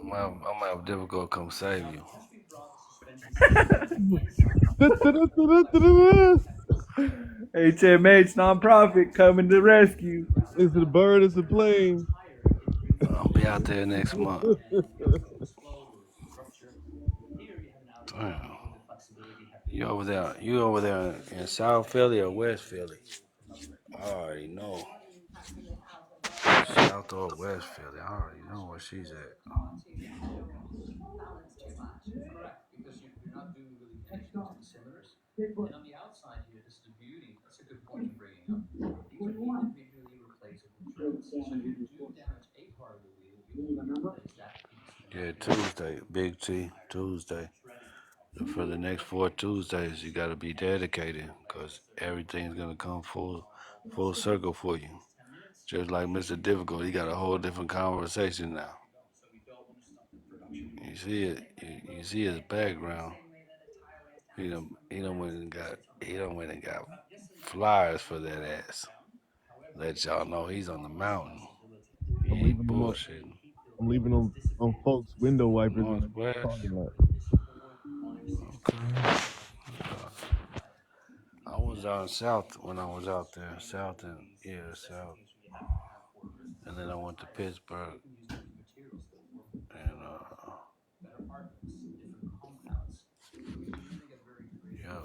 I'm gonna have difficult come save you. HMH nonprofit coming to rescue. Is it a bird? Is it a plane? I'll be out there next month. Damn. You over there? You over there in South Philly or West Philly? I already know. South or West Philly. I already know where she's at. Yeah, Tuesday, Big T, Tuesday. For the next 4 Tuesdays, you got to be dedicated because everything's gonna come full circle for you. Just like Mr. Difficult, he got a whole different conversation now. You see it. You see his background. He done went and got flyers for that ass. Let y'all know he's on the mountain. He I'm ain't leaving them bullshitting. I'm leaving on folks' window wipers in the Northwest. parking lot. Okay. I was down south when I was out there. South. And then I went to Pittsburgh and yeah.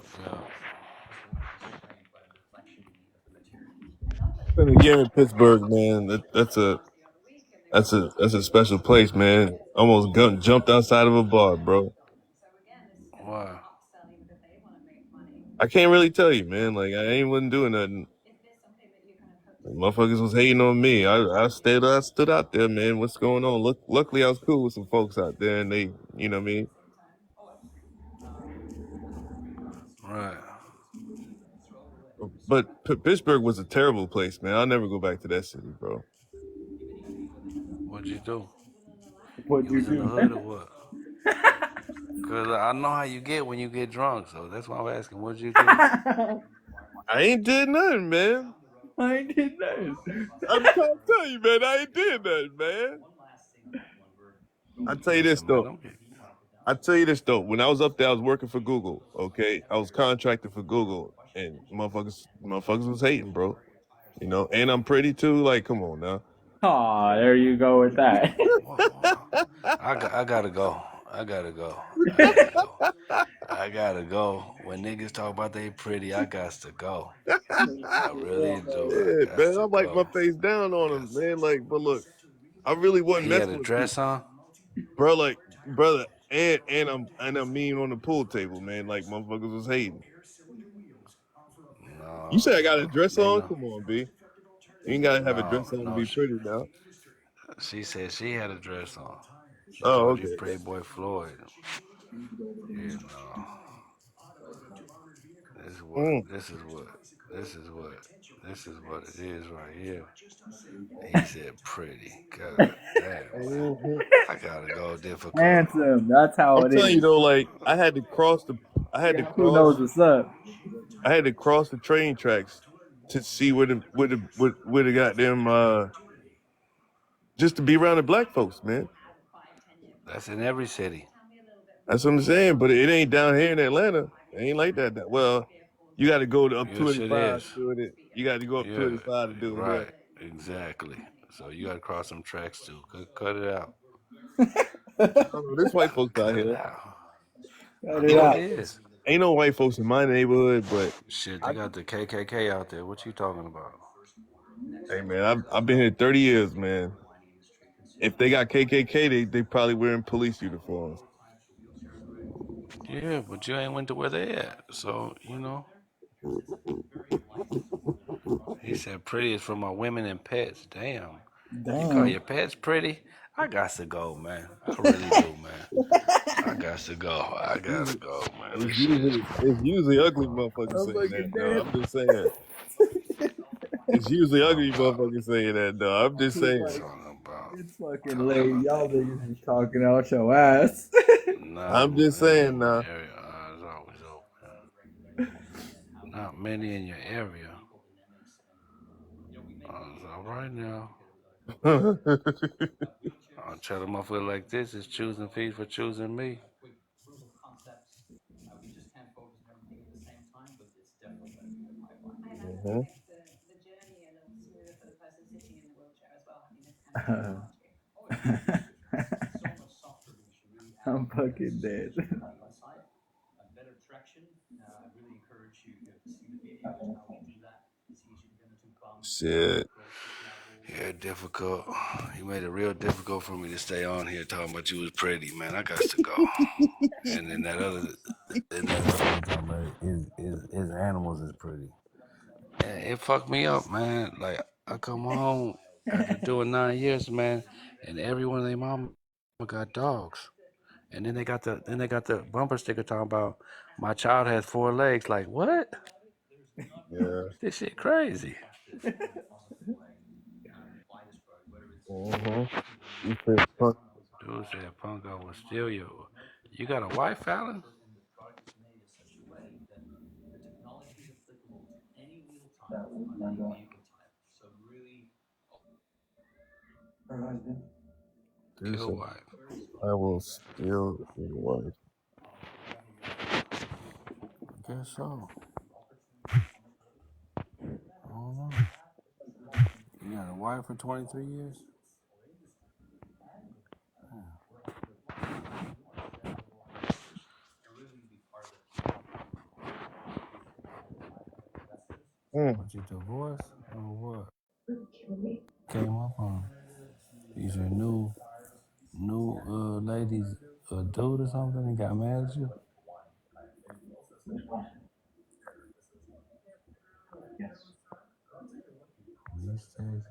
Spent a year in Pittsburgh, man. That's a special place, man. Almost jumped outside of a bar, bro. Why? I can't really tell you, man. Like I ain't wasn't doing nothing. Motherfuckers was hating on me. I stood out there, man. What's going on? Luckily I was cool with some folks out there, and they, you know what I mean. Right. But Pittsburgh was a terrible place, man. I'll never go back to that city, bro. What'd you do? What'd You you was in the do? hood or what? Cause I know how you get when you get drunk, so that's why I'm asking. What'd you do? I ain't did nothing, man. I ain't did nothing. I'm trying to tell you, man. I ain't did nothing, man. I tell you this Listen, man, though. don't get. I tell you this though. When I was up there, I was working for Google. Okay, I was contracted for Google, and motherfuckers was hating, bro. You know, and I'm pretty too. Like, come on now. Aw, there you go with that. I gotta go. I gotta go. I gotta go. When niggas talk about they pretty, I got to go. I really do. I Yeah, got man. I to like my go. face down on him, man. Like, but look, I really wasn't He had messing a with people, dress on. bro. Like, brother, and I'm mean on the pool table, man. Like, motherfuckers was hating. You say I got a No, dress they on? know. Come on, B. You ain't gotta have a dress on to No. be pretty now. She said she had a dress on. She Oh, called you okay. Pretty Boy Floyd. You know. This is what. Mm. This is what. This is what. This is what it is right here. He said pretty. God damn, man. Mhm. I gotta go difficult. Handsome. That's how I'm it telling you is. though, like I had to cross Who knows what's up? the train tracks to see where the goddamn just to be around the black folks, man. That's in every city. That's what I'm saying. But it ain't down here in Atlanta. It ain't like that. Well, you got to go up Yes, it 285 is. to do it. You got to go up Yeah, 285 to do it here. right. Exactly. So you gotta cross some tracks too. Cut it out. Oh, there's white folks out Cut it here. out. Cut I it know out. it is. Ain't no white folks in my neighborhood, but Shit, they got the KKK out there. What you talking about? hey, man, I've been here 30 years, man. If they got KKK, they probably wearing police uniforms. Yeah, but you ain't went to where they at. So, you know. He said pretty is for my women and pets. Damn. You call Damn. your pets pretty? I got to go, man. I really do, man. I got to go. I gotta go, man. This shit is. It's usually ugly motherfuckers I'm saying that, fucking though. dead. I'm just saying. It's usually Talking ugly about. motherfuckers saying that, though. I'm just saying. Talking about. It's fucking Talking late. about Y'all that. niggas is talking out your ass. Not I'm just many saying in your now. area. Eyes always open. Not many in your area. All right now. I'll tell a motherfucker like this is choosing fees for choosing me. I'm fucking dead. Shit. Yeah, difficult. You made it real difficult for me to stay on here talking about you was pretty, man. I got to go. And then that other one talking about his animals is pretty. And it fucked me up, man. Like I come home after doing 9 years, man, and every one of their mama got dogs. And then they got the bumper sticker talking about my child has 4 legs. Like what? Yeah. This shit crazy. You said fuck. Dude said Punko will steal you. You got a wife, Fallon? You Your said wife. I will steal your wife. Guess so. I don't know. You got a wife for 23 years? What, you divorced or what? Came up on these are new ladies a dude or something and got mad at you? East Texas.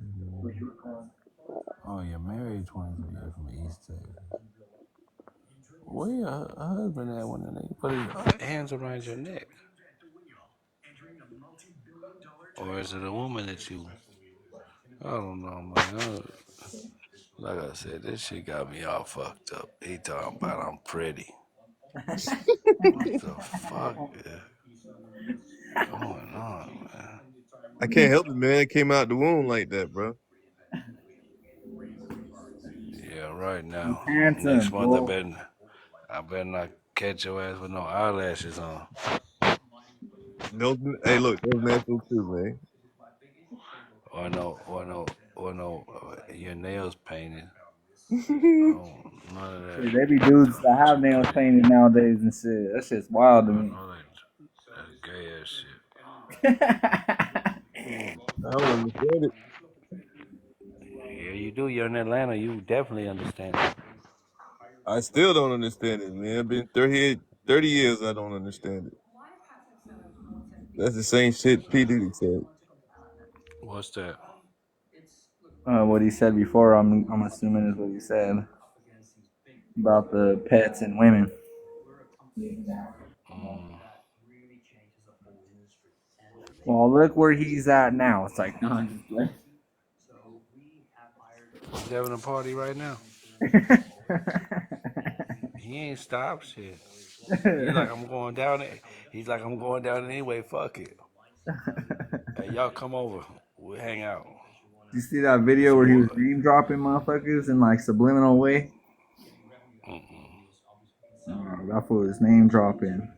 Oh, you're married 23 years from East Texas. Where your husband at when the nigga put his hands around your neck? Or is it a woman that you? I don't know, man. Like I said, this shit got me all fucked up. He talking about I'm pretty. What the fuck is going on, man? I can't help it, man. It came out the womb like that, bro. Yeah, right He's now. Next handsome, month boy. I better not catch your ass with no eyelashes on. No, hey, look, those natural too, man. Or no, your nails painted. Hey, Oh, none of that. Shit, they be dudes that have nails painted nowadays and shit. That shit's wild to me. All that gay ass shit. I don't understand it. Yeah, you do. You're in Atlanta. You definitely understand it. I still don't understand it, man. I've been 30 years. I don't understand it. That's the same shit P. Diddy said. What's that? What he said before, I'm assuming is what he said about the pets and women. Well, look where he's at now. It's like, no, I'm just playing. He's having a party right now. He ain't stopped shit. He's like, I'm going down there. He's like, I'm going down anyway. Fuck it. Hey, y'all come over. We'll hang out. You see that video where he was name dropping motherfuckers in like subliminal way? That fool was name dropping.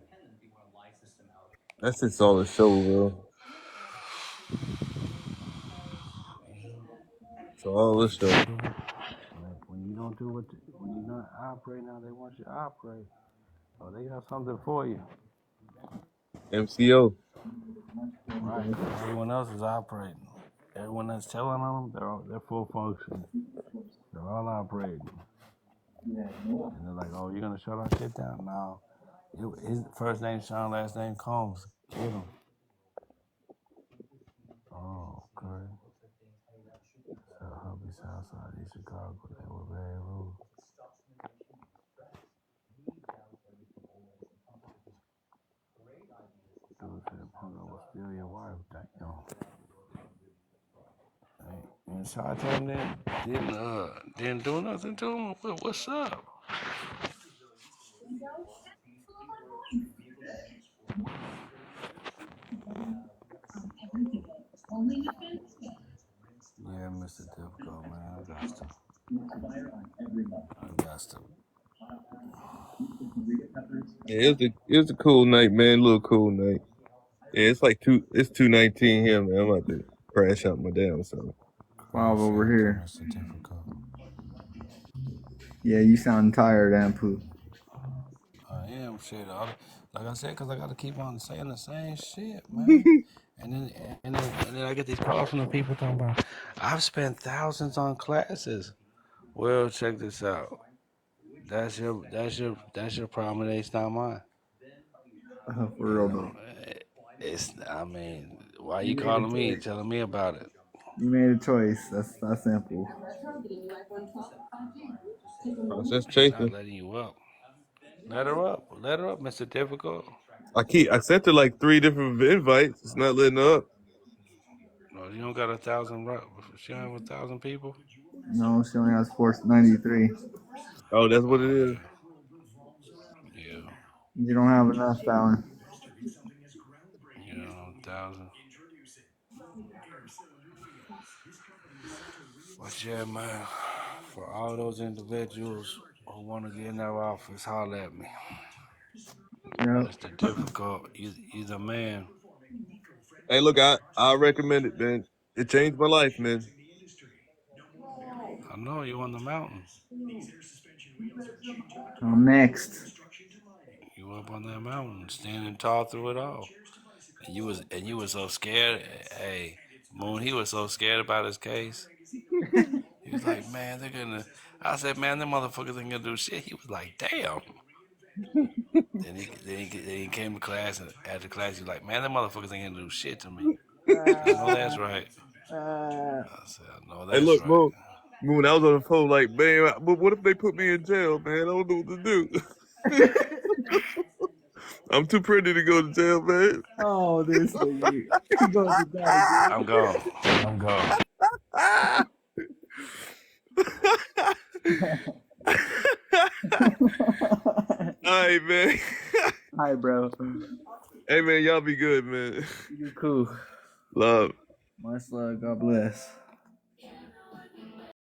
That's just all a show, bro. So all this stuff. When you don't do when you're not operating how they want you to operate, oh, they got something for you. MCO. Right. Everyone else is operating. Everyone that's telling them, they're full function. They're all operating. And they're like, oh, you're gonna shut our shit down? No. His first name Sean, last name Combs. Get him. Oh, okay. So hubby's outside East Chicago. They were very rude. Dude said Punko will steal your wife. Damn. And so I told him didn't do nothing to him. What's up? Yeah, Mr. Difficult, man. I got to. Yeah, it was a cool night, man. A little cool night. Yeah, it's like it's 2:19 here, man. I'm about to crash out my damn self. 12 over here. Mr. Difficult. Yeah, you sound tired, Ampu. I am shit. Like I said, because I got to keep on saying the same shit, man. And then I get these calls from the people talking about, I've spent thousands on classes. Well, check this out. That's your problem. It's not mine. For You real know, though. I mean, why You you made a calling me, choice. telling me about it? You made a choice. That's simple. Process She's not chasing. letting you up. Let her up. Let her up, Mr. Difficult. I sent her like 3 different invites. It's not letting her up. No, you don't got 1,000. She don't have 1,000 people. No, she only has 493. Oh, that's what it Oh, is. okay. Yeah. You don't have enough, Fallon. You know, 1,000. But yeah, man, for all those individuals who want to get in that office, holler at me. Yep. Mr. Difficult, he's a man. Hey, look, I recommend it, man. It changed my life, man. I know you on the mountain. I'm next. You up on that mountain, standing tall through it all. And you was so scared. Hey, Moon, he was so scared about his case. He was like, man, they're gonna. I said, man, them motherfuckers ain't gonna do shit. He was like, damn. Then he came to class, and after class, he was like, man, them motherfuckers ain't gonna do shit to me. I know that's right. I said, I know Hey, that's look, right. Moon, I was on the phone like, man, but what if they put me in jail, man? I don't know what to do. I'm too pretty to go to jail, man. Oh, this nigga. He goes to that I'm gone. I'm gone. again. All right, man. Hi, bro. Hey, man, y'all be good, man. You cool. Love. Much love. God bless.